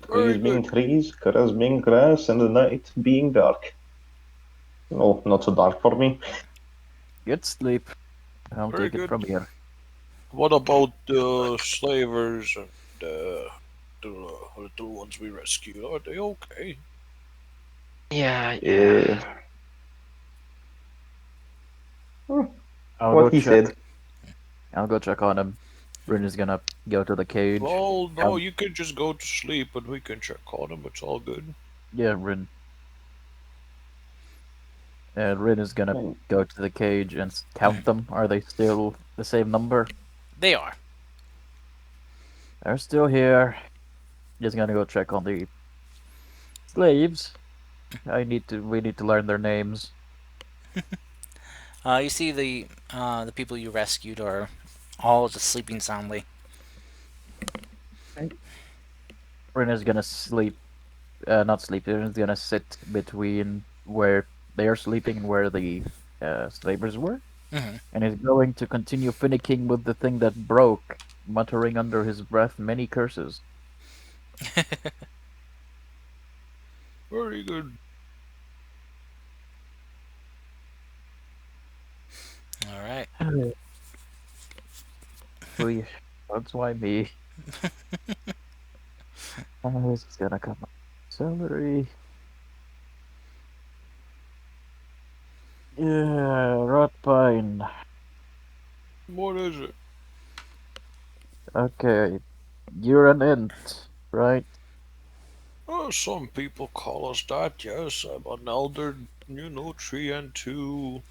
Very trees being good. trees, grass being grass, and the night being dark. No, not so dark for me. Get sleep. I'll Very take it good. from here. What about the slavers and the ones we rescued? Are they okay? Yeah. I'll What go he check. said. I'll go check on him. Rin is gonna go to the cage. Well, no, Um, you can just go to sleep and we can check on them. It's all good. Yeah, Rin. Rin is gonna Hmm. go to the cage and count them. Are they still the same number? They are. They're still here. Just gonna go check on the slaves. We need to learn their names. You see the people you rescued are all just sleeping soundly. Rin is gonna sleep. Not sleep. Rin is gonna sit between where they are sleeping and where the slavers were. hmm And is going to continue finicking with the thing that broke, muttering under his breath many curses. Very good. All right. Oy, that's why me. This is gonna come up. Celery. Yeah, rot pine. What is it? Okay, you're an int, right? Some people call us that, yes. I'm an elder, 3 and 2.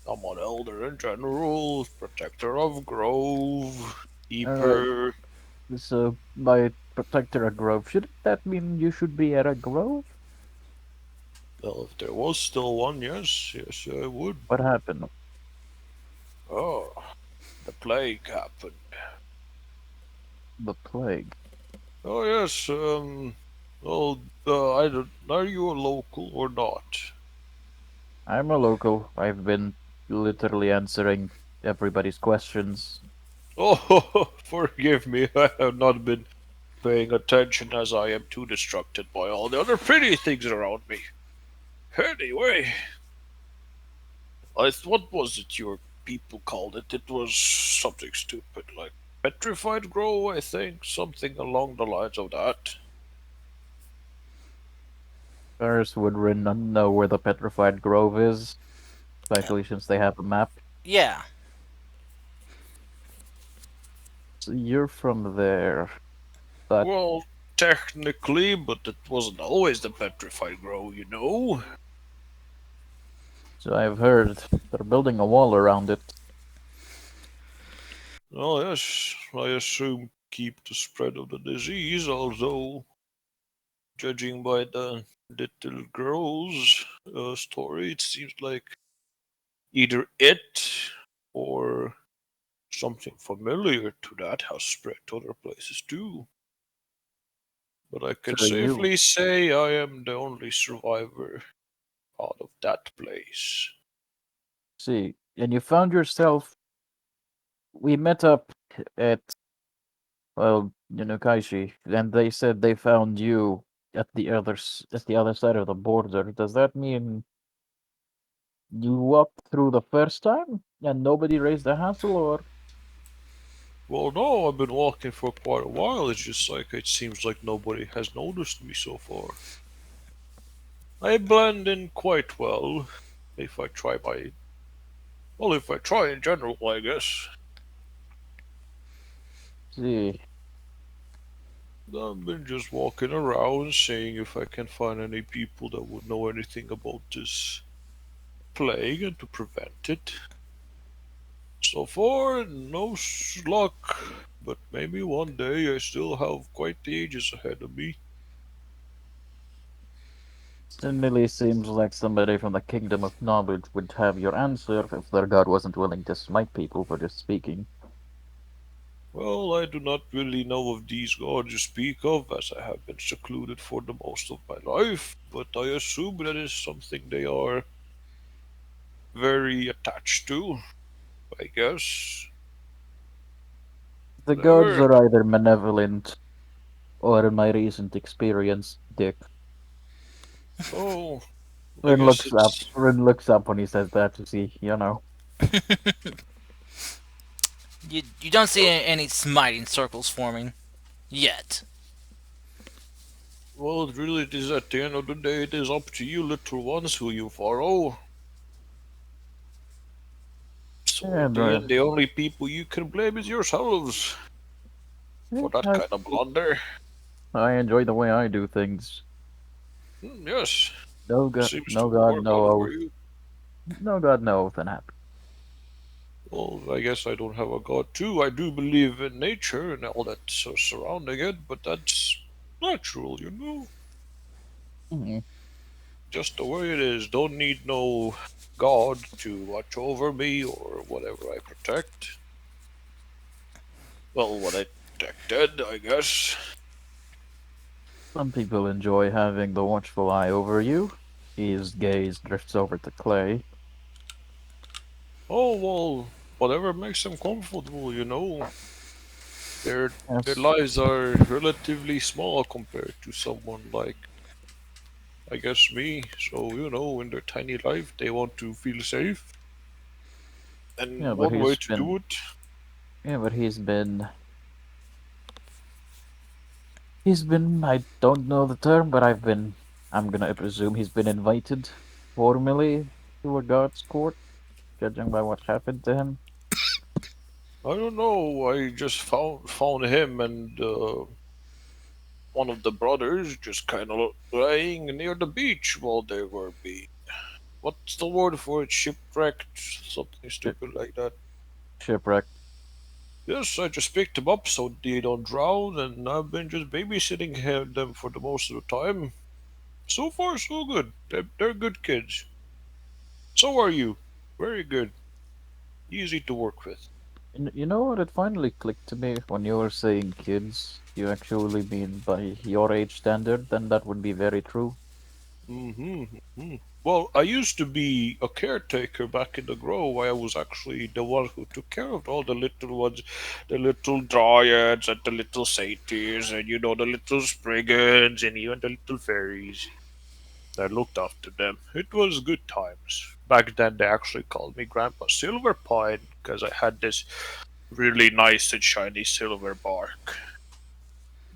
I'm an elder in general, protector of Grove, keeper. So, by protector a grove, shouldn't that mean you should be at a grove? Well, if there was still one, yes, I would. What happened? Oh, the plague happened. The plague. Oh, yes, well, I don't, are you a local or not? I'm a local. I've been literally answering everybody's questions. Oh, forgive me, I have not been paying attention as I am too distracted by all the other pretty things around me. Anyway, what was it your people called it? It was something stupid, like petrified grow, I think, something along the lines of that. First, would Rin not know where the petrified grove is? Especially since they have a map. Yeah. So you're from there. But Well, technically, but it wasn't always the petrified grow, you know? so I've heard they're building a wall around it. Oh, yes, I assume keep the spread of the disease, although, judging by the little girl's story, it seems like either it or something familiar to that has spread to other places too. But I can So you safely say I am the only survivor out of that place. see, and you found yourself. We met up at Kaishi, and they said they found you at at the other side of the border. Does that mean you walked through the first time and nobody raised a hassle, or Well, no, I've been walking for quite a while. It's just like it seems like nobody has noticed me so far. I blend in quite well if I try my. Well, if I try in general, I guess. See, I've been just walking around, seeing if I can find any people that would know anything about this plague and to prevent it. So far, no luck, but maybe one day I still have quite the ages ahead of me. certainly seems like somebody from the Kingdom of Knowledge would have your answer if their god wasn't willing to smite people for just speaking. Well, I do not really know of these gods you speak of, as I have been secluded for the most of my life, but I assume that is something they are very attached to, I guess. The gods Whatever. are either malevolent or, in my recent experience, dick. Oh, I guess it's. Rin looks up when he says that to see, you know. You don't see any smiting circles forming yet. Well, it really is at the end of the day, it is up to you, little ones, who you follow. So, in And the end, the only people you can blame is yourselves for that kind of blunder. I enjoy the way I do things. Yes, No god, seems no to god, work no out for oath. you. No god, no oath, and happy. Well, I guess I don't have a god too. I do believe in nature and all that's surrounding it, but that's natural, you know? Mm-hmm. Just the way it is. Don't need no god to watch over me or whatever I protect. Well, what I protected, I guess. Some people enjoy having the watchful eye over you. His gaze drifts over to Clay. Oh, well, whatever makes them comfortable, you know? Their Yes. lives are relatively small compared to someone like, I guess, me. So, you know, in their tiny life, they want to feel safe. And Yeah, but one way to do it. Yeah, but he's been. I don't know the term, but I'm gonna presume he's been invited formally to a god's court, judging by what happened to him. I don't know. I just found him and one of the brothers just kind of lying near the beach while they were being. What's the word for it? Shipwrecked? Something stupid like that. Shipwreck. Yes, I just picked them up so they don't drown, and I've been just babysitting them for the most of the time. So far, so good. They're good kids. So are you. Very good. Easy to work with. You know what? It finally clicked to me when you were saying kids. You actually mean by your age standard, then that would be very true. Mm-hmm. Well, I used to be a caretaker back in the Grove. I was actually the one who took care of all the little ones, the little dryads and the little satyrs, and you know the little spriggans and even the little fairies. I looked after them. It was good times. Back then, they actually called me Grandpa Silverpine because I had this really nice and shiny silver bark.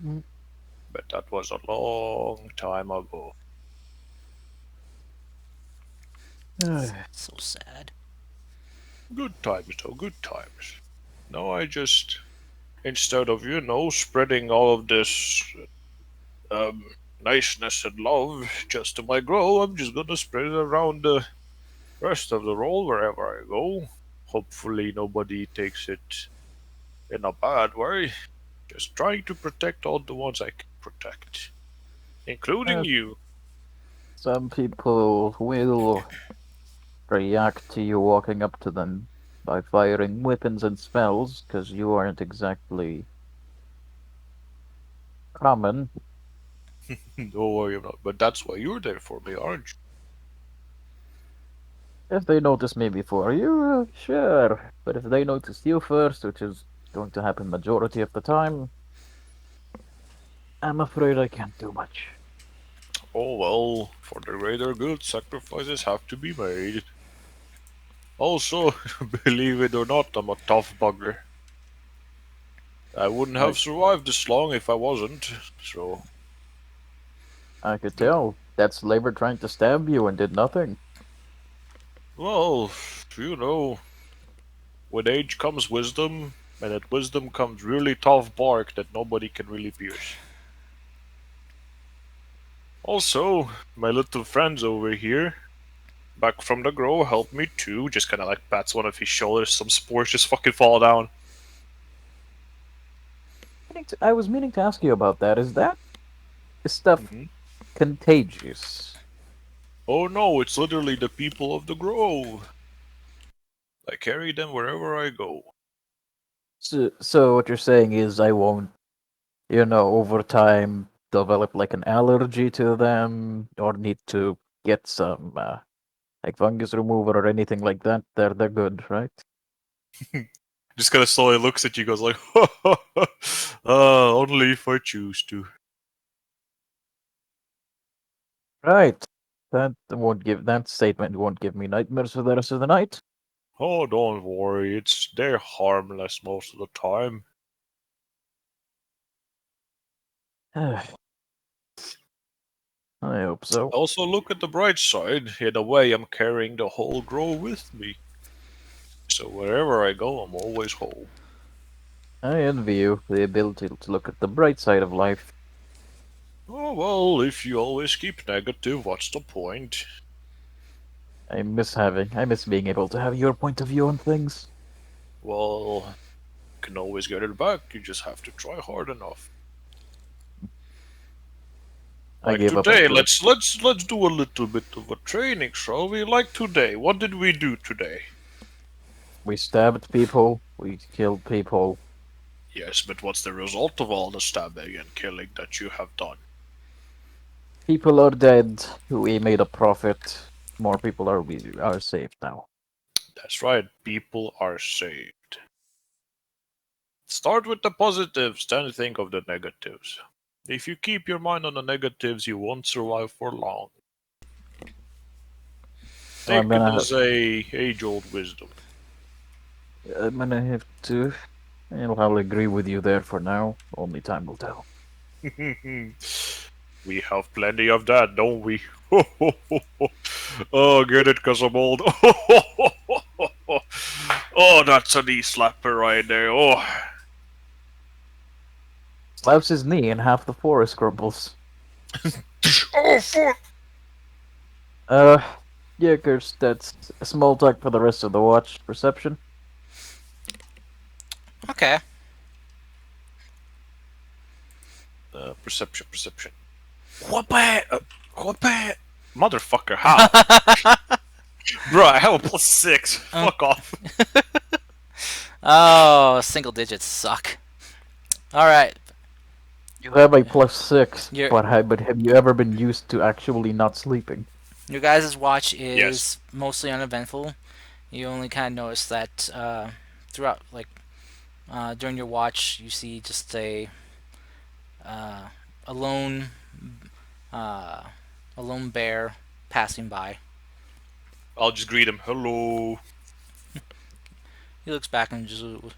Mm. But that was a long time ago. So sad. Good times, though, good times. Now I just, instead of, you know, spreading all of this niceness and love just to my grow, I'm just gonna spread it around the rest of the roll wherever I go. Hopefully nobody takes it in a bad way. Just trying to protect all the ones I can protect, including Uh, you. Some people will react to you walking up to them by firing weapons and spells, because you aren't exactly common. No worry about it. But that's why you're there for me, aren't you? If they notice me before you, sure. But if they notice you first, which is going to happen majority of the time, I'm afraid I can't do much. Oh well, for the greater good, sacrifices have to be made. Also, believe it or not, I'm a tough bugger. I wouldn't have survived this long if I wasn't. So, I could tell. That slaver trying to stab you and did nothing. well, with age comes wisdom, and with wisdom comes really tough bark that nobody can really pierce. Also, my little friends over here, back from the grow, helped me too. Just kind of like pats one of his shoulders. Some spores just fucking fall down. I was meaning to ask you about that. Is that stuff contagious? Oh no, it's literally the people of the grove. I carry them wherever I go. So what you're saying is I won't, over time develop like an allergy to them or need to get some like fungus remover or anything like that. They're good, right? Just kind of slowly looks at you, goes like, only if I choose to. Right. That statement won't give me nightmares for the rest of the night. Oh, don't worry, they're harmless most of the time. I hope so. Also, look at the bright side. In a way, I'm carrying the whole grove with me. So wherever I go, I'm always home. I envy you the ability to look at the bright side of life. Oh well, if you always keep negative, what's the point? I miss being able to have your point of view on things. Well, you can always get it back. You just have to try hard enough. I Like gave up. today, let's do a little bit of a training, shall we? Like today, what did we do today? We stabbed people. We killed people. Yes, but what's the result of all the stabbing and killing that you have done? People are dead. We made a profit. More people are safe now. That's right, people are saved. Start with the positives, then think of the negatives. If you keep your mind on the negatives, you won't survive for long. Take it as a age-old wisdom. I'm gonna have to. I'll agree with you there for now. Only time will tell. We have plenty of that, don't we? Oh, get it, cause I'm old. Oh, that's a knee slapper right there. Oh. Slaps his knee and half the forest crumbles. Oh, fuck! Yeah, Kirst, that's a small talk for the rest of the watch. Perception? Okay. Perception. What bad? Motherfucker, how? Bro, I have a +6. Fuck off. Oh, single digits suck. Alright. You have a +6, You're- but have you ever been used to actually not sleeping? Your guys' watch is Yes. mostly uneventful. You only kind of notice that throughout, during your watch, you see just a lone bear passing by. I'll just greet him. Hello. He looks back and just, ooh.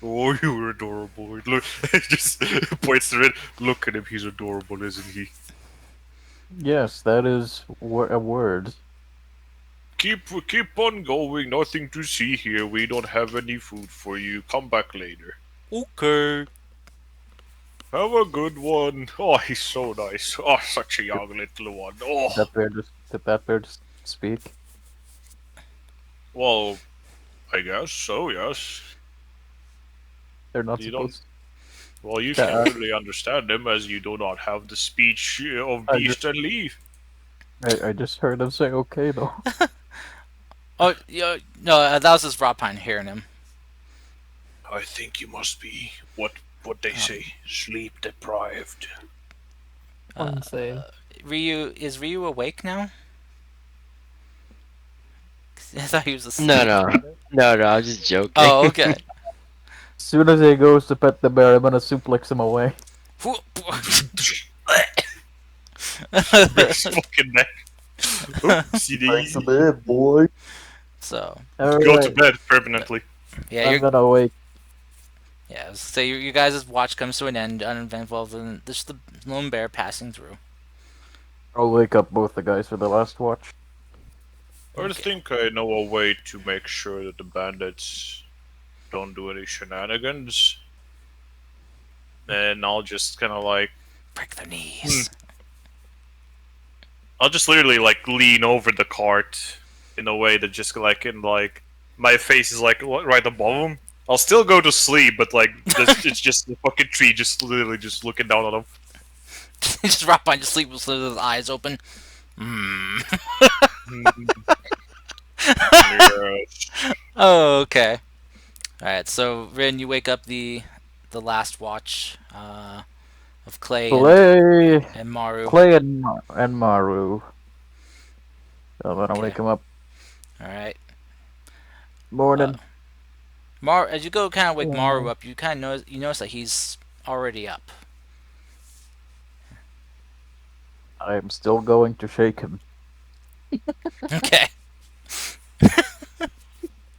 Oh, you're adorable. Look, just points to it. Look at him. He's adorable, isn't he? Yes, that is a word. Keep on going. Nothing to see here. We don't have any food for you. Come back later. Okay. Have a good one. Oh, he's so nice. Oh, such a young little one. Oh. Did that bear just speak? Well, I guess so, yes. They're not You don't- supposed. Well, you Yeah. can't really understand him as you do not have the speech of I beast and leaf. I just heard him say okay though. Oh, yeah, no, that was just Rapine hearing him. I think you must be what they say, sleep deprived. Insane. Is Ryu awake now? I thought he was asleep. No, I'm just joking. Oh, okay. As soon as he goes to pet the bear, I'm gonna suplex him away. Breaks his fucking neck. CD. bed, boy. So, Go to bed permanently. yeah, I'm you're gonna wake Yeah, so you guys' watch comes to an end, uneventful, and just the lone bear passing through. I'll wake up both the guys for the last watch. I Okay. think I know a way to make sure that the bandits don't do any shenanigans. And I'll just kind of like, Break their knees. I'll just literally like lean over the cart in a way that just like in like my face is like right above them. I'll still go to sleep, but like it's just the fucking tree, just literally just looking down on them. Just drop on your sleep with his eyes open. Hmm. Yes. Oh, okay. All right. So Rin, you wake up the last watch of Clay and Maru. Clay and Maru. So I'm gonna Okay. wake him up. All right. Morning. As you go kind of wake Yeah. Maru up, you kind of notice that he's already up. I am still going to shake him. Okay.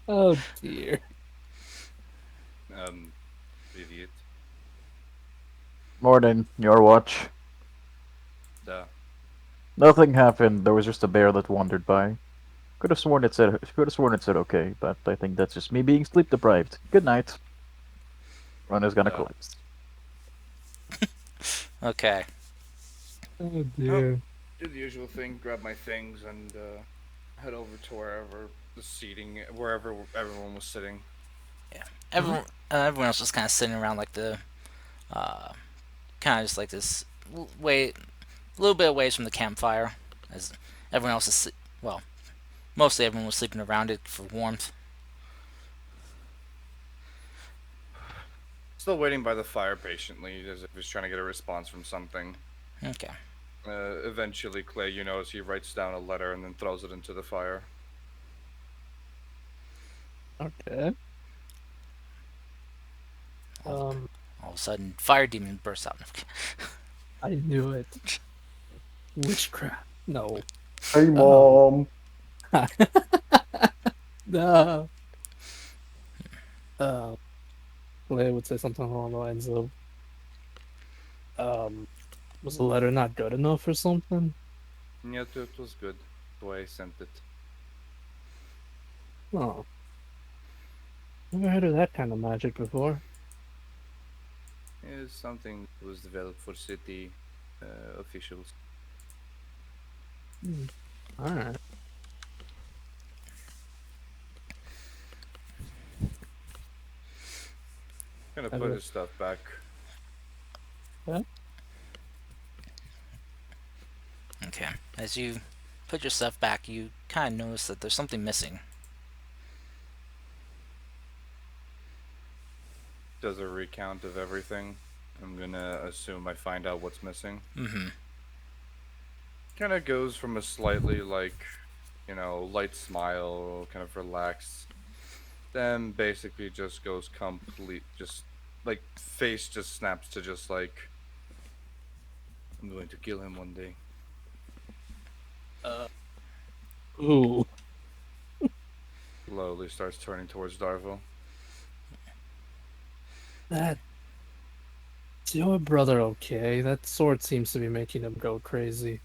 Oh dear. Idiot. Morning, your watch. Duh. Nothing happened. There was just a bear that wandered by. Could have sworn it said okay, but I think that's just me being sleep deprived. Good night. Run is gonna Yeah. collapse. Okay. Oh dear. Do the usual thing, grab my things, and head over to wherever the seating, wherever everyone was sitting. Everyone else was kind of sitting around like the, kind of just like this a little bit away from the campfire, as everyone else is mostly everyone was sleeping around it for warmth. Still waiting by the fire patiently, as if he's trying to get a response from something. Okay. Eventually, Clay, you notice he writes down a letter and then throws it into the fire. Okay. All of a sudden, fire demon bursts out. I knew it. Witchcraft. No. Hey, Mom. No. Leia would say something along the lines of, was the letter not good enough or something? Yeah, it was good. The way I sent it. Oh. Never heard of that kind of magic before. It's something that was developed for city officials. Alright. Gonna I put will- his stuff back. Okay. As you put your stuff back, you kind of notice that there's something missing. Does a recount of everything. I'm gonna assume I find out what's missing. Mm-hmm. Kind of goes from a slightly light smile, kind of relaxed, then basically just goes complete, just like face just snaps to just like, I'm going to kill him one day. Ooh. Slowly starts turning towards Darvo. Is your brother okay? That sword seems to be making him go crazy.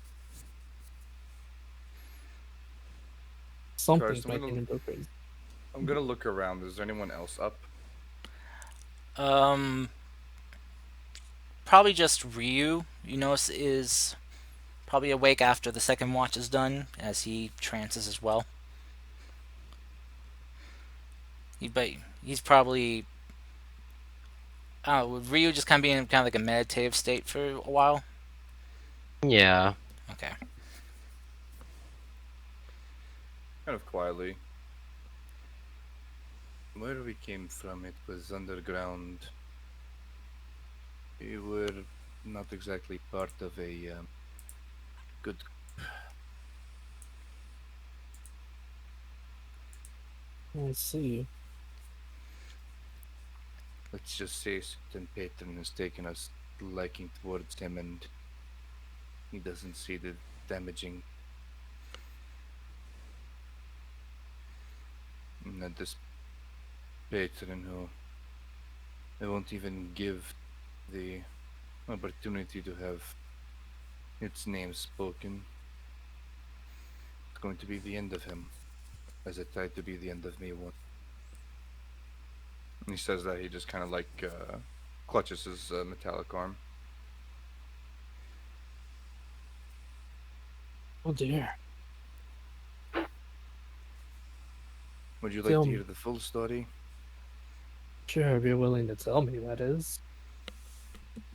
Something's I'm gonna- making him go crazy. I'm gonna look around. Is there anyone else up? Probably just Ryu, you notice, is probably awake after the second watch is done, as he trances as well. He's probably, I don't know, would Ryu just kind of be in kind of like a meditative state for a while? Yeah. Okay. Kind of quietly. Where we came from, it was underground. We were not exactly part of a good. I see. Let's just say a certain patron has taken us liking towards him, and he doesn't see the damaging. And that this patron who I won't even give the opportunity to have its name spoken. It's going to be the end of him, as it tried to be the end of me once. And he says that he just kind of like clutches his metallic arm. Oh dear. Would you like Tell to me. hear the full story? Sure, if you're willing to tell me, that is.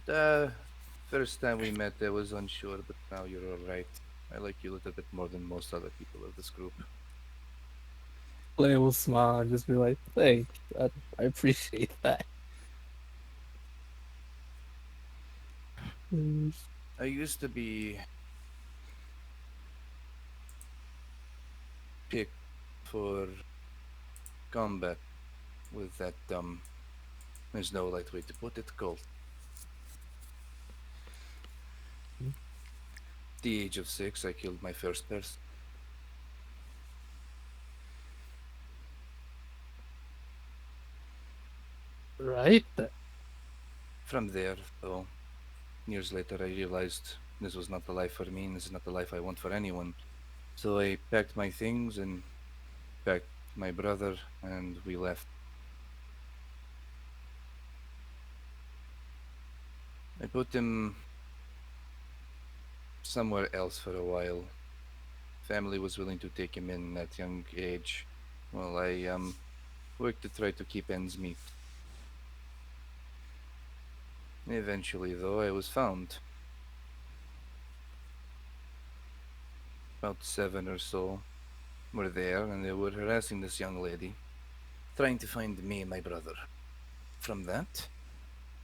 The first time we met, I was unsure, but now you're all right. I like you a little bit more than most other people of this group. Clay will smile and just be like, thanks. I appreciate that. Mm, I used to be picked for combat with that there's no right way to put it, cult. The age of 6, I killed my first person. Right? From there, though, years later, I realized this was not the life for me, and this is not the life I want for anyone. So I packed my things and packed my brother, and we left. I put him somewhere else for a while. Family was willing to take him in at young age. Well, I worked to try to keep ends meet. Eventually, though, I was found. About 7 or so were there, and they were harassing this young lady, trying to find me and my brother. From that,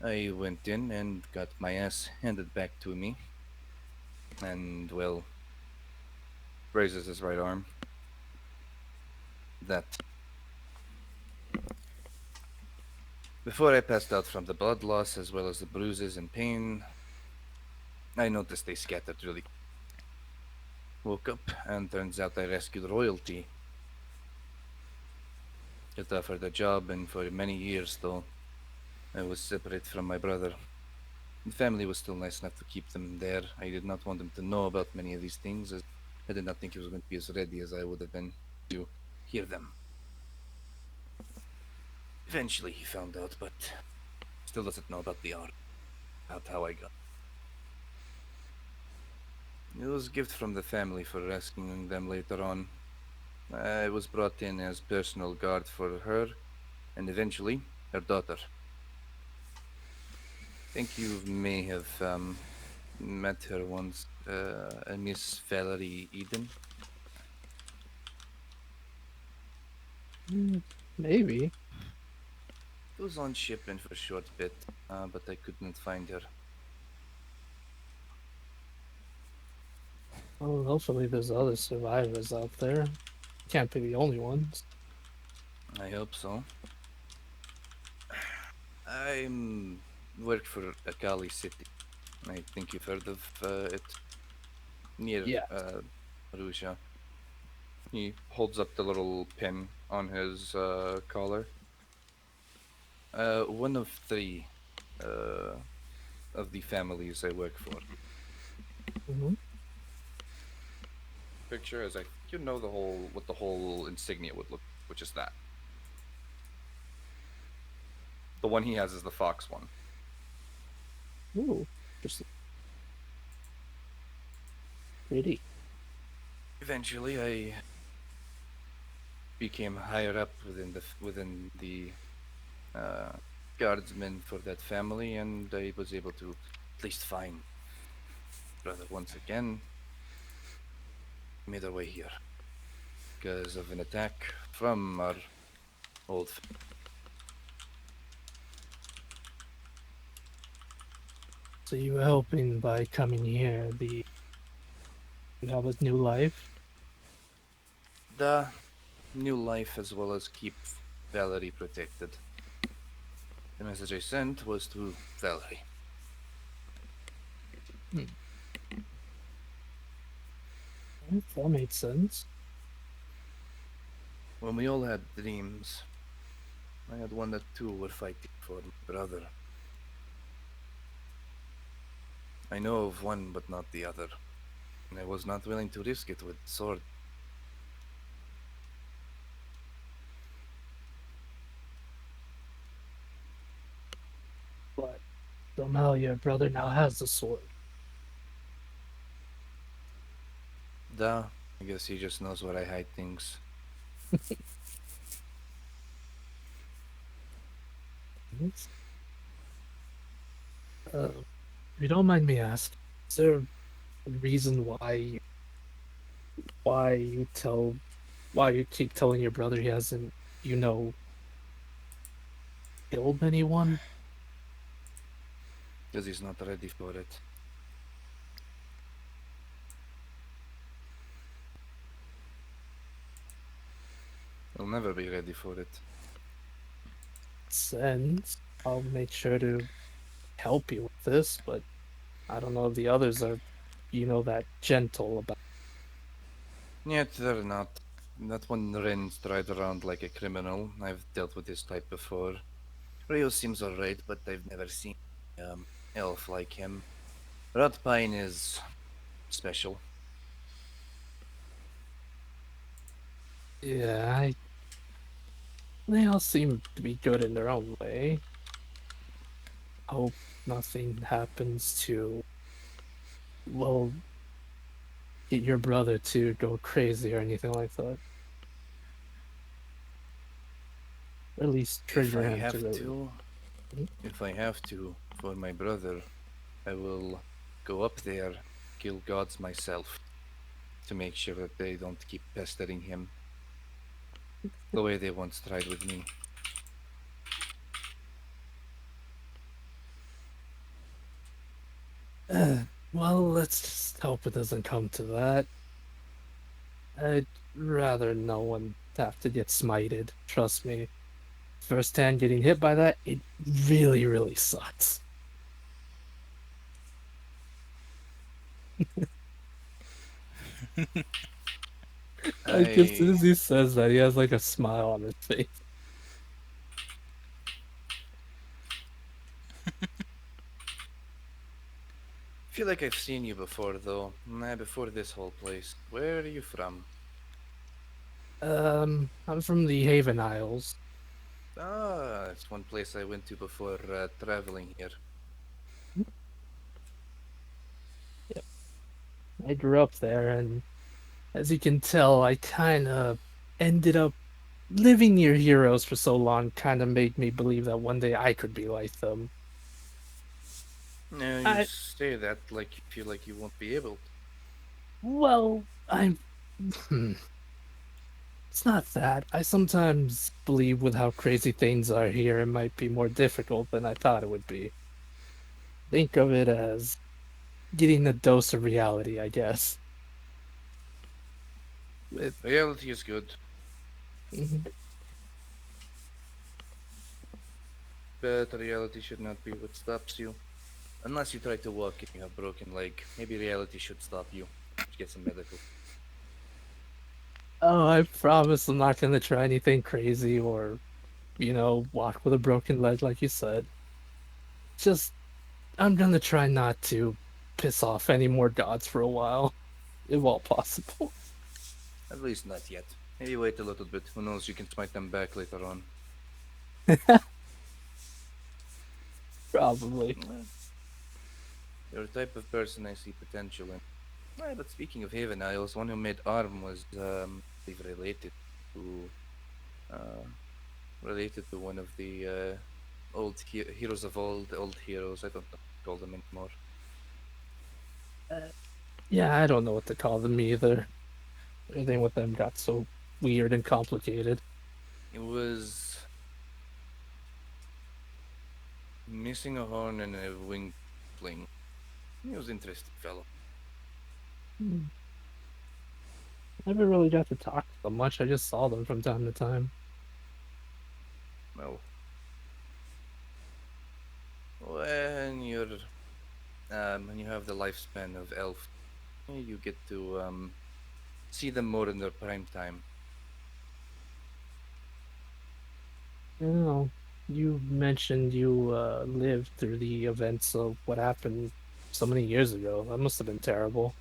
I went in and got my ass handed back to me, and, well, raises his right arm. That. Before I passed out from the blood loss as well as the bruises and pain, I noticed they scattered really. Woke up, and turns out I rescued royalty. Got offered a job, and for many years, though, I was separate from my brother. The family was still nice enough to keep them there. I did not want them to know about many of these things, as I did not think he was going to be as ready as I would have been to hear them. Eventually, he found out, but still doesn't know about the art, about how I got. It was a gift from the family for rescuing them later on. I was brought in as personal guard for her, and eventually, her daughter. I think you may have met her once, a Miss Valerie Eden. Maybe. It was on shipment for a short bit, but I could not find her. Well, hopefully there's other survivors out there. Can't be the only ones. I hope so. I'm work for Akali City. I think you've heard of it. Near Yeah. Arusha. He holds up the little pin on his collar. One of 3 of the families I work for. Hmm. Picture as you know what the whole insignia would look, which is that. The one he has is the fox one. Ooh, just pretty. Eventually, I became higher up within the guardsmen for that family, and I was able to at least find brother once again. Made our way here because of an attack from our old. So you were hoping by coming here, you have a new life? The new life as well as keep Valerie protected. The message I sent was to Valerie. That made sense. When we all had dreams, I had one that two were fighting for my brother. I know of one, but not the other. And I was not willing to risk it with sword. But somehow your brother now has the sword. Duh. I guess he just knows where I hide things. Yes. If you don't mind me asking, is there a reason why you tell why you keep telling your brother he hasn't, killed anyone? Because he's not ready for it. He'll never be ready for it. Sense. I'll make sure to help you with this, but I don't know if the others are, that gentle about. Yet they're not. Not when Ren stride around like a criminal. I've dealt with this type before. Rio seems alright, but I've never seen elf like him. Rodpine is special. Yeah, they all seem to be good in their own way. Hope nothing happens to, well, get your brother to go crazy or anything like that. Or at least trigger him to really. If I have to, for my brother, I will go up there, kill gods myself, to make sure that they don't keep pestering him the way they once tried with me. Well, let's just hope it doesn't come to that. I'd rather no one have to get smited. Trust me. Firsthand getting hit by that, it really, really sucks. Like, as soon as he says that, he has like a smile on his face. Feel like I've seen you before, though. Before this whole place. Where are you from? I'm from the Haven Isles. Ah, it's one place I went to before traveling here. Yep. I grew up there, and as you can tell, I kind of ended up living near heroes for so long, kind of made me believe that one day I could be like them. No, you I- say that like you feel like you won't be able to. Well, I'm. It's not that. I sometimes believe with how crazy things are here, it might be more difficult than I thought it would be. Think of it as getting a dose of reality, I guess. Reality is good, Mhm. but reality should not be what stops you. Unless you try to walk and you have broken leg, maybe reality should stop you. Get some medical. Oh, I promise I'm not gonna try anything crazy or, walk with a broken leg like you said. Just, I'm gonna try not to piss off any more gods for a while, if all possible. At least not yet. Maybe wait a little bit. Who knows? You can smite them back later on. Probably. Well, you're the type of person I see potential in. But speaking of Haven Isles, one who made Arm was believe to uh, related to one of the old heroes of old, old heroes. I don't know what to call them anymore. Yeah, I don't know what to call them either. Everything with them got so weird and complicated. It was missing a horn and a wing fling. He was interesting fellow. Never really got to talk to them much. I just saw them from time to time. Well, when you have the lifespan of elf, you get to see them more in their prime time. You know, you mentioned you lived through the events of what happened so many years ago. That must have been terrible.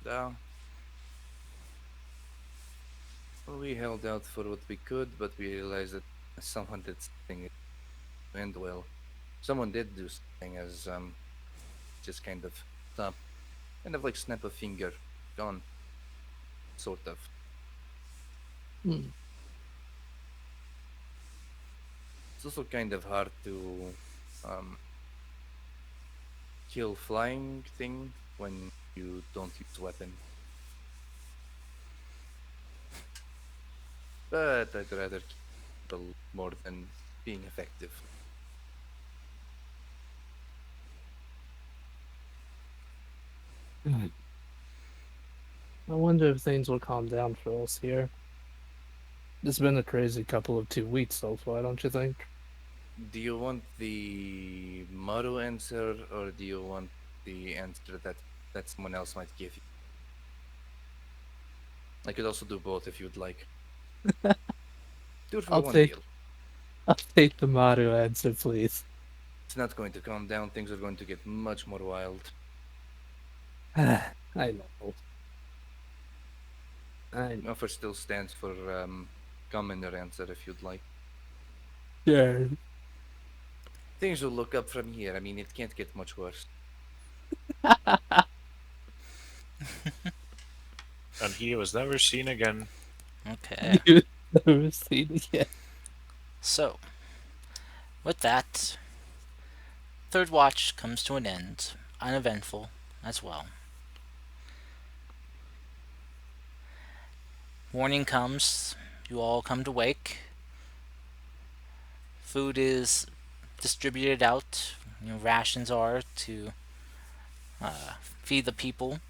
Yeah. Well, we held out for what we could, but we realized that someone did something to end well. Someone did do something as just kind of like snap a finger, gone, sort of. Hmm. It's also kind of hard to um kill flying thing when you don't use weapon. But I'd rather kill more than being effective. I wonder if things will calm down for us here. It's been a crazy couple of 2 weeks so far, don't you think? Do you want the Maru answer or do you want the answer that someone else might give you? I could also do both if you'd like. Do it for I'll one take deal. I'll take the Maru answer, please. It's not going to calm down. Things are going to get much more wild. I know. I know. Offer still stands for commoner answer if you'd like. Sure. Things will look up from here. I mean, it can't get much worse. And he was never seen again. Okay. You've never seen it yet. So, with that, third watch comes to an end, uneventful as well. Morning comes, you all come to wake. Food is distributed out, rations are to feed the people.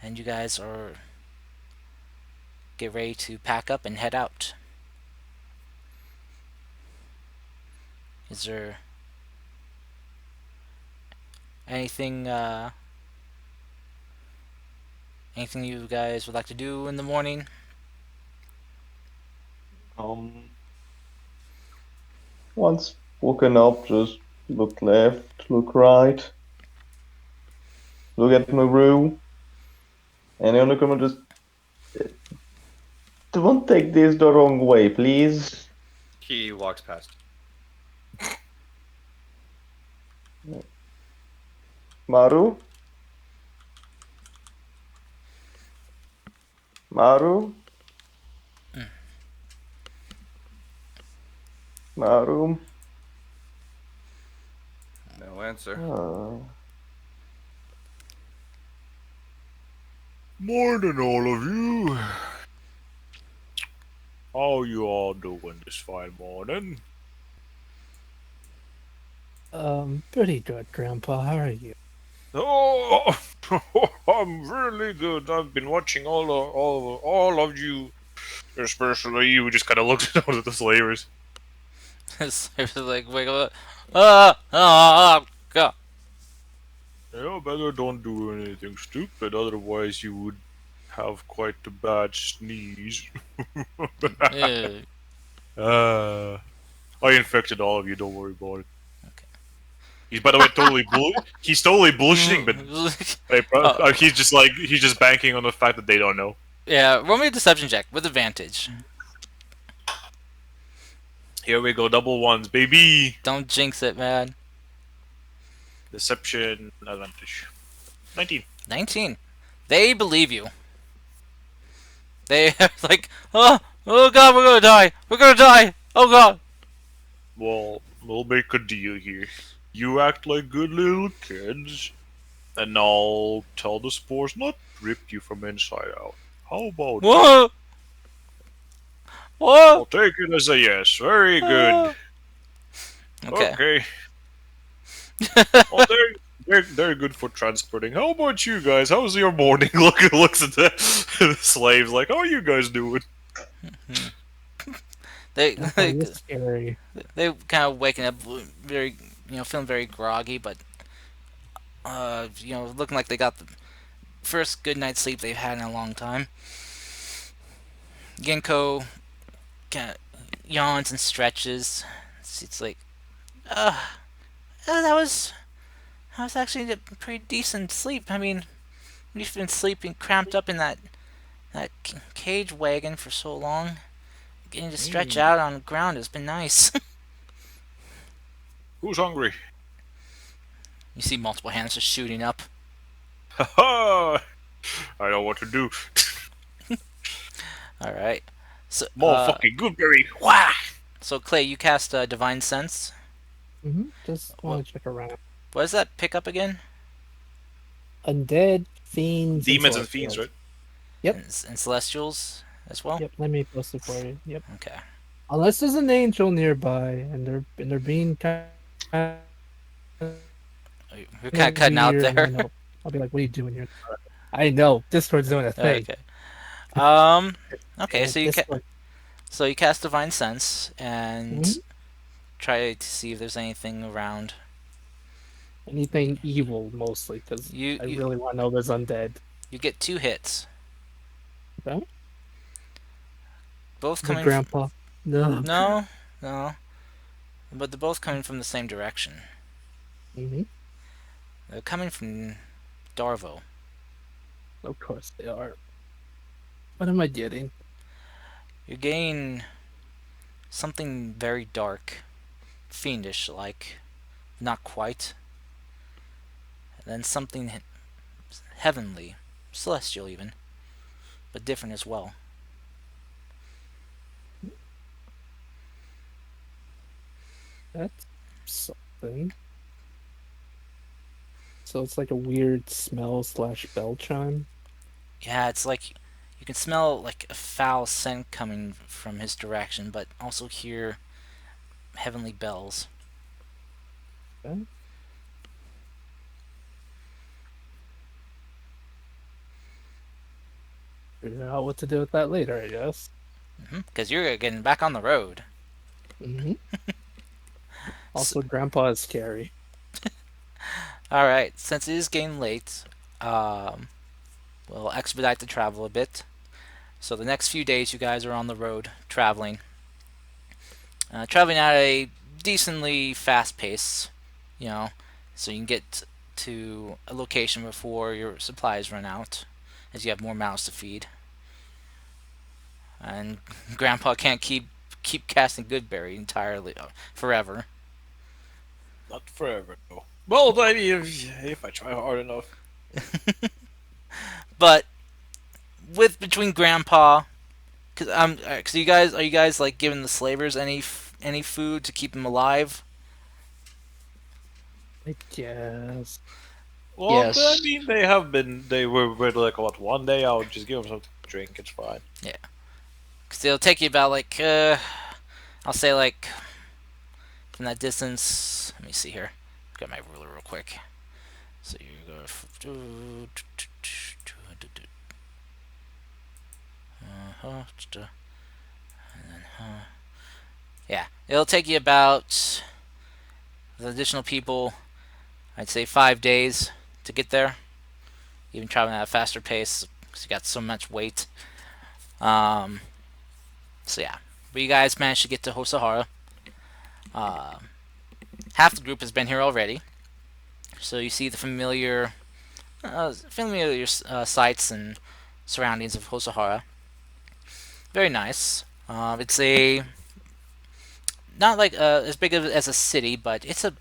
And you guys are get ready to pack up and head out. Is there anything anything you guys would like to do in the morning? Once woken up, just look left, look right, look at my room, and I'm gonna just. Don't take this the wrong way, please. He walks past. Maru? Maru? Maru? No answer. Morning, all of you. How you all doing this fine morning? Pretty good, Grandpa. How are you? Oh, I'm really good. I've been watching all of you, especially you. Just kind of looks at all of the slavers. It's like wiggle up. Ah, God. Yeah, better don't do anything stupid, otherwise you would have quite a bad sneeze. Yeah. I infected all of you. Don't worry about it. Okay. He's, by the way, he's totally bullshitting, but he's just banking on the fact that they don't know. Yeah, roll me a deception check with advantage. Here we go, double ones, baby. Don't jinx it, man. Deception advantage. 19. 19. They believe you. They are like, oh God, we're gonna die. We're gonna die. Oh God. Well, we'll make a deal here. You act like good little kids, and I'll tell the spores not to rip you from inside out. How about that? Whoa. Whoa. I'll take it as a yes. Very good. Okay. Well, they're good for transporting. How about you guys? How's your morning? Looks at the slaves like, how are you guys doing? They That's scary. they kind of waking up very, feeling very groggy, but looking like they got first good night's sleep they've had in a long time. Ginkgo kind of yawns and stretches. It's like, uh, that was actually a pretty decent sleep. I mean, you've been sleeping cramped up in that cage wagon for so long. Getting to stretch out on the ground has been nice. Who's hungry? You see multiple hands just shooting up. Ha ha! I know what to do. All right. So, More fucking goodberry. Wah! so Clay, you cast Divine Sense. Just want to check around. What does that pick up again? Undead, fiends, Demons and celestials. fiends, right? Yep. And Celestials as well. Yep, let me post it for you. Yep. Okay. Unless there's an angel nearby and they're being kind of We're kind of cutting out weird, there. and then I'll be like, "What are you doing here?" I know Discord's doing a thing. Okay. Okay. So Discord- you cast Divine Sense and Mhm. try to see if there's anything around. anything evil mostly because You- I you- really want to know there's undead. You get 2 hits. Okay. Both My coming. grandpa. No. No. But they're both coming from the same direction. hmm They're coming from Darvo. Of course they are. What am I getting? You're getting something very dark, fiendish like, not quite. And then something heavenly, celestial even, but different as well. That's something. So it's like a weird smell / bell chime. Yeah, it's like you can smell like a foul scent coming from his direction, but also hear heavenly bells. Okay. Figure out what to do with that later, I guess. Because you're getting back on the road. hmm Also, Grandpa is scary. Alright, since it is getting late, we'll expedite the travel a bit. So the next few days you guys are on the road, traveling. Traveling at a decently fast pace, you know, so you can get to a location before your supplies run out, as you have more mouths to feed. And Grandpa can't keep casting Goodberry entirely forever. Not forever, though. Well, maybe if I try hard enough. But with between Grandpa, cause you guys are you guys like giving the slavers any food to keep them alive? I guess. Well, Yes. I mean, they were like, what, one day I would just give them something to drink, it's fine. Cause it'll take you about like I'll say like from that distance. Let me see here. Got my ruler real quick. So you go. Yeah, it'll take you about the additional people. I'd say 5 days to get there. Even traveling at a faster pace because you got so much weight. So yeah, but you guys managed to get to Hosahara. Half the group has been here already, so you see the familiar sights and surroundings of Hosahara. Very nice. It's a not like as big as a city, but it's a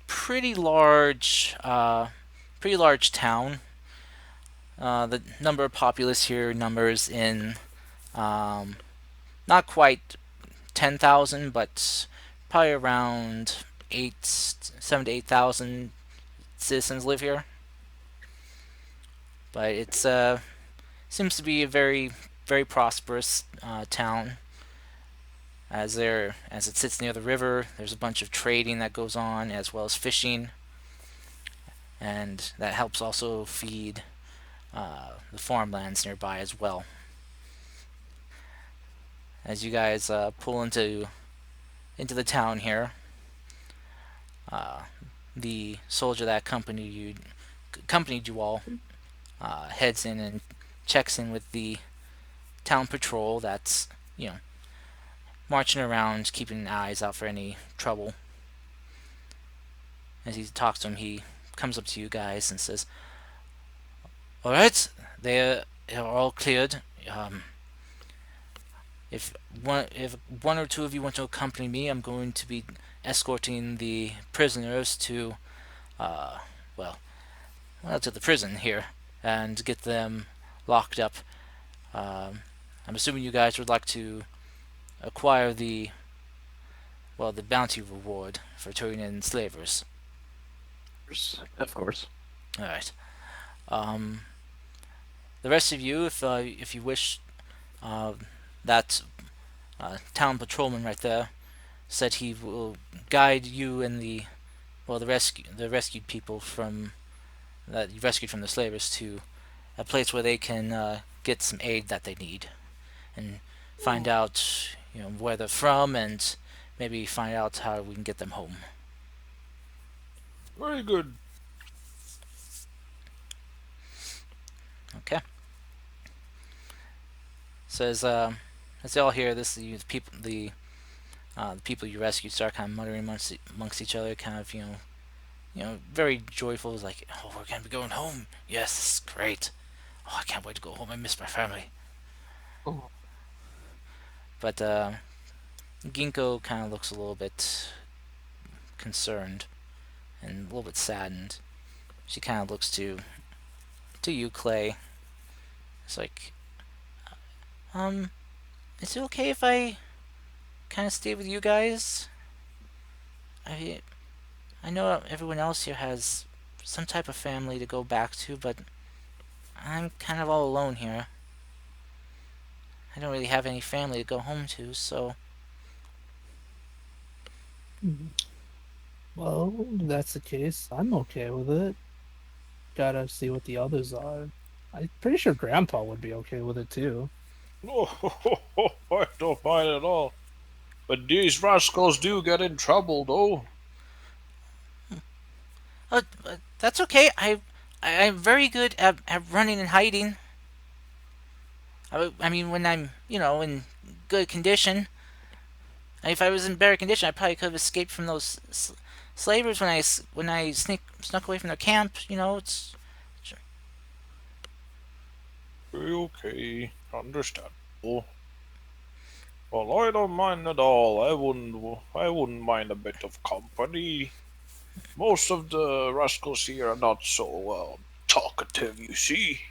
pretty large town. The number of populace here numbers in not quite 10,000, but probably around 7 to 8,000 citizens live here. But it's seems to be a very prosperous town. As it sits near the river, there's a bunch of trading that goes on, as well as fishing, and that helps also feed the farmlands nearby as well. As you guys pull into the town here, the soldier that accompanied you all heads in and checks in with the town patrol that's, marching around, keeping eyes out for any trouble. As he talks to him, he comes up to you guys and says, "Alright, they are all cleared. If one or two of you want to accompany me, I'm going to be escorting the prisoners to, uh, well, to the prison here and get them locked up. I'm assuming you guys would like to acquire the bounty reward for turning in slavers. Of course. All right. The rest of you, if you wish, that town patrolman right there said he will guide you and the rescued people from that you rescued from the slavers to a place where they can get some aid that they need and find out where they're from and maybe find out how we can get them home." Very good. Okay. So as they all hear this, the people you rescued start kind of muttering amongst each other, kind of very joyful. It's like, "Oh, we're gonna be going home. Yes, this is great. Oh, I can't wait to go home. I miss my family." Oh. But Ginkgo kind of looks a little bit concerned and a little bit saddened. She kind of looks to you, Clay. It's like, is it okay if I kind of stay with you guys? I know everyone else here has some type of family to go back to, but I'm kind of all alone here. I don't really have any family to go home to, so Well, if that's the case, I'm okay with it. Gotta see what the others are. I'm pretty sure Grandpa would be okay with it too. No, I don't mind at all. But these rascals do get in trouble, though. that's okay. I'm very good at running and hiding. I mean, when I'm in good condition. If I was in better condition, I probably could have escaped from those slavers when I snuck away from their camp. It's Okay, understandable. Well, I don't mind at all. I wouldn't mind a bit of company. Most of the rascals here are not so talkative, you see.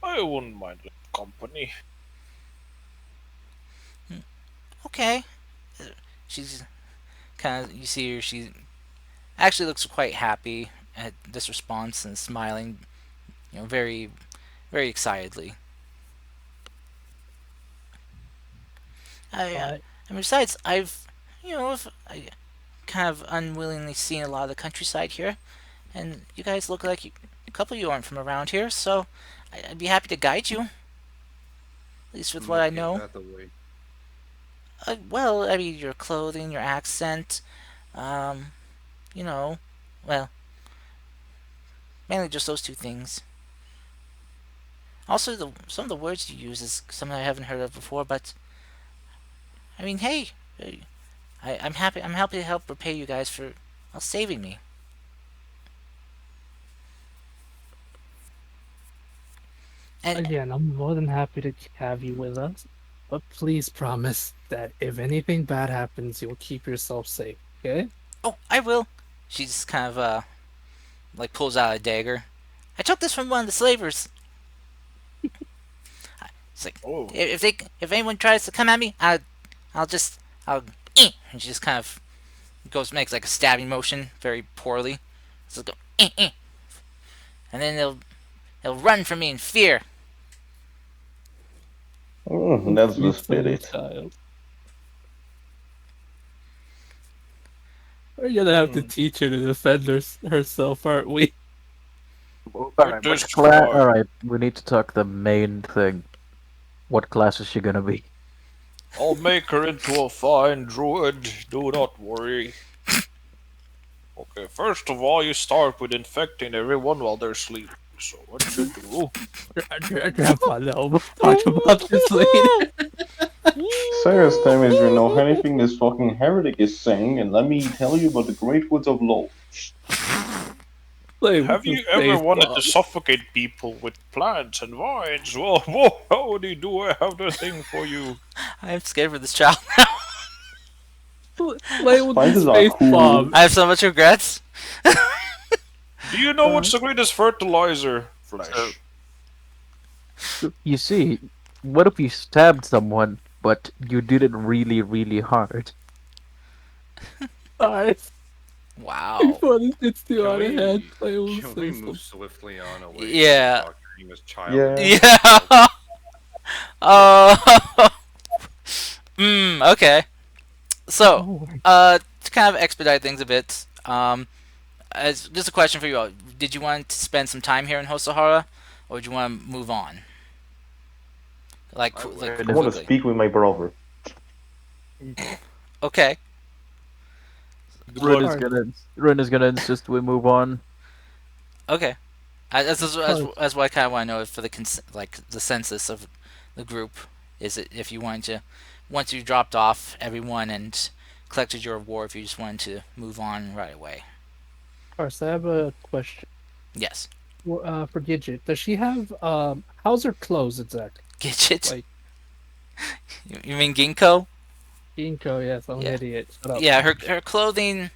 I wouldn't mind a company. okay. She's kind of, you see her. She actually looks quite happy at this response and smiling. Very, very excitedly. And besides, I kind of unwillingly seen a lot of the countryside here, and you guys look like a couple of you aren't from around here, so I'd be happy to guide you. At least with what I Get know. out the way. Well, I mean, your clothing, your accent, you know, well, mainly just those two things. Also, some of the words you use is something I haven't heard of before, but I mean, hey, I'm happy. I'm happy to help repay you guys for saving me. And Again, I'm more than happy to have you with us, but please promise that if anything bad happens, you'll keep yourself safe, okay? oh, I will. She just kind of like pulls out a dagger. I took this from one of the slavers. It's like Oh, if anyone tries to come at me, I'll and she just kind of makes like a stabbing motion very poorly. So go and then they'll run from me in fear. That's the Sweet spirit. child. We're gonna have to teach her to defend herself, aren't we? Alright, This which class? far. Alright, we need to talk the main thing. What class is she gonna be? I'll make her into a fine druid. Do not worry. Okay, first of all, you start with infecting everyone while they're sleeping. so what to do? Grandpa, no, we'll talk about this later. Serious damage, you know anything this fucking heretic is saying, and let me tell you about the great woods of Low. Play Have with you the ever face wanted bomb. to suffocate people with plants and vines? Well, whoa, howdy do I have the thing for you? I'm scared for this child. Play with Spiders this are face cool. bomb. I have so much regrets. Do you know what's the greatest fertilizer? Flesh. You see, what if you stabbed someone, but you did it really, really hard? Alright, Wow. before this gets too Can out of we, hand, play with can the we face move swiftly on away Yeah. from doctoring this child? Yeah. Yeah. Okay. So, bomb. to kind of expedite things a bit, as just a question for you all: did you want to spend some time here in Hosohara, or would you want to move on? Like, I would. like I want to quickly. speak with my brother. Okay. Good Ren luck. is gonna insist we move on. Okay. That's what I kind of want to know for the the census of the group. Is it if you wanted to, once you dropped off everyone and collected your reward, if you just wanted to move on right away? First, I have a question. Yes. For Gidget, does she have how's her clothes exactly? Gidget. Like You mean Ginkgo? Ginkgo, yes, I'm Yeah. an idiot. Shut up. Yeah, her clothing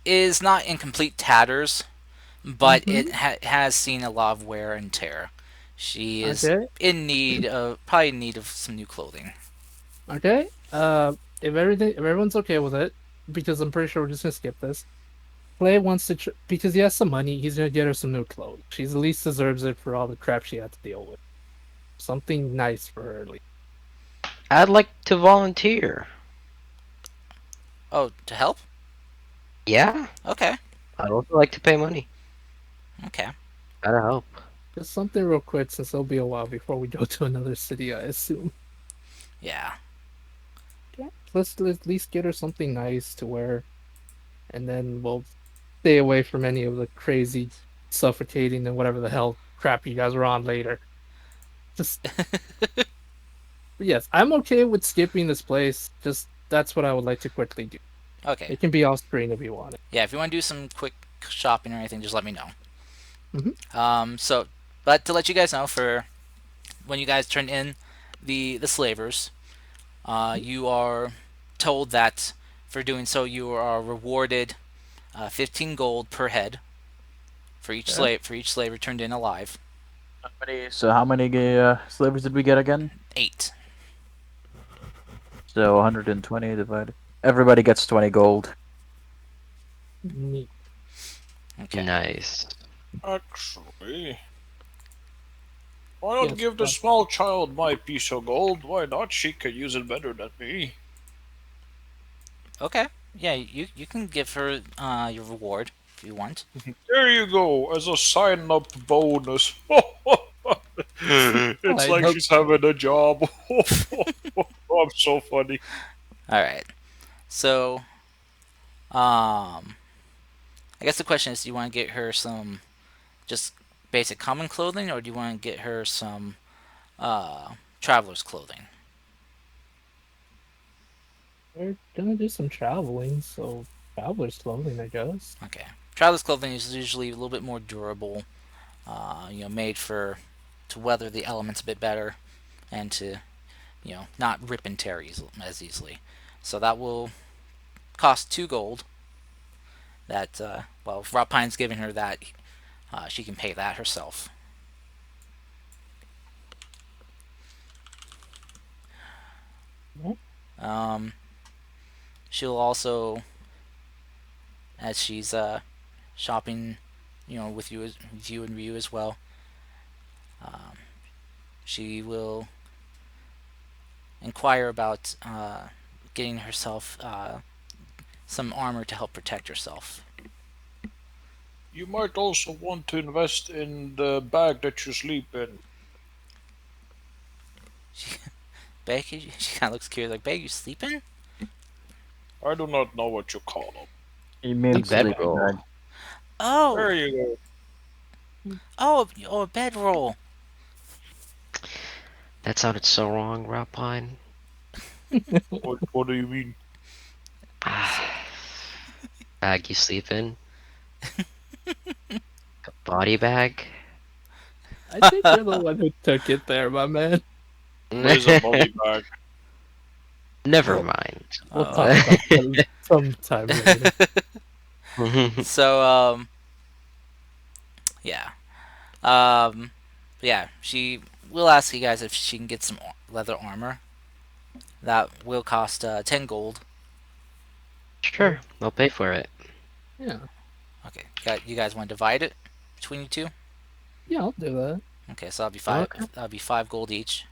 is not in complete tatters, but it has seen a lot of wear and tear. She is Okay. in need of probably in need of some new clothing. Okay. If everyone's okay with it, because I'm pretty sure we're just gonna skip this. Clay wants to because he has some money. He's gonna get her some new clothes. She at least deserves it for all the crap she had to deal with. Something nice for her at least. I'd like to volunteer. Oh, to help? Yeah, Okay. I'd also like to pay money. Okay. Gotta help. Just something real quick, since it'll be a while before we go to another city, I assume. Yeah. Okay. Let's at least get her something nice to wear, and then we'll stay away from any of the crazy, suffocating, and whatever the hell crap you guys are on later. Just yes, I'm okay with skipping this place. Just that's what I would like to quickly do. Okay. It can be off screen if you want it. Yeah, if you want to do some quick shopping or anything, just let me know. Mhm. So, but to let you guys know, for when you guys turn in the slavers, you are told that for doing so, you are rewarded 15 gold per head for each slaver turned in alive. How many slavers did we get again? 8. So 120 divided. Everybody gets 20 gold. Neat. Okay. Nice. Actually, why not Yes, give the small child my piece of gold? Why not? She can use it better than me. Okay. Yeah, you can give her your reward if you want. There you go, as a sign-up bonus. It's I like hope- she's having a job. I'm so funny. All right. So, I guess the question is, do you want to get her some just basic common clothing, or do you want to get her some traveler's clothing? We're gonna do some traveling, so traveler's clothing, I guess. Okay. Traveler's clothing is usually a little bit more durable, made to weather the elements a bit better, and to, not rip and tear as easily. So that will cost 2 gold. That, if Rob Pine's giving her that, she can pay that herself. She'll also, as she's shopping, with you and Ryu as well, she will inquire about getting herself some armor to help protect herself. You might also want to invest in the bag that you sleep in. Becky, she kind of looks curious, like, Becky, you sleeping? I do not know what you call them. You mean The bedroll. Oh, There you go. Oh, a bedroll. That sounded so wrong, Rapine. What do you mean? Bag you sleep in? A body bag? I think you're the one who took it there, my man. Where's a body bag? Never mind. We'll Oh. talk about that sometime later. So, yeah. Yeah, she will ask you guys if she can get some leather armor. That will cost 10 gold. Sure, I'll pay for it. Yeah. Okay, you guys want to divide it between you two? Yeah, I'll do that. Okay, so that'll be five. Okay. That'll be 5 gold each.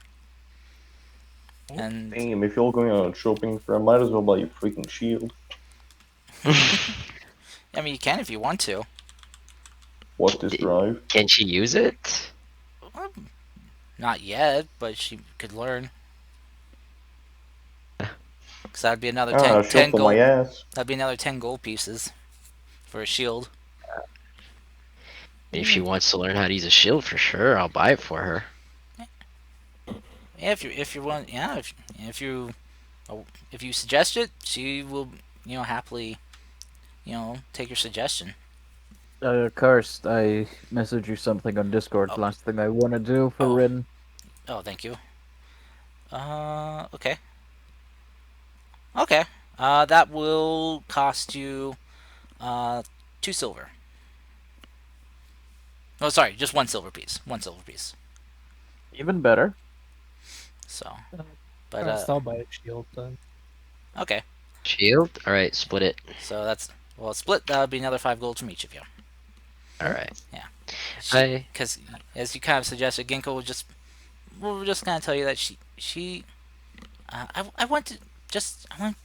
And Damn, if you're going on a shopping spree, I might as well buy you a freaking shield. I mean, you can if you want to. What this drive? Can she use it? Well, not yet, but she could learn. Cause that'd be another 10 shove for gold. my ass. That'd be another 10 gold pieces for a shield. If she wants to learn how to use a shield, for sure, I'll buy it for her. Yeah, if you want, yeah, if you suggest it, she will, happily, take your suggestion. Cursed, I messaged you something on Discord. Oh. Last thing I want to do for Oh. Rin. Oh, thank you. Okay. Okay. That will cost you, 2 silver. Oh, sorry, just 1 silver piece. 1 silver piece. Even better. So, I'll buy a shield then. okay. Shield? Alright, split it. So that's, well, split. That would be another 5 gold from each of you. Alright. Yeah. Because, as you kind of suggested, Ginkgo we're just gonna tell you that I want to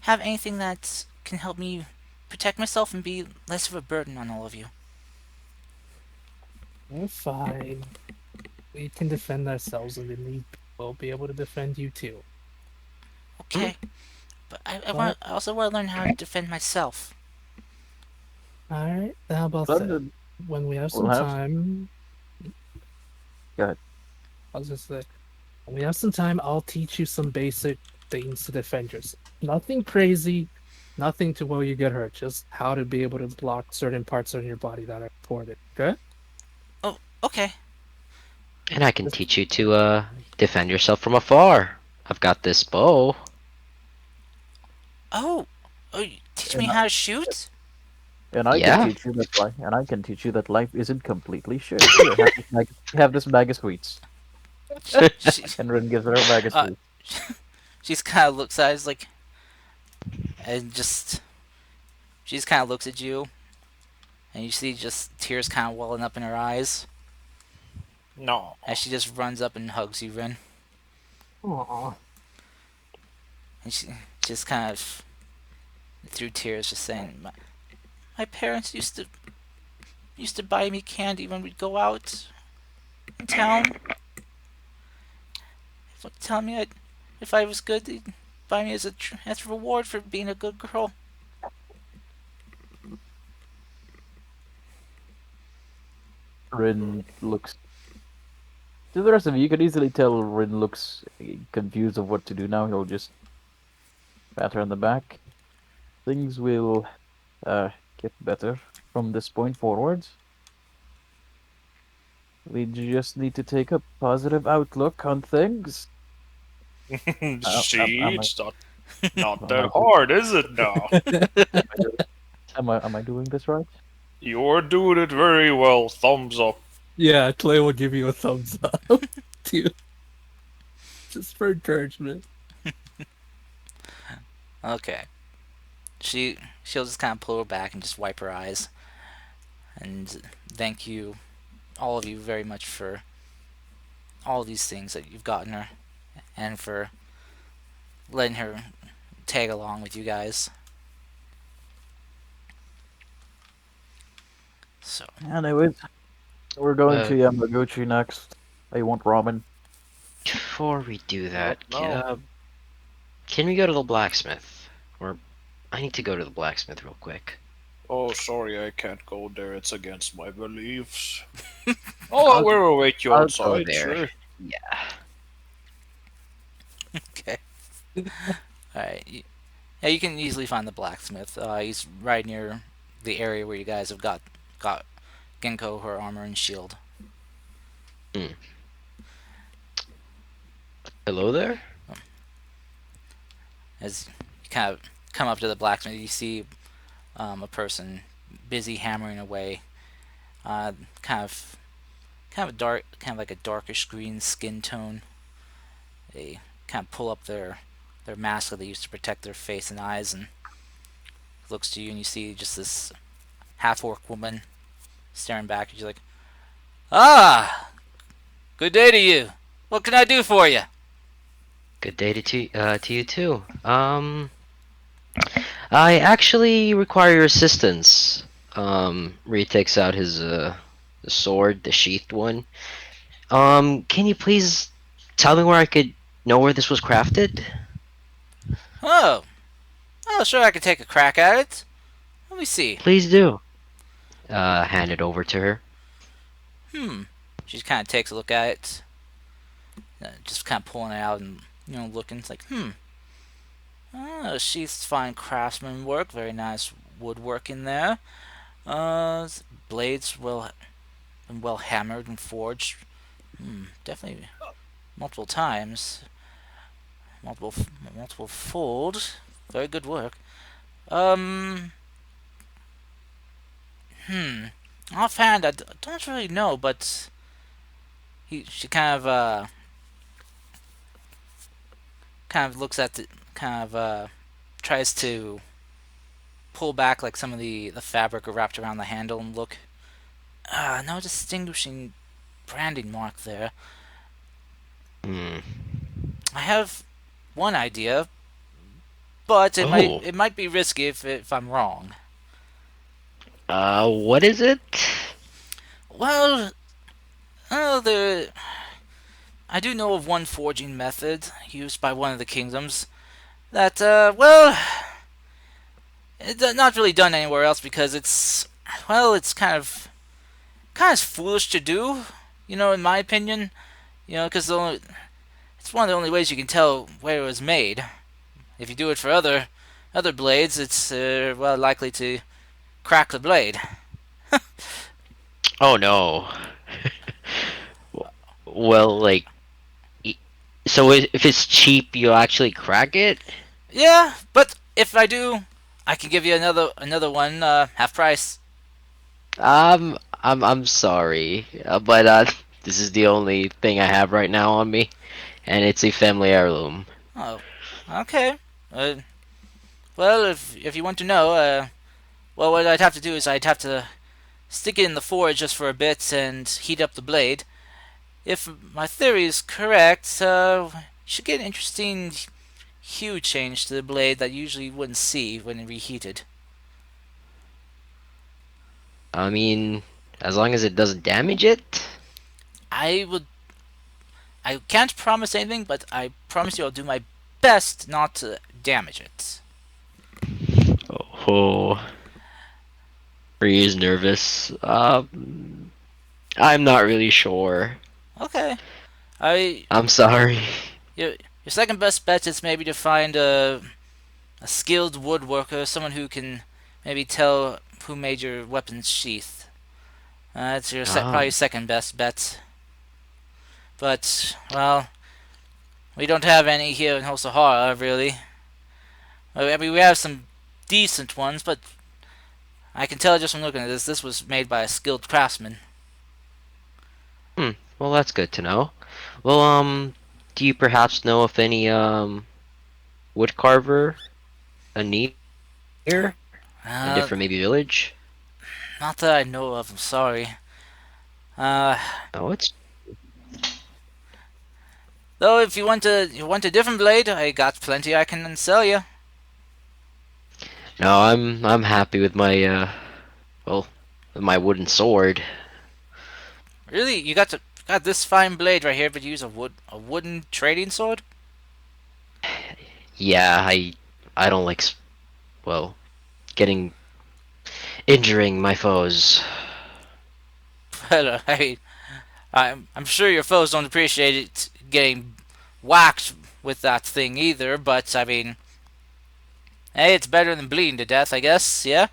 have anything that can help me protect myself and be less of a burden on all of you. We're fine. We can defend ourselves, and then we'll be able to defend you too. Okay. But I also want to learn how to defend myself. Alright, how about But, that? When we have some we'll have- time. Go ahead. I was just say, when we have some time, I'll teach you some basic things to defend yourself. Nothing crazy, nothing to where you get hurt. Just how to be able to block certain parts on your body that are important. Okay? Oh, okay. And I can teach you to, defend yourself from afar. I've got this bow. Oh, you teach me how to shoot? And I Yeah. can teach you that life. And I can teach you that life isn't completely shit. Here, have this bag of sweets. She, And Rin gives her a bag of Uh, sweets. she's kind of looks at us like, and she's kind of looks at you, and you see just tears kind of welling up in her eyes No. as she just runs up and hugs you, Rin. Aww. And she just kind of, through tears, just saying, my parents used to buy me candy when we'd go out in town. Tell me if I was good, they'd buy me as a reward for being a good girl. Rin looks. To the rest of you could easily tell Rin looks confused of what to do now. He'll just pat her on the back. Things will get better from this point forwards. We just need to take a positive outlook on things. See, am I- it's not am that I- hard, is it now? Am I doing this right? You're doing it very well. Thumbs up. Yeah, Clay will give you a thumbs up. Too. Just for encouragement. Okay. She'll just kind of pull her back and just wipe her eyes. And thank you, all of you, very much for all these things that you've gotten her, and for letting her tag along with you guys. So, Anyways, we're going Uh, to Yamaguchi next. I want ramen. Before we do that, No. can we go to the blacksmith? Or I need to go to the blacksmith real quick. Oh, sorry, I can't go there. It's against my beliefs. Oh, we'll await you I'll go outside, there. sure. Yeah. Okay. Alright. Yeah, you can easily find the blacksmith. He's right near the area where you guys have got Genko, her armor and shield. Hello there? As you kind of come up to the blacksmith, you see a person busy hammering away. Kind of a dark, kind of like a darkish green skin tone. They kind of pull up their mask that they used to protect their face and eyes, and looks to you, and you see just this half-orc woman staring back at you like, "Ah, good day to you. What can I do for you?" Good day to you too. I actually require your assistance. Ree takes out his the sword, the sheathed one. Can you please tell me where I could know where this was crafted? Oh, sure, I could take a crack at it. Let me see. Please do. Hand it over to her. She kind of takes a look at it, just kind of pulling it out and looking. It's like, oh, she's fine craftsman work. Very nice woodwork in there. Blades well hammered and forged. Definitely multiple times. Multiple fold. Very good work. Offhand, I don't really know, but she kind of looks at the tries to pull back like some of the fabric wrapped around the handle and look. No distinguishing branding mark there. I have one idea, but it might be risky if I'm wrong. What is it? Well, I do know of one forging method used by one of the kingdoms that, it's not really done anywhere else because it's kind of foolish to do, in my opinion, because it's one of the only ways you can tell where it was made. If you do it for other blades, it's likely to crack the blade. Oh no. Well, like, so if it's cheap, you'll actually crack it? Yeah, but if I do, I can give you another one, half price. I'm sorry, but this is the only thing I have right now on me, and it's a family heirloom. Oh, okay. Well, if you want to know, what I'd have to do is I'd have to stick it in the forge just for a bit and heat up the blade. If my theory is correct, you should get an interesting hue change to the blade that you usually wouldn't see when reheated. I mean, as long as it doesn't damage it. I can't promise anything, but I promise you I'll do my best not to damage it. Oh, Ree is nervous. I'm not really sure. Okay. I'm sorry. Your second best bet is maybe to find a skilled woodworker, someone who can maybe tell who made your weapon's sheath. That's your probably second best bet. But, well, we don't have any here in Hosohara, really. I mean, we have some decent ones, but I can tell just from looking at this was made by a skilled craftsman. Well, that's good to know. Well, do you perhaps know if any, wood carver, near a different maybe village? Not that I know of, I'm sorry. Oh, it's... Though, if you want a different blade, I got plenty I can sell you. No, I'm happy with my, with my wooden sword. Really? You got this fine blade right here, but you use a wooden trading sword? Yeah, I don't like, getting... injuring my foes. Well, I mean, I'm sure your foes don't appreciate it getting whacked with that thing either, but I mean, hey, it's better than bleeding to death, I guess, yeah?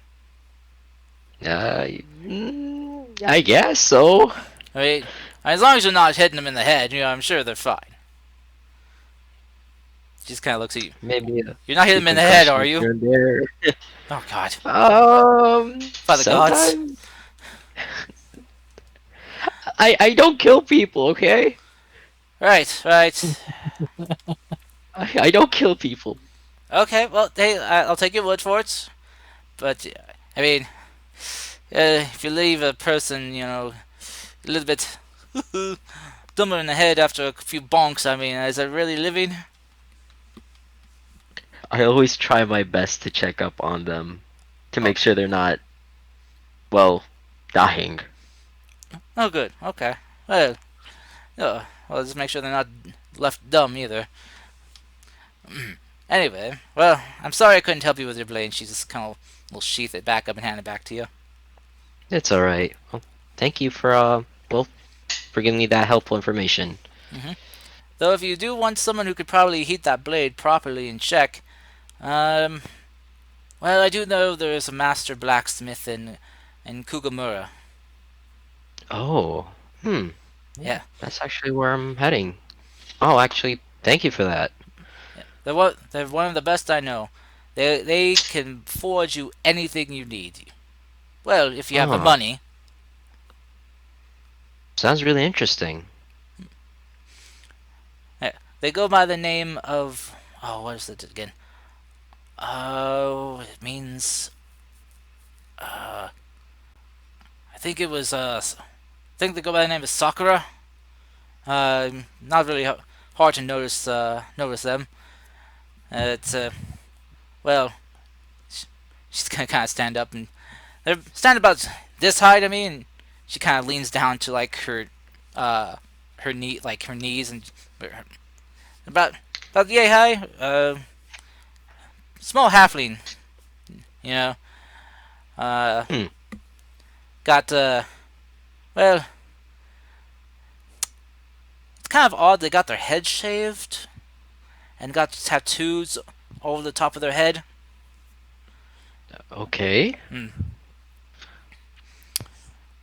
I guess so. I mean, as long as you're not hitting them in the head, I'm sure they're fine. She just kind of looks at you. Maybe. You're not hitting them in the head, are you? Oh, God. By the gods. Sometimes. I don't kill people, okay? Right, right. I don't kill people. Okay, well, hey, I'll take your word for it. But, I mean, if you leave a person, a little bit dumber in the head after a few bonks, I mean, is that really living? I always try my best to check up on them to make sure they're not, well, dying. Oh, good. Okay. Well, just make sure they're not left dumb either. Anyway, well, I'm sorry I couldn't help you with your blade. She just kind of will sheath it back up and hand it back to you. It's alright. Well, thank you for, for giving me that helpful information. Though if you do want someone who could probably heat that blade properly in check, well, I do know there is a master blacksmith in Kugamura. Oh, Yeah. That's actually where I'm heading. Oh, actually, thank you for that. They're one of the best I know. They can forge you anything you need. Well, if you have the Ah. money. Sounds really interesting. Yeah, they go by the name of what is it again? Oh, it means I think it was I think they go by the name of Sakura. Not really hard to notice them. It's well, she's gonna kind of stand up, and they're standing about this height. I mean, she kind of leans down to like her knees, and about yay high. Small halfling, you know. Got well, it's kind of odd. They got their head shaved, and got tattoos over the top of their head. Okay.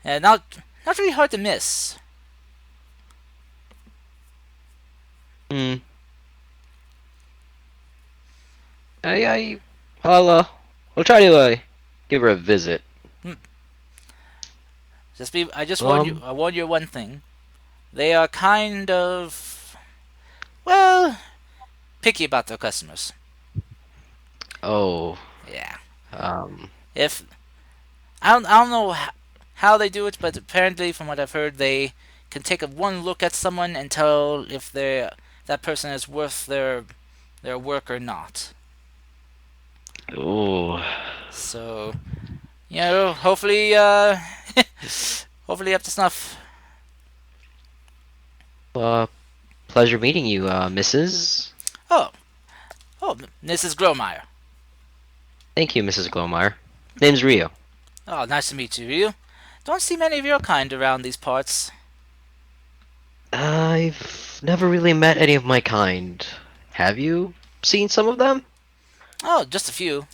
And not really hard to miss. I'll try to give her a visit. I just warn you. I warn you one thing. They are kind of, well, picky about their customers. Oh. Yeah. If I don't know how they do it, but apparently, from what I've heard, they can take one look at someone and tell if that person is worth their work or not. Oh. So, hopefully, hopefully up to snuff. Pleasure meeting you, Mrs. Oh, Mrs. Gromeyer. Thank you, Mrs. Glomar. Name's Rio. Oh, nice to meet you, Ryu. Don't see many of your kind around these parts. I've never really met any of my kind. Have you seen some of them? Oh, just a few.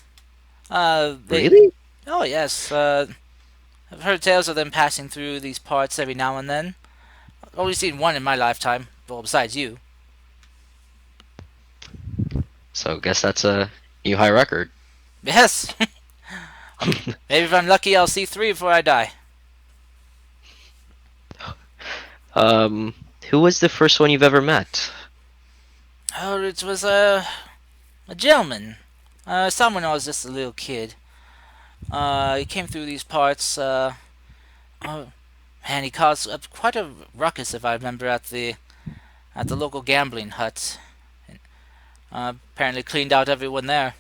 Really? Oh, yes. I've heard tales of them passing through these parts every now and then. I've only seen one in my lifetime, well, besides you. So, guess that's a new high record. Yes. Maybe if I'm lucky, I'll see 3 before I die. Who was the first one you've ever met? Oh, it was a gentleman. Someone when I was just a little kid. He came through these parts. Oh, man, he caused quite a ruckus, if I remember, at the local gambling hut. Apparently cleaned out everyone there.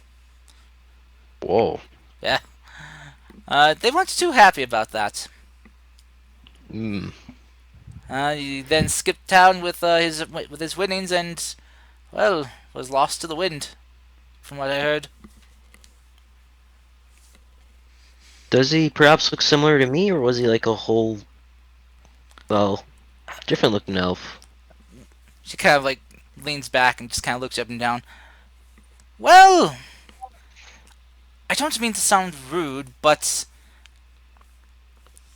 Whoa. Yeah. They weren't too happy about that. He then skipped town with his winnings and, well, was lost to the wind, from what I heard. Does he perhaps look similar to me, or was he like a whole, well, different looking elf? She kind of like leans back and just kind of looks up and down. Well, I don't mean to sound rude, but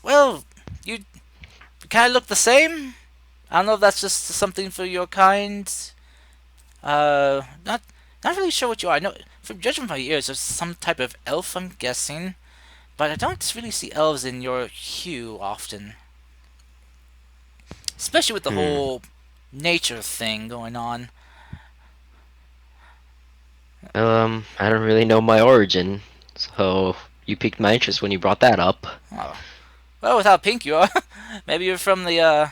well, you kind of look the same. I don't know if that's just something for your kind. Not really sure what you are. I know, from judging by your ears, there's some type of elf, I'm guessing, but I don't really see elves in your hue often, especially with the whole nature thing going on. I don't really know my origin, so you piqued my interest when you brought that up. Oh. Well, with how pink you are, maybe you're from the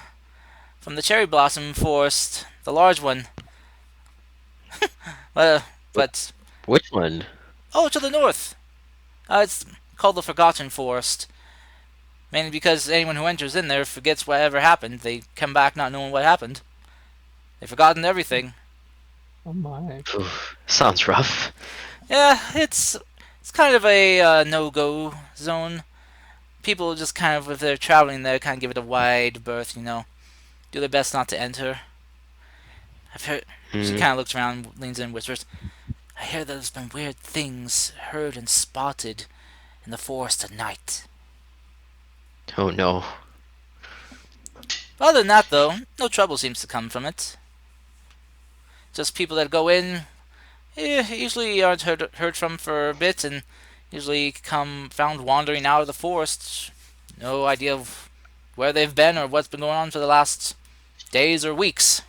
cherry blossom forest, the large one. But Which one? oh, to the north. It's called the Forgotten Forest. Mainly because anyone who enters in there forgets whatever happened. They come back not knowing what happened. They've forgotten everything. Oh my. Sounds rough. Yeah, it's kind of a no-go zone. People just kind of, if they're traveling there, kind of give it a wide berth, you know. Do their best not to enter. I've heard... She kind of looks around, leans in and whispers, I hear there's been weird things heard and spotted in the forest at night. Oh no. Other than that, though, no trouble seems to come from it. Just people that go in, usually aren't heard from for a bit, and usually come found wandering out of the forest. No idea of where they've been or what's been going on for the last days or weeks.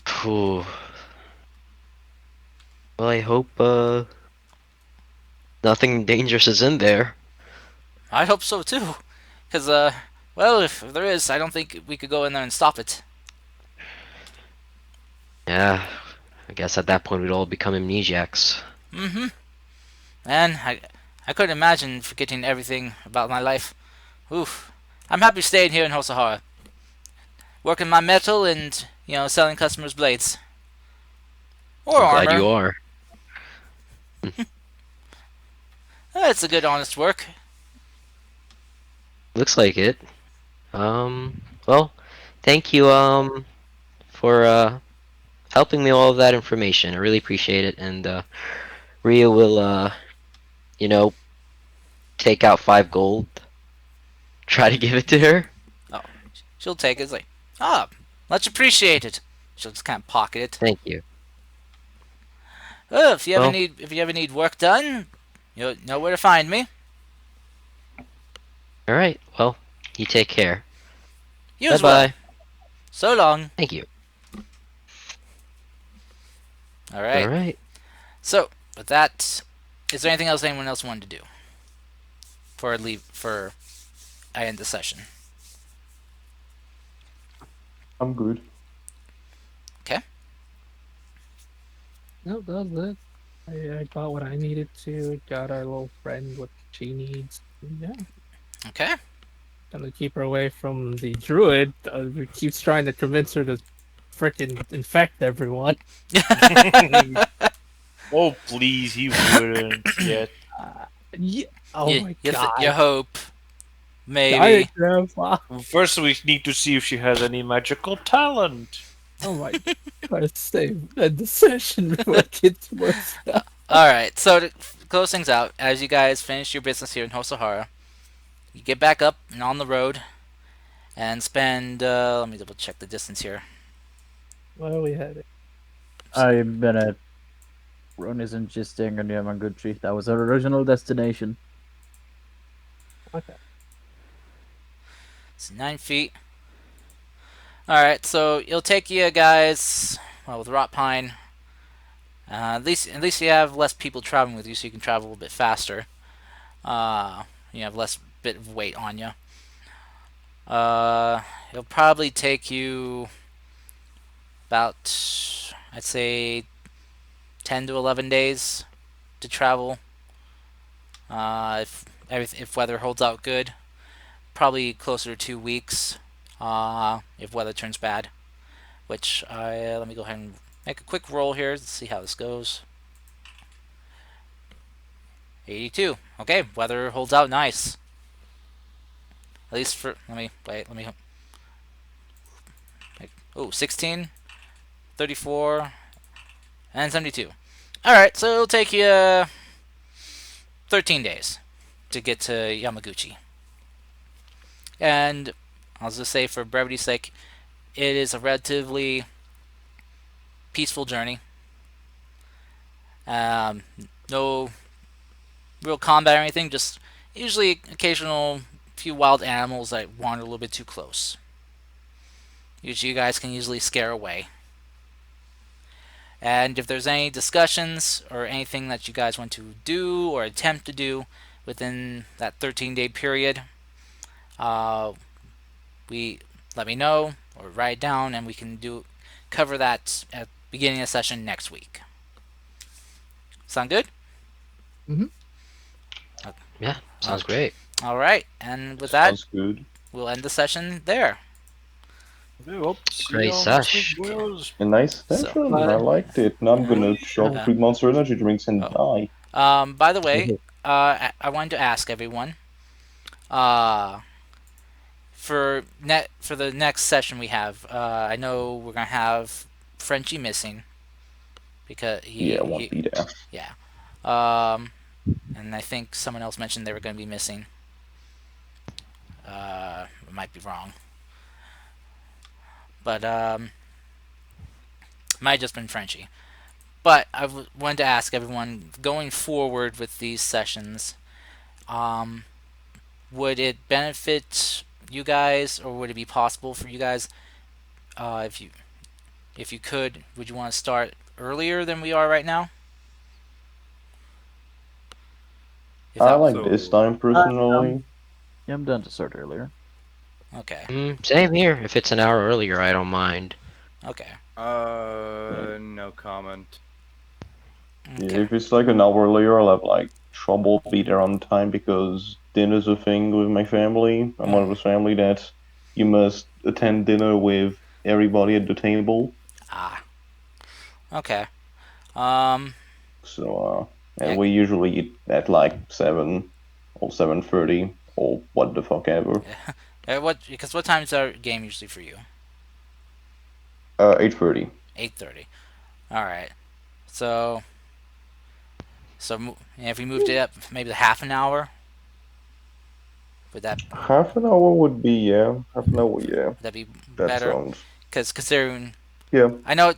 Phew. Well, I hope nothing dangerous is in there. I hope so too, because well, if there is, I don't think we could go in there and stop it. Yeah, I guess at that point we'd all become amnesiacs. Mm-hmm. And I couldn't imagine forgetting everything about my life. Oof. I'm happy staying here in Hosohara, working my metal and, you know, selling customers blades. Or I'm armor. glad you are. It's a good, honest work. Looks like it. Well, thank you, for, helping me all of that information. I really appreciate it, and, Ria will, you know, take out 5 gold. Try to give it to her. Oh, she'll take it. It's like, much appreciated. She'll just kind of pocket it. Thank you. Oh, if you Well- ever need work done, you know where to find me. Alright, well, you take care. You as Bye-bye. well. So long. Thank you. All right. Alright. So, with that, is there anything else anyone else wanted to do? For I end the session. I'm good. No, that was it. I got what I needed to. Got our little friend what she needs. Yeah. Okay. Gonna keep her away from the druid. Who keeps trying to convince her to frickin' infect everyone. Oh, please, he wouldn't yet. Yeah. Oh my god. You hope. Maybe. Diet Grandpa. First, we need to see if she has any magical talent. Oh my god. Save the session before it gets worse. Alright, so to close things out, as you guys finish your business here in Hosohara, you get back up and on the road and spend, let me double check the distance here. Where are we headed? I'm gonna. Run isn't just staying on Yamaguchi. That was our original destination. Okay. It's 9 feet. Alright, so it'll take you guys, well, with Rot Pine, at least you have less people traveling with you, so you can travel a little bit faster. You have less bit of weight on you. It'll probably take you about, I'd say, 10 to 11 days to travel. If weather holds out good, probably closer to 2 weeks. If weather turns bad, which let me go ahead and make a quick roll here to see how this goes. 82. Okay, weather holds out nice. At least for let me wait. Let me. Oh, 16, 34, and 72. All right, so it'll take you 13 days to get to Yamaguchi. And I'll just say, for brevity's sake, it is a relatively peaceful journey. No real combat or anything, just usually occasional few wild animals that wander a little bit too close. Usually you guys can easily scare away. And if there's any discussions or anything that you guys want to do or attempt to do within that 13-day period, we let me know or write it down, and we can cover that at the beginning of the session next week. Sound good? Yeah, sounds great. All right, and with that, Sounds good. we'll end the session there. Okay, well, see Great y'all next sesh. week, boys. A nice So- session. I liked it. Now I'm gonna shove Yeah. 3 Monster Energy drinks and die. By the way, I wanted to ask everyone, for the next session we have, I know we're gonna have Frenchie missing because he Yeah, won't be there. and I think someone else mentioned they were gonna be missing. I might be wrong, but might have just been Frenchie. But I wanted to ask everyone, going forward with these sessions, would it benefit you guys, or would it be possible for you guys, if you could, would you want to start earlier than we are right now? If I that- like So- this time personally. Yeah, I'm done to start earlier. Okay. Same here. If it's an hour earlier, I don't mind. Okay. No comment. Yeah, Okay. if it's like an hour earlier, I'll have like trouble be there on time because dinner's a thing with my family. I'm one of the family that you must attend dinner with everybody at the table. Ah. Okay. So, Yeah. and we usually eat at like 7 or 7:30 or what the fuck ever. What time is our game usually for you? 8:30. 8:30. All right. So if we moved it up maybe half an hour, would that Half an hour would be, yeah. Half an hour, yeah. would that be That better? sounds. Because considering Yeah. I know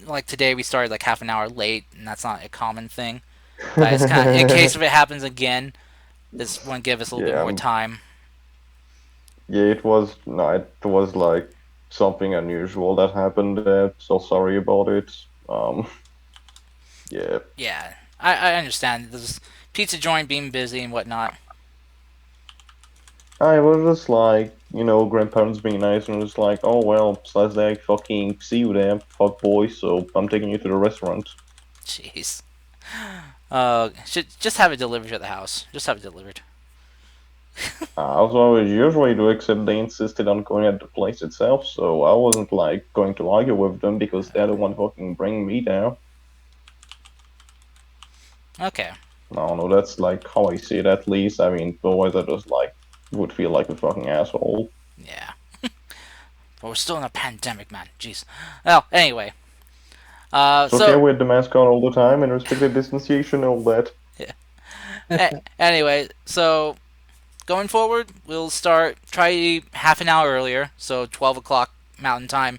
like today we started like half an hour late, and that's not a common thing. But it's kind of, in case if it happens again, this one give us a little bit Yeah. more time. Yeah, it was like something unusual that happened there, so sorry about it. Yeah. Yeah, I understand. There's pizza joint being busy and whatnot. I was just like, grandparents being nice and just like, oh well, Slazag, fucking see you there, fuck boy, so I'm taking you to the restaurant. Jeez. Should just have it delivered to the house. Just have it delivered. That's what I would usually do, except they insisted on going at the place itself, so I wasn't like going to argue with them because they're the one fucking bringing me there. Okay. I don't know, that's like how I see it at least. I mean, otherwise I just like would feel like a fucking asshole. Yeah. But we're still in a pandemic, man. Jeez. Well, anyway. It's okay, we had the mask on all the time and restricted distanciation and all that. Anyway, so going forward, we'll try half an hour earlier, so 12 o'clock Mountain Time,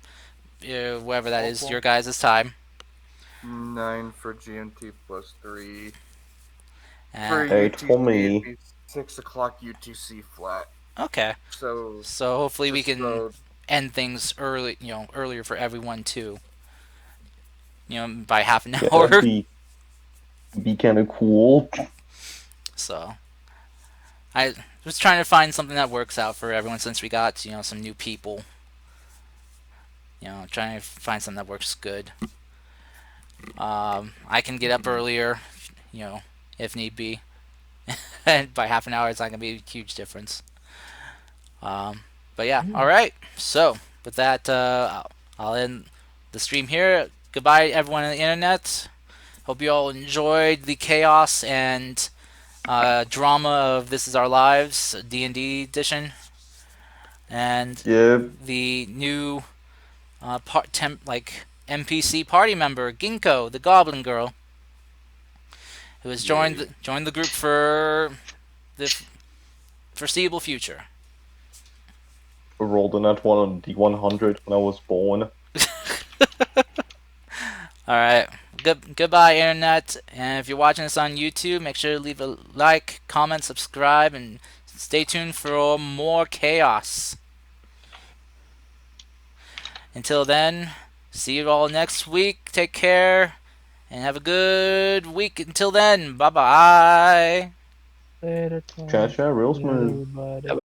whatever that is, your guys' time. 9 for GMT plus 3. And, 8 for me. it'd be 6 o'clock UTC flat. okay, So so hopefully we just can road- end things earlier for everyone too. By half an Yeah, hour. that'd be kind of cool. So I was trying to find something that works out for everyone since we got some new people. Trying to find something that works good. I can get up earlier, if need be, and by half an hour it's not gonna be a huge difference. But yeah, all right. So with that, I'll end the stream here. Goodbye, everyone on the internet. Hope you all enjoyed the chaos and drama of This Is Our Lives D&D edition, and Yeah, the new NPC party member Ginkgo, the Goblin Girl, who has joined the group for the foreseeable future. I rolled a nat 1 on D100 when I was born. Alright. Goodbye, Internet. And if you're watching this on YouTube, make sure to leave a like, comment, subscribe, and stay tuned for more chaos. Until then, see you all next week. Take care, and have a good week. Until then, bye-bye. Later, Cha-cha, real smooth. everybody.